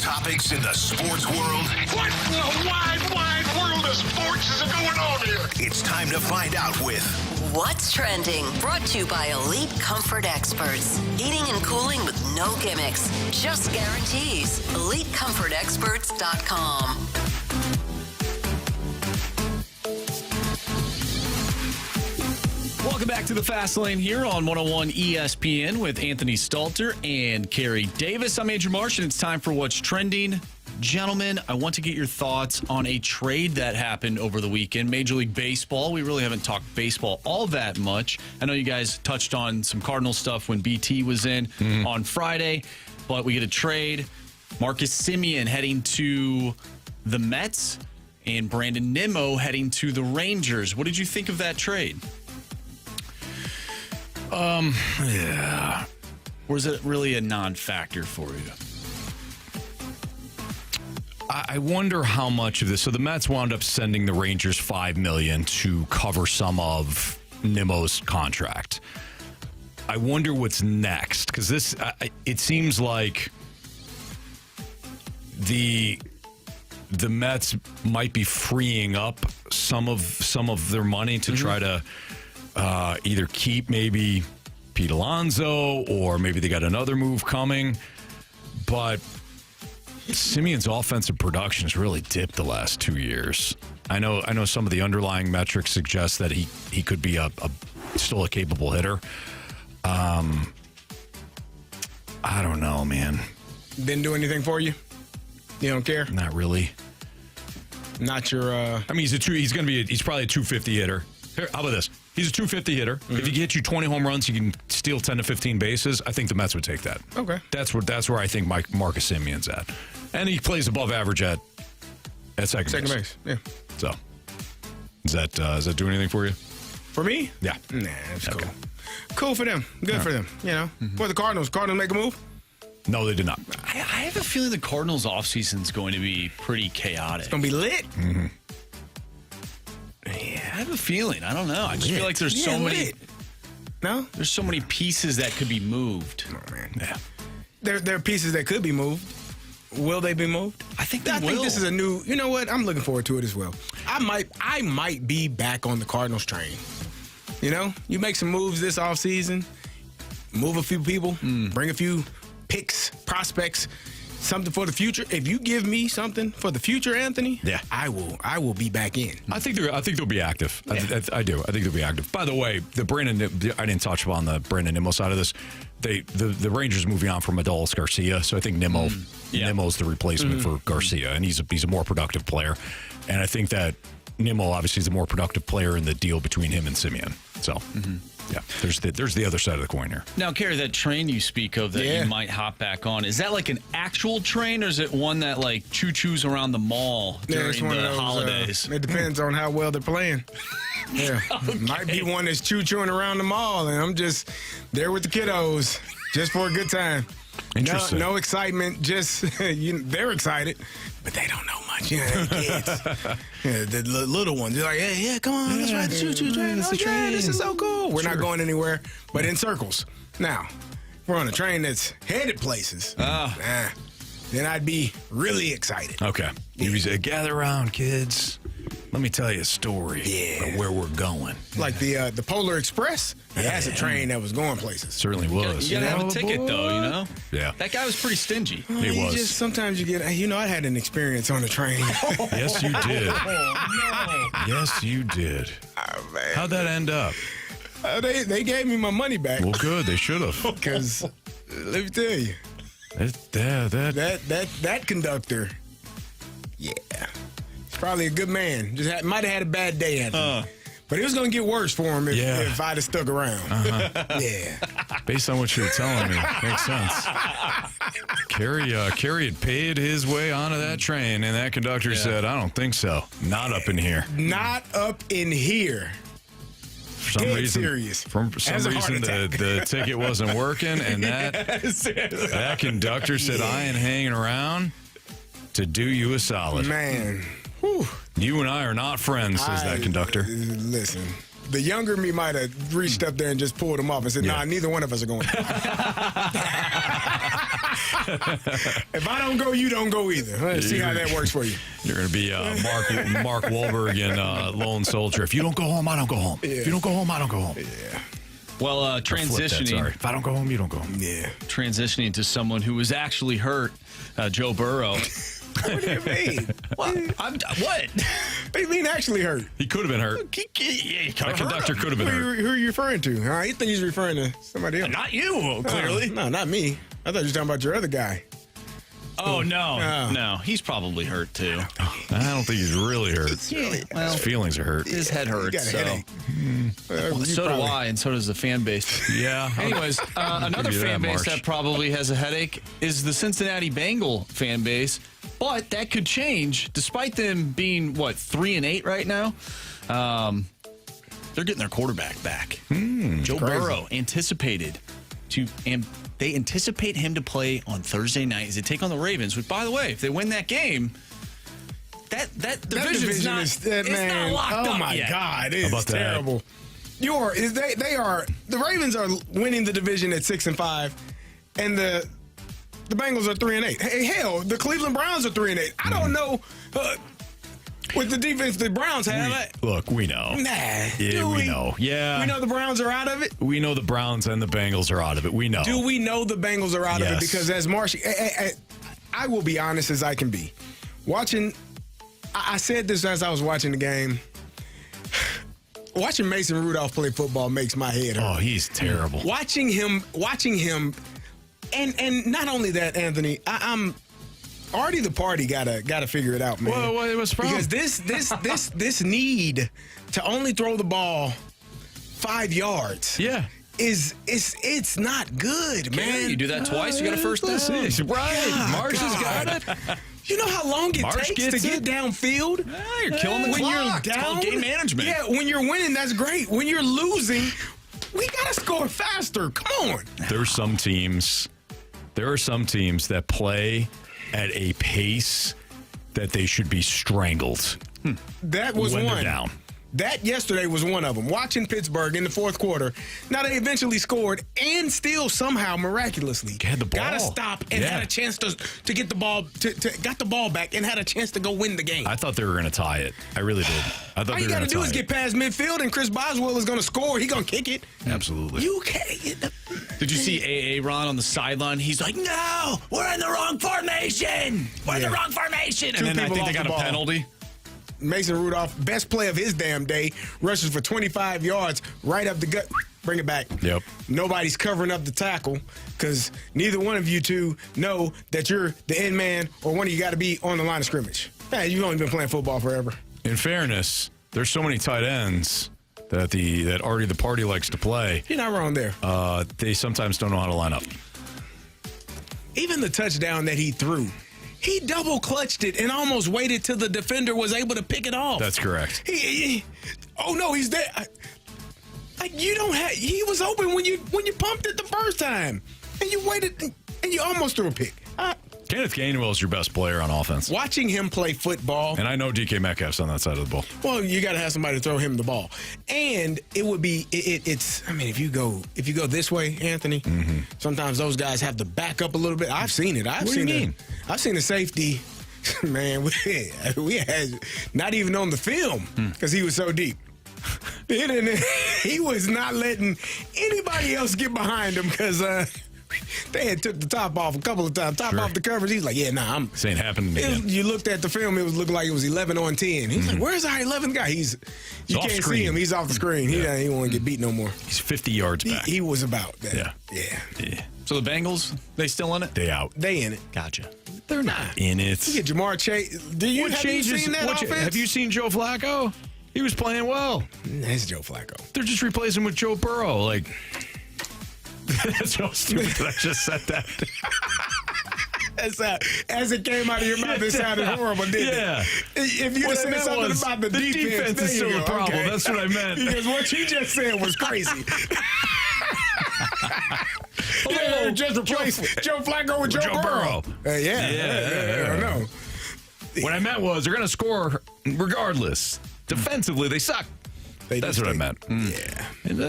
Topics in the sports world. What in the wide world of sports is going on here? It's time to find out with What's Trending, brought to you by Elite Comfort Experts. Heating and cooling with no gimmicks, just guarantees. EliteComfortExperts.com. Welcome back to the Fast Lane here on 101 ESPN with Anthony Stalter and Carey Davis. I'm Andrew Marsh, and it's time for What's Trending. Gentlemen, I want to get your thoughts on a trade that happened over the weekend. Major League Baseball. We really haven't talked baseball all that much. I know you guys touched on some Cardinals stuff when BT was in on Friday, but we get a trade. Marcus Semien heading to the Mets and Brandon Nimmo heading to the Rangers. What did you think of that trade? Yeah. Or is it really a non-factor for you? I wonder how much of this. So the Mets wound up sending the Rangers $5 million to cover some of Nimmo's contract. I wonder what's next, because this it seems like the Mets might be freeing up some of their money to try to either keep maybe Pete Alonso, or maybe they got another move coming. But Simeon's offensive production has really dipped the last 2 years. I know some of the underlying metrics suggest that he could be still a capable hitter. I don't know, man. Didn't do anything for you? You don't care? Not really. Not your. I mean, he's probably a 250 hitter. Here, how about this? He's a 250 hitter. Mm-hmm. If he gets you 20 home runs, you can steal 10 to 15 bases. I think the Mets would take that. Okay. That's where I think Marcus Semien's at. And he plays above average at second base. Yeah. So, does that do anything for you? For me? Yeah. Nah, it's cool. Cool for them. Good for them. You know. For the Cardinals make a move? No, they did not. I have a feeling the Cardinals' offseason is going to be pretty chaotic. It's going to be lit. Mm-hmm. Yeah, I have a feeling. I don't know. I just feel like there's so many. No? There's so many pieces that could be moved. Oh, man. Yeah. There are pieces that could be moved. Will they be moved? I think they will. I think this is a new. You know what? I'm looking forward to it as well. I might be back on the Cardinals train. You know, you make some moves this offseason, move a few people, bring a few picks, prospects, something for the future, if you give me something for the future, Anthony, I will be back in. I think they'll be active. Yeah. I do. I think they'll be active. By the way, I didn't touch upon the Brandon Nimmo side of this. The Rangers moving on from Adolis Garcia, so I think Nimmo's the replacement for Garcia, and he's a more productive player. And I think that Nimmo obviously is a more productive player in the deal between him and Simeon. So. Yeah, there's the other side of the coin here. Now, Carey, that train you speak of that you might hop back on, is that like an actual train, or is it one that like choo-choos around the mall during the holidays? It depends on how well they're playing. Yeah, might be one that's choo-chooing around the mall, and I'm just there with the kiddos just for a good time. Interesting. No excitement, just they're excited, but they don't know much. Kids. The little ones, they're like, hey, come on, let's ride the choo-choo train. This is so cool. We're not going anywhere, but in circles. Now, if we're on a train that's headed places, then I'd be really excited. Okay. You say, gather around, kids. Let me tell you a story of where we're going. Like the Polar Express, that's a train that was going places. Certainly was. You gotta have a ticket, though, you know? Yeah. That guy was pretty stingy. He was. Sometimes you get, I had an experience on a train. Yes, you did. Oh, no. Yes, you did. Oh, man. How'd that end up? They gave me my money back. Well, good. They should have. Because, let me tell you. That conductor, he's probably a good man. Just might have had a bad day at him. But it was going to get worse for him if I'd have stuck around. Yeah. Based on what you were telling me, makes sense. Carey had paid his way onto that train, and that conductor said, I don't think so. Not up in here. Not up in here. For some reason, the ticket wasn't working, and that conductor said, I ain't hanging around to do you a solid. Man. Whew. You and I are not friends, says that conductor. Listen, the younger me might have reached up there and just pulled him off and said, nah, neither one of us are going. If I don't go, you don't go either. Let's see how that works for you. You're going to be Mark Wahlberg in Lone Soldier. If you don't go home, I don't go home. Yeah. If you don't go home, I don't go home. Yeah. Well, transitioning. If I don't go home, you don't go home. Yeah. Transitioning to someone who was actually hurt, Joe Burrow. What do you mean? What? What do you mean actually hurt? He could have been hurt. That conductor could have been hurt. Who are you referring to? I think he's referring to somebody else. Not you, clearly. No, not me. I thought you were talking about your other guy. Oh, no. He's probably hurt, too. I don't think he's really hurt. His feelings are hurt. His head hurts. He got a headache. So do I, and so does the fan base. Yeah. Anyways, another fan base that probably has a headache is the Cincinnati Bengal fan base. But that could change, despite them being, 3-8 right now. They're getting their quarterback back. Joe Burrow they anticipate him to play on Thursday night as they take on the Ravens, which, by the way, if they win that game, that division's not locked up yet. Oh, my God. It's terrible. The Ravens are winning the division at 6-5, and the Bengals are 3-8. Hey, hell, the Cleveland Browns are 3-8. I don't know with the defense the Browns have. We know. We know. Yeah. We know the Browns are out of it. We know the Browns and the Bengals are out of it. We know. Do we know the Bengals are out of it? Because as Marshy, I will be honest as I can be. I said this as I was watching the game. Watching Mason Rudolph play football makes my head hurt. Oh, he's terrible. Watching him, and not only that, Anthony, I'm already the party gotta figure it out, man. Well, what's the problem? Because this need to only throw the ball 5 yards. Yeah. It's not good, man. You do that twice, you got a first down. Right. Marsh has got it. You know how long it takes to get downfield? You're killing the clock. It's called game management. Yeah, when you're winning, that's great. When you're losing, we got to score faster. Come on. There are some teams that play at a pace that they should be strangled. That was when one. They're down. That yesterday was one of them. Watching Pittsburgh in the fourth quarter. Now, they eventually scored and still somehow miraculously had the ball. got to stop and had a chance to get the ball, got the ball back and had a chance to go win the game. I thought they were going to tie it. I really did. I thought All you got to do is get past midfield and Chris Boswell is going to score. He's going to kick it. Absolutely. You can't. Did you see A.A. Ron on the sideline? He's like, no, we're in the wrong formation. We're in the wrong formation. And then I think they got a penalty. Mason Rudolph, best play of his damn day, rushes for 25 yards right up the gut. Bring it back. Yep. Nobody's covering up the tackle because neither one of you two know that you're the end man or one of you got to be on the line of scrimmage. Hey, you've only been playing football forever. In fairness, there's so many tight ends that Artie the Party likes to play. You're not wrong there. They sometimes don't know how to line up. Even the touchdown that he threw, he double clutched it and almost waited till the defender was able to pick it off. That's correct. Oh no, he's there. He was open when you pumped it the first time, and you waited and you almost threw a pick. Kenneth Gainwell is your best player on offense. Watching him play football, and I know DK Metcalf's on that side of the ball. Well, you got to have somebody to throw him the ball, and it would be it's. I mean, if you go this way, Anthony, sometimes those guys have to back up a little bit. I've seen it. I've seen the safety. Man, we had not even on the film because he was so deep. He was not letting anybody else get behind him because they had took the top off a couple of times. Off the covers. He's like, this ain't happening again. You looked at the film, it was looking like it was 11 on 10. He's like, where's our 11th guy? You can't see him. He's off the screen. He don't want to get beat no more. He's 50 yards back. He was about that. Yeah. So the Bengals, they still in it? They out. They in it. Gotcha. They're not in it. You get Jamar Chase. Have you seen that offense? Have you seen Joe Flacco? He was playing well. That's Joe Flacco. They're just replacing him with Joe Burrow. That's so stupid that I just said that. As it came out of your mouth, it sounded horrible, didn't it? If you said something about the defense is still the problem. Okay. That's what I meant. Because what you just said was crazy. Just replace Joe Flacco with Joe Burrow. I know. What I meant was they're going to score regardless. Defensively, they suck. That's what I meant. Yeah. And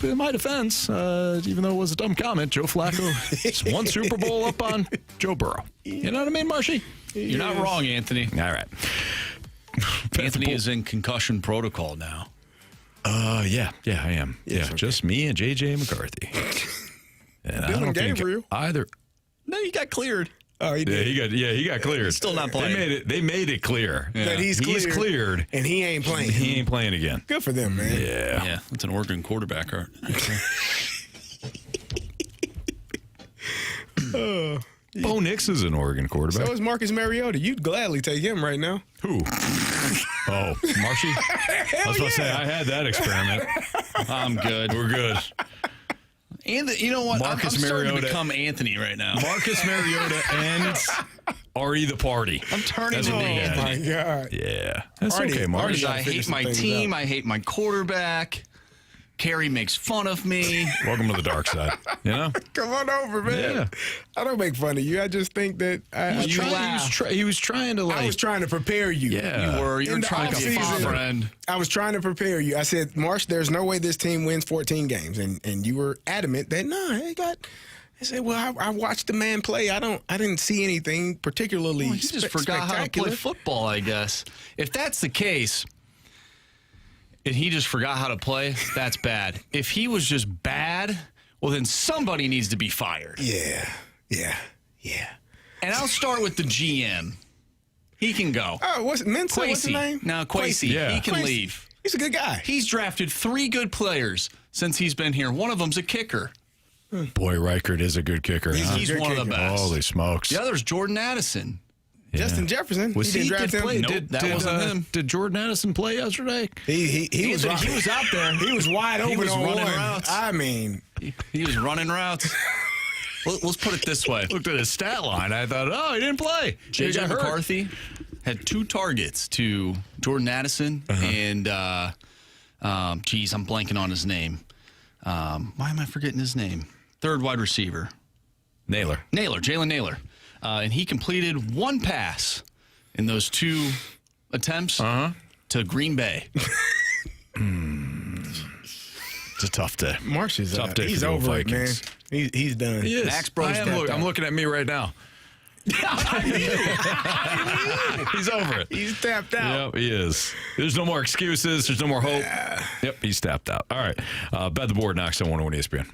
in my defense, even though it was a dumb comment, Joe Flacco is one Super Bowl up on Joe Burrow. You know what I mean, Marshy? You're not wrong, Anthony. All right. Anthony is in concussion protocol now. Yeah, I am. Yeah, okay. Just me and J.J. McCarthy. And Bill and Gabriel. Either. No, he got cleared. Oh, he did. He got cleared. He's still not playing. They made it clear that he's cleared, and he ain't playing. He ain't playing again. Good for them, man. Yeah, that's an Oregon quarterback, Art. Bo Nix is an Oregon quarterback. So is Marcus Mariota. You'd gladly take him right now. Who? Oh, Marshy? I was about to say, I had that experiment. I'm good. We're good. And you know what? Marcus I'm starting Mariota to become Anthony right now. Marcus Mariota and Artie the Party. I'm turning into Anthony. Oh, my God. Yeah. That's okay, Marty. I hate my team. I hate my quarterback. Carey makes fun of me. Welcome to the dark side. You know? Come on over, man. Yeah. I don't make fun of you. I just think that he was trying to I was trying to prepare you. Yeah. You were trying to be a friend. I was trying to prepare you. I said, Marsh, there's no way this team wins 14 games. And you were adamant that, I said, well, I watched the man play. I didn't see anything particularly he just forgot how to play football, I guess. If that's the case, and he just forgot how to play, that's bad. If he was just bad, well, then somebody needs to be fired. Yeah. And I'll start with the GM. He can go. Oh, what's Mensa? What's his name? No, Kwesi. Yeah. He can leave. He's a good guy. He's drafted 3 good players since he's been here. One of them's a kicker. Boy, Reichert is a good kicker. He's one of the best. Holy smokes. The other's Jordan Addison. Yeah. Justin Jefferson. Was he did play? Nope, that wasn't him. Did Jordan Addison play yesterday? He was out there. He was wide open. He was on running one. routes. I mean, he was running routes. Let's put it this way. Looked at his stat line. I thought, he didn't play. J.J. McCarthy had 2 targets to Jordan Addison and, I'm blanking on his name. Why am I forgetting his name? Third wide receiver. Jalen Naylor. And he completed 1 pass in those 2 attempts to Green Bay. It's a tough day. Marsh is tough day. He's for the over it, man. Vikings. He's done. He is. Max Bros I'm looking at me right now. He's over it. He's tapped out. Yep, he is. There's no more excuses. There's no more hope. Yep, he's tapped out. All right. Bet the board next on 101 ESPN.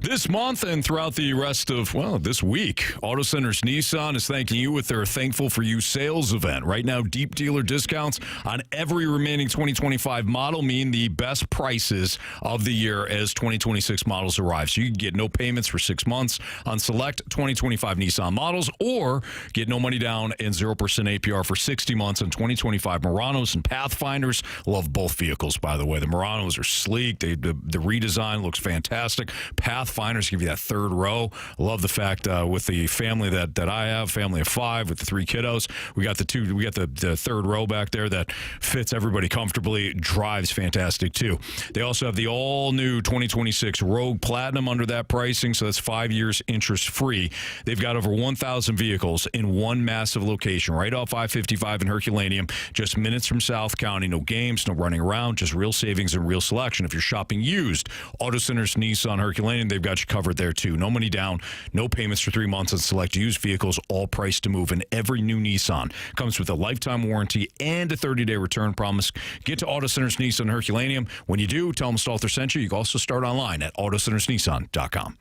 This month and throughout the rest of, this week, Auto Centers Nissan is thanking you with their Thankful for You sales event. Right now, deep dealer discounts on every remaining 2025 model mean the best prices of the year as 2026 models arrive. So you can get no payments for 6 months on select 2025 Nissan models or get no money down and 0% APR for 60 months on 2025 Muranos and Pathfinders. Love both vehicles, by the way. The Muranos are sleek. The redesign looks fantastic. Pathfinders give you that third row. Love the fact with the family that I have, family of 5 with the 3 kiddos, we got the third row back there that fits everybody comfortably. Drives fantastic too. They also have the all new 2026 Rogue Platinum under that pricing, so that's 5 years interest free. They've got over 1,000 vehicles in one massive location, right off I-55 in Herculaneum, just minutes from South County. No games, no running around, just real savings and real selection. If you're shopping used, Auto Centers Nissan Herculaneum, they've got you covered there too. No money down, no payments for 3 months on select used vehicles, all priced to move. And every new Nissan comes with a lifetime warranty and a 30-day return promise. Get to Auto Centers Nissan Herculaneum. When you do, tell them Stalter sent you. You can also start online at autocentersnissan.com.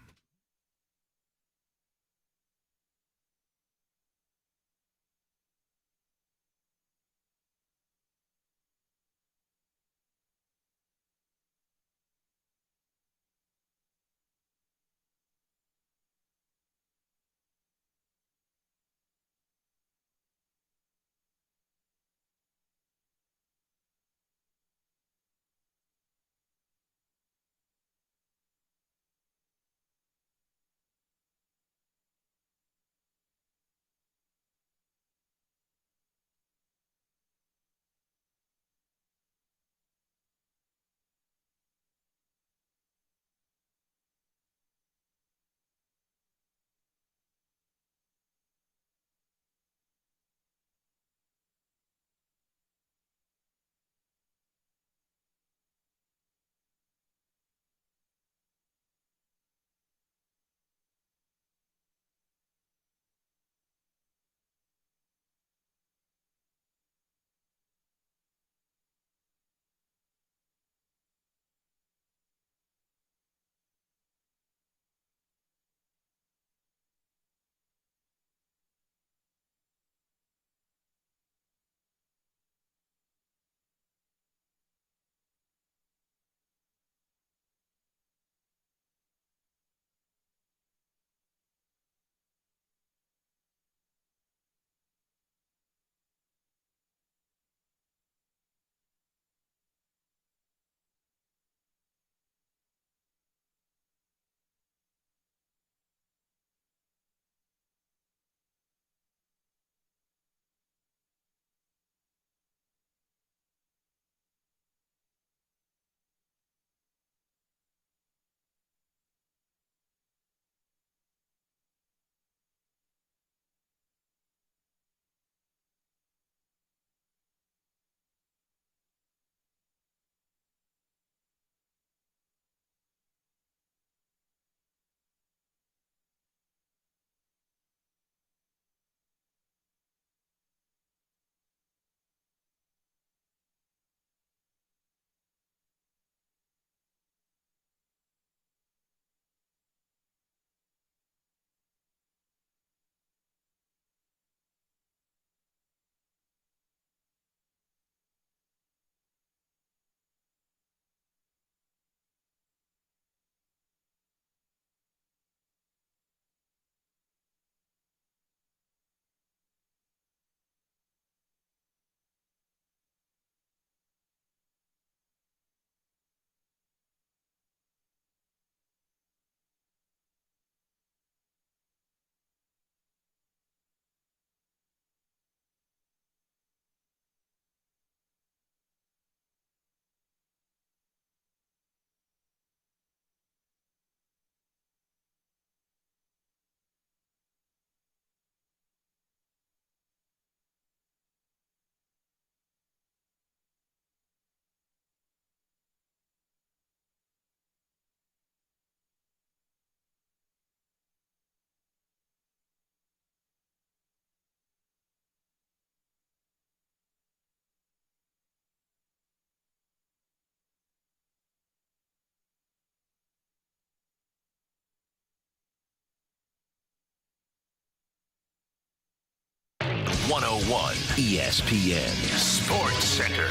101 ESPN Sports Center.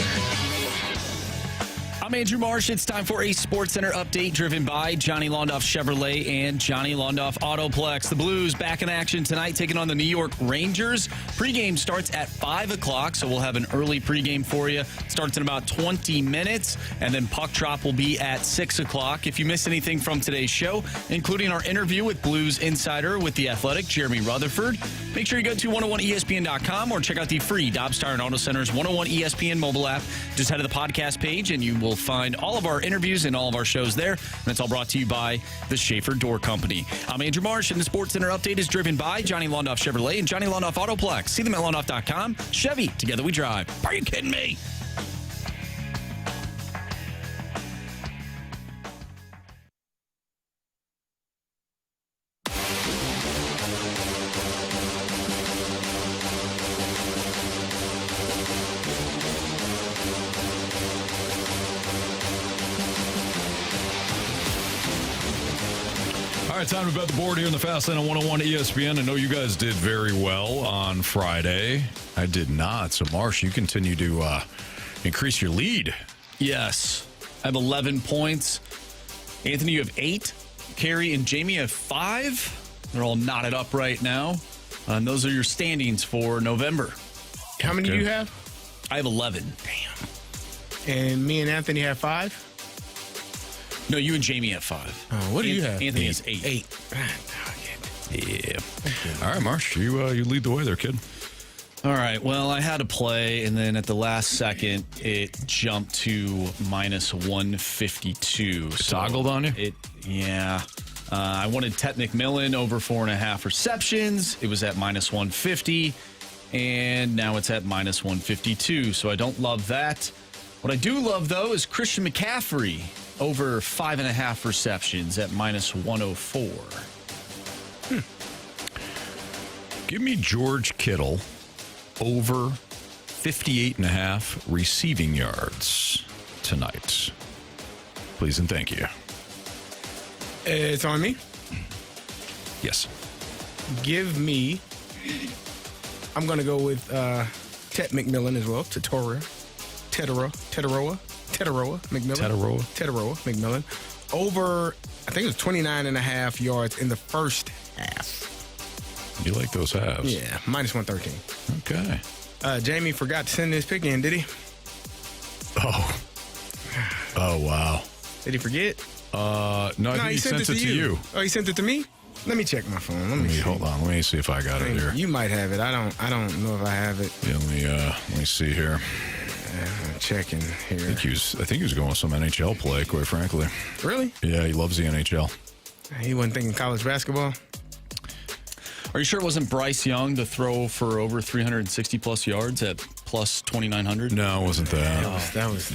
I'm Andrew Marsh. It's time for a Sports Center update driven by Johnny Londoff Chevrolet and Johnny Londoff Autoplex. The Blues back in action tonight, taking on the New York Rangers. Pregame starts at 5 o'clock, so we'll have an early pregame for you. Starts in about 20 minutes, and then puck drop will be at 6 o'clock. If you missed anything from today's show, including our interview with Blues Insider with The Athletic, Jeremy Rutherford, make sure you go to 101ESPN.com or check out the free Dobbs Tire and Auto Center's 101 ESPN mobile app. Just head to the podcast page, and you will find all of our interviews and all of our shows there. And it's all brought to you by the Schaefer Door Company. I'm Andrew Marsh, and the Sports Center update is driven by Johnny Londoff Chevrolet and Johnny Londoff Autoplex. See them at londoff.com. Chevy, together we drive. Are you kidding me? All right, time to bet the board here in the Fast Lane on 101 ESPN. I know you guys did very well on Friday. I did not. So, Marsh, you continue to increase your lead. Yes. I have 11 points. Anthony, you have 8. Carey and Jamie have 5. They're all knotted up right now. And those are your standings for November. How many do you have? I have 11. Damn. And me and Anthony have 5? No, you and Jamie have 5. Oh, what do you have? Anthony has 8. 8. Yeah. All right, Marsh, you lead the way there, kid. All right. Well, I had to play, and then at the last second, it jumped to minus 152. Toggled on you? Yeah. I wanted Tet McMillan over 4.5 receptions. It was at minus 150, and now it's at minus 152. So I don't love that. What I do love, though, is Christian McCaffrey over 5.5 receptions at minus 104. Give me George Kittle over 58.5 receiving yards tonight. Please and thank you. It's on me? Yes. Give me, I'm going to go with Tet McMillan as well. Teteroa McMillan. Over, I think it was 29.5 yards in the first half. You like those halves? Yeah, minus 113. Okay. Jamie forgot to send his pick in, did he? Oh, wow. Did he forget? No, I think he sent it to you. Oh, he sent it to me? Let me check my phone. Let me hold on. Let me see if I got it here. You might have it. I don't know if I have it. Yeah, let me see here. I'm checking here. I think he was going with some NHL play, quite frankly. Really? Yeah, he loves the NHL. He wasn't thinking college basketball? Are you sure it wasn't Bryce Young to throw for over 360 plus yards at plus 2,900? No, it wasn't that. That was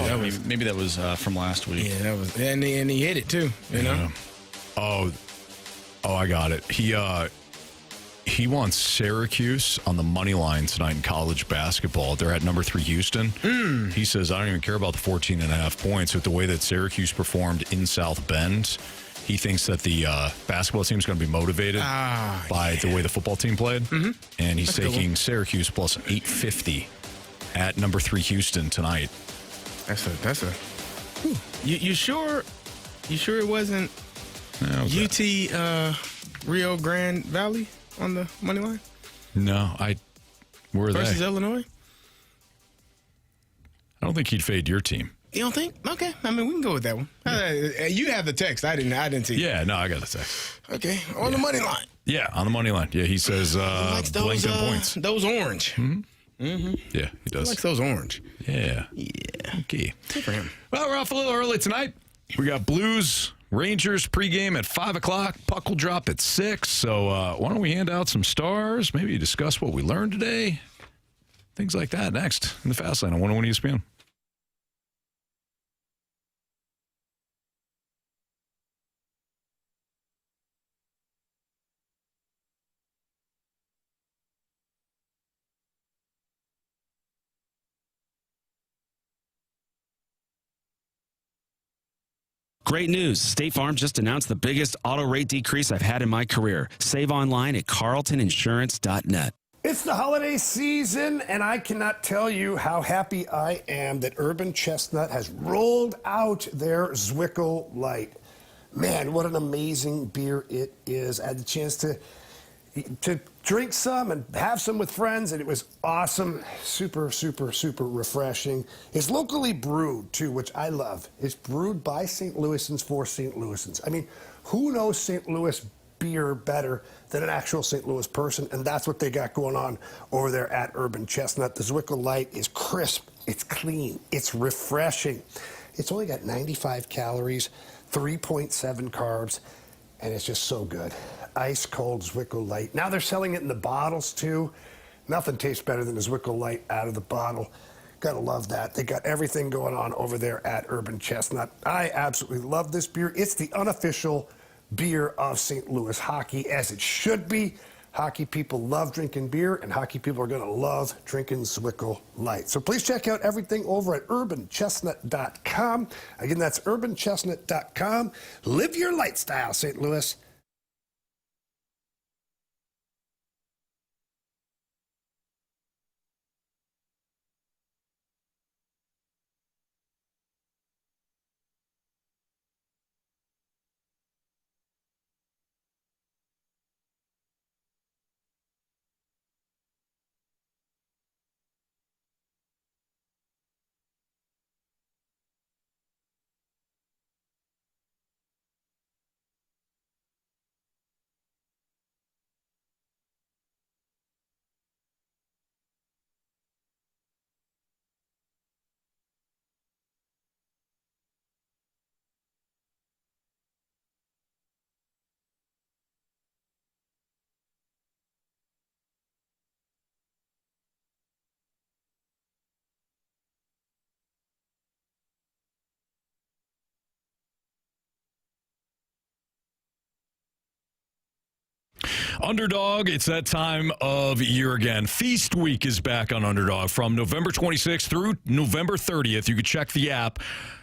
maybe that was from last week. Yeah, that was, and he hit it too. You know. Oh, I got it. He wants Syracuse on the money line tonight in college basketball. They're at number 3 Houston. He says, I don't even care about the 14.5 points. With the way that Syracuse performed in South Bend, he thinks that the basketball team is going to be motivated by the way the football team played. Mm-hmm. And he's taking Syracuse plus 850 at number 3 Houston tonight. That's a. You sure? You sure it wasn't UT Rio Grande Valley on the money line? No, where are they? Versus Illinois? I don't think he'd fade your team. You don't think? Okay. I mean, we can go with that one. You have the text. I didn't see. Yeah, no, I got the text. Okay. On the money line. Yeah, on the money line. Yeah, he says blank them points. Those orange. Mm-hmm. Mm-hmm. Yeah, he does. He likes those orange. Yeah. Yeah. Okay. Good for him. Well, we're off a little early tonight. We got Blues Rangers pregame at 5 o'clock. Puck will drop at 6. So why don't we hand out some stars? Maybe discuss what we learned today. Things like that next in the Fast Lane on 101 ESPN. Great news. State Farm just announced the biggest auto rate decrease I've had in my career. Save online at carltoninsurance.net. It's the holiday season, and I cannot tell you how happy I am that Urban Chestnut has rolled out their Zwickle Light. Man, what an amazing beer it is. I had the chance to drink some and have some with friends, and it was awesome. Super, super, super refreshing. It's locally brewed, too, which I love. It's brewed by St. Louisans for St. Louisans. I mean, who knows St. Louis beer better than an actual St. Louis person? And that's what they got going on over there at Urban Chestnut. The Zwickle Light is crisp, it's clean, it's refreshing. It's only got 95 calories, 3.7 carbs, and it's just so good. Ice cold Zwickle Light. Now they're selling it in the bottles too. Nothing tastes better than a Zwickle Light out of the bottle. Gotta love that. They got everything going on over there at Urban Chestnut. I absolutely love this beer. It's the unofficial beer of St. Louis hockey, as it should be. Hockey people love drinking beer, and hockey people are going to love drinking Zwickle Light. So please check out everything over at urbanchestnut.com. Again, that's urbanchestnut.com. Live your light style, St. Louis. Underdog, it's that time of year again. Feast Week is back on Underdog from November 26th through November 30th. You can check the app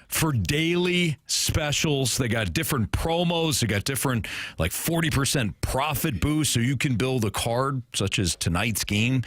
for daily specials. They got different promos. They got different, like 40% profit boosts, so you can build a card, such as tonight's game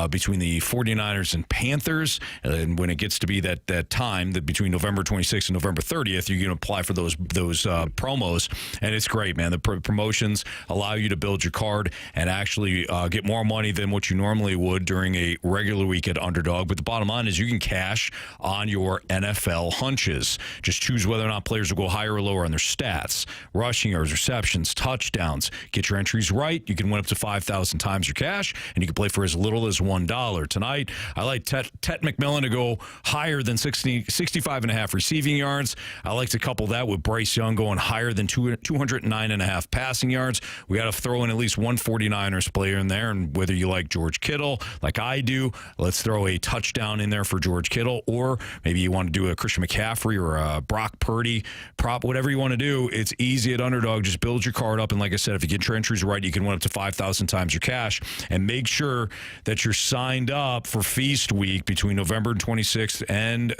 between the 49ers and Panthers. And when it gets to be that time, that between November 26th and November 30th, you can apply for those promos. And it's great, man. The promotions allow you to build your card and actually get more money than what you normally would during a regular week at Underdog. But the bottom line is you can cash on your NFL hunches. Just choose whether or not players will go higher or lower on their stats, rushing yards, receptions, touchdowns. Get your entries right. You can win up to 5,000 times your cash, and you can play for as little as $1. Tonight, I like Tet McMillan to go higher than 65.5 receiving yards. I like to couple that with Bryce Young going higher than 209.5 passing yards. We got to throw in at least one 49ers player in there, and whether you like George Kittle, like I do, let's throw a touchdown in there for George Kittle, or maybe you want to do a Christian McCaffrey or a Brock Purdy prop, whatever you want to do. It's easy at Underdog. Just build your card up, and like I said, if you get your entries right, you can win up to 5,000 times your cash. And make sure that you're signed up for Feast Week between November 26th and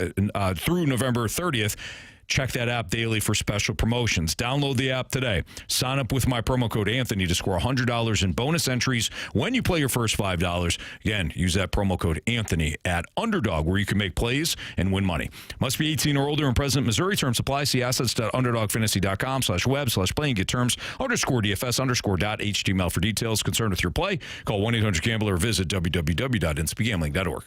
through November 30th. Check that app daily for special promotions. Download the app today. Sign up with my promo code Anthony to score $100 in bonus entries when you play your first $5. Again, use that promo code Anthony at Underdog, where you can make plays and win money. Must be 18 or older in present Missouri. Terms apply. See assets.underdogfantasy.com/web/play and get terms _DFS_.html for details. Concerned with your play? Call 1-800-GAMBLER or visit www.instabegambling.org.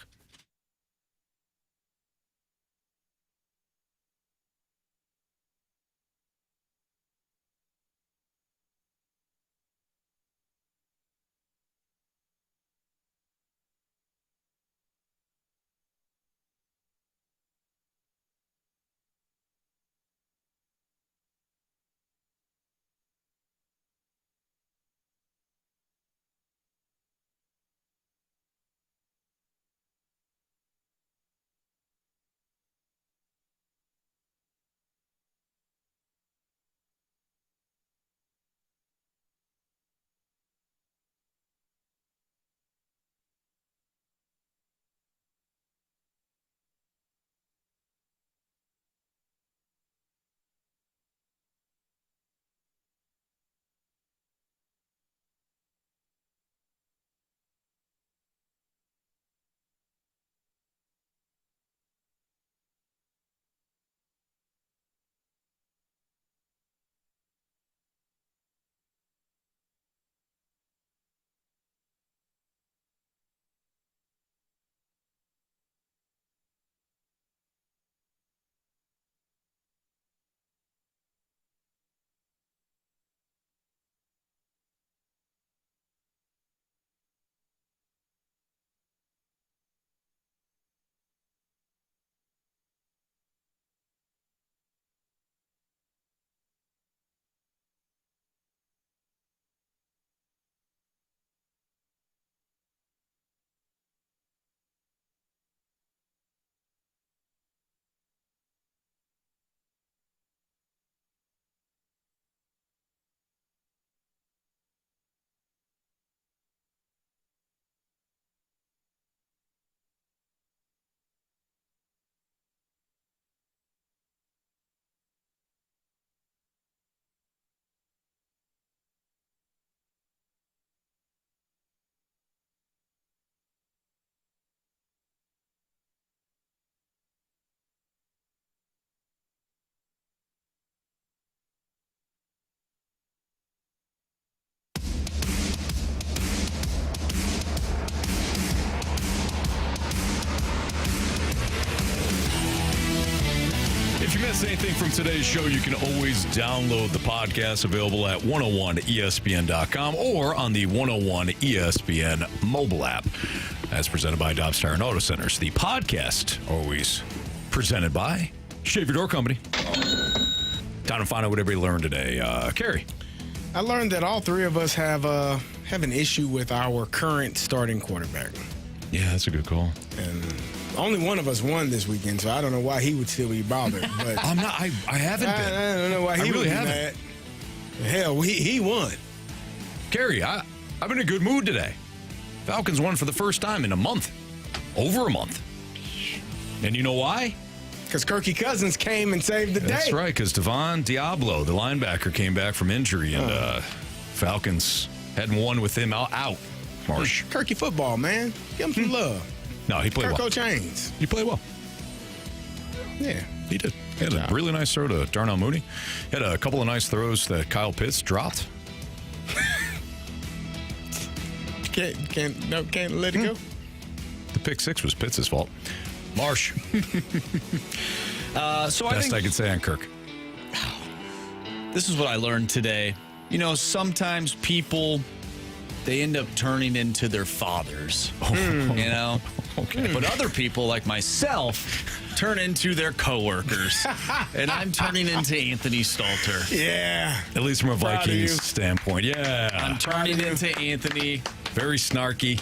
If you missed anything from today's show, you can always download the podcast available at 101ESPN.com or on the 101 ESPN mobile app. That's presented by Dobbs Tire and Auto Centers. The podcast always presented by Shave Your Door Company. Time to find out what everybody learned today. Carey. I learned that all three of us have an issue with our current starting quarterback. Yeah, that's a good call. And only one of us won this weekend, so I don't know why he would still be bothered. But I'm not. I haven't been. I don't know why he would be mad. Hell, he won. Carey, I've been in a good mood today. Falcons won for the first time in a month. Over a month. And you know why? Because Kirky Cousins came and saved the day. That's right, because Devon Diablo, the linebacker, came back from injury, and Falcons hadn't won with him out. Marsh. Kirky football, man. Give him some love. No, he played Kirko well. Chains. He played well. Yeah. He did. He had a really nice throw to Darnell Mooney. He had a couple of nice throws that Kyle Pitts dropped. Can't let it go. The pick six was Pitts' fault. Marsh. So Best I could say on Kirk. This is what I learned today. You know, sometimes people, they end up turning into their fathers. You know? Okay. But other people, like myself, turn into their coworkers. And I'm turning into Anthony Stalter. Yeah. At least from a Proud of Vikings you. standpoint. Yeah. I'm turning into Anthony. Very snarky.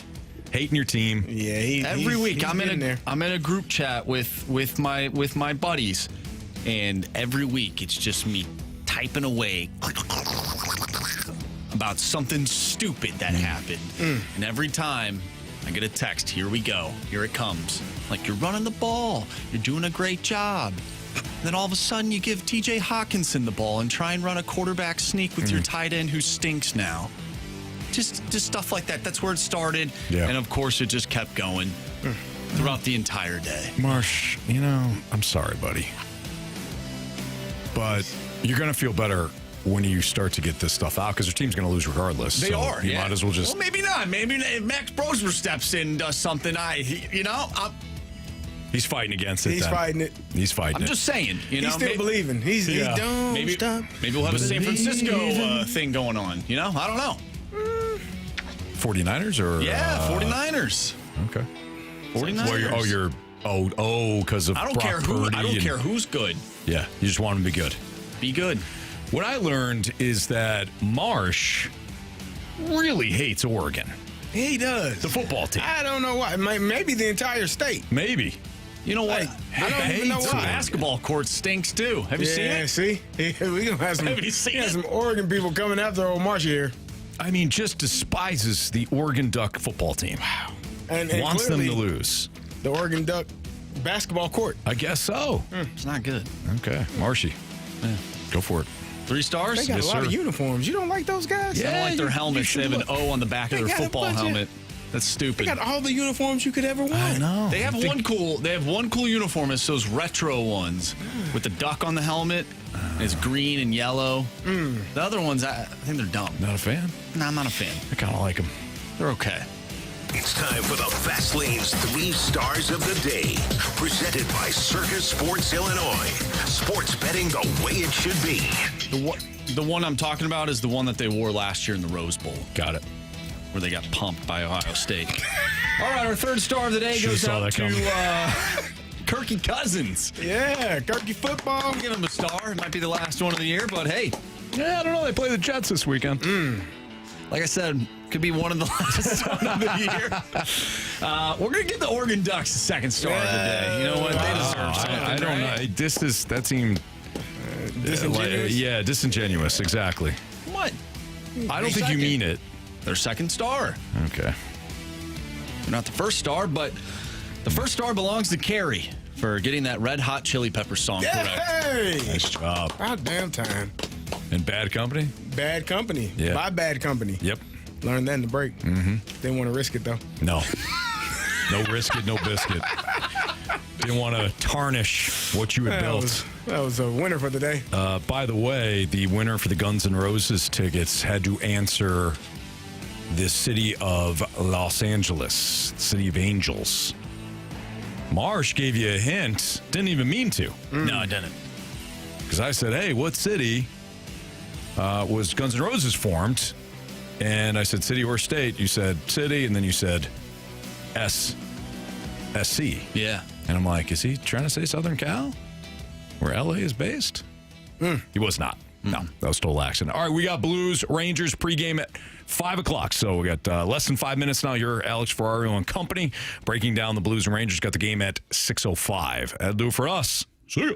Hating your team. Yeah, every week he's I'm in there. a group chat with my buddies, and every week it's just me typing away about something stupid that happened. And every time I get a text, here we go, here it comes. Like, you're running the ball, you're doing a great job. And then all of a sudden you give TJ Hawkinson the ball and try and run a quarterback sneak with your tight end who stinks now. Just stuff like that. That's where it started. Yeah. And, of course, it just kept going throughout the entire day. Marsh, you know, I'm sorry, buddy. But you're going to feel better when you start to get this stuff out because your team's going to lose regardless. They are. You might as well just... Well, maybe not. Maybe if Max Brosmer steps in and does something, He's fighting against it. He's fighting it. He's fighting I'm it. just saying. You know, He's still believing. He don't maybe, stop. Maybe we'll have a San Francisco thing going on. You know? I don't know. 49ers or... Yeah, 49ers. Okay. 49ers. Because of I don't Brock care Purdy I don't care who's good. Yeah, you just want him to be good. Be good. What I learned is that Marsh really hates Oregon. He does. The football team. I don't know why. Maybe the entire state. Maybe. You know what? I don't even know The why. basketball court stinks too. Have you seen it? See? We're going to have some, Have you seen it? some Oregon people coming after old Marsh here. I mean, just despises the Oregon Duck football team. Wow. And wants them to lose. The Oregon Duck basketball court. I guess so. It's not good. Okay. Marshy. Yeah. Go for it. 3 stars? They got Yes, a lot sir. of uniforms. You don't like those guys? I don't like their helmets. They have an O on the back of They their got a football bunch of- helmet. That's They stupid. got all the uniforms you could ever want. I know. They have one cool uniform. It's those retro ones with the duck on the helmet. It's green and yellow. The other ones, I think they're dumb. Not a fan? No, I'm not a fan. I kind of like them. They're okay. It's time for the Fast Lane's 3 Stars of the Day. Presented by Circus Sports Illinois. Sports betting the way it should be. The one I'm talking about is the one that they wore last year in the Rose Bowl, Got it. where they got pumped by Ohio State. All right, our 3rd star of the day Should've goes saw out that to coming. Kirky Cousins. Yeah, Kirky football. I'll give him a star. It might be the last one of the year, but hey, Yeah, I don't know. They play the Jets this weekend. like I said, could be one of the last one of the year. We're going to give the Oregon Ducks the 2nd star of the day. You know what? They deserve something. I don't know. That seemed... Disingenuous? disingenuous. Exactly. What? I don't think you mean it. Their 2nd star. Okay. They're not the 1st star, but the 1st star belongs to Carey for getting that Red Hot Chili Pepper song correct. Hey! Nice job. About damn time. And Bad Company? Bad company. Yeah. By bad company. Yep. Learned that in the break. Didn't want to risk it, though. No. No risk it, no biscuit. Didn't want to tarnish what you had built. That was a winner for the day. By the way, the winner for the Guns N' Roses tickets had to answer the city of Los Angeles, city of angels. Marsh gave you a hint. Didn't even mean to. No, I didn't. because I said, hey, what city was Guns N' Roses formed? And I said, city or state? You said city, and then you said SC. Yeah. And I'm like, is he trying to say Southern Cal? Where LA is based? He was not. No, that was total accident. All right, we got Blues Rangers pregame at 5 o'clock. So we got less than 5 minutes now. You're Alex Ferrario and company breaking down the Blues and Rangers. Got the game at 6:05. That'll do it for us. See ya.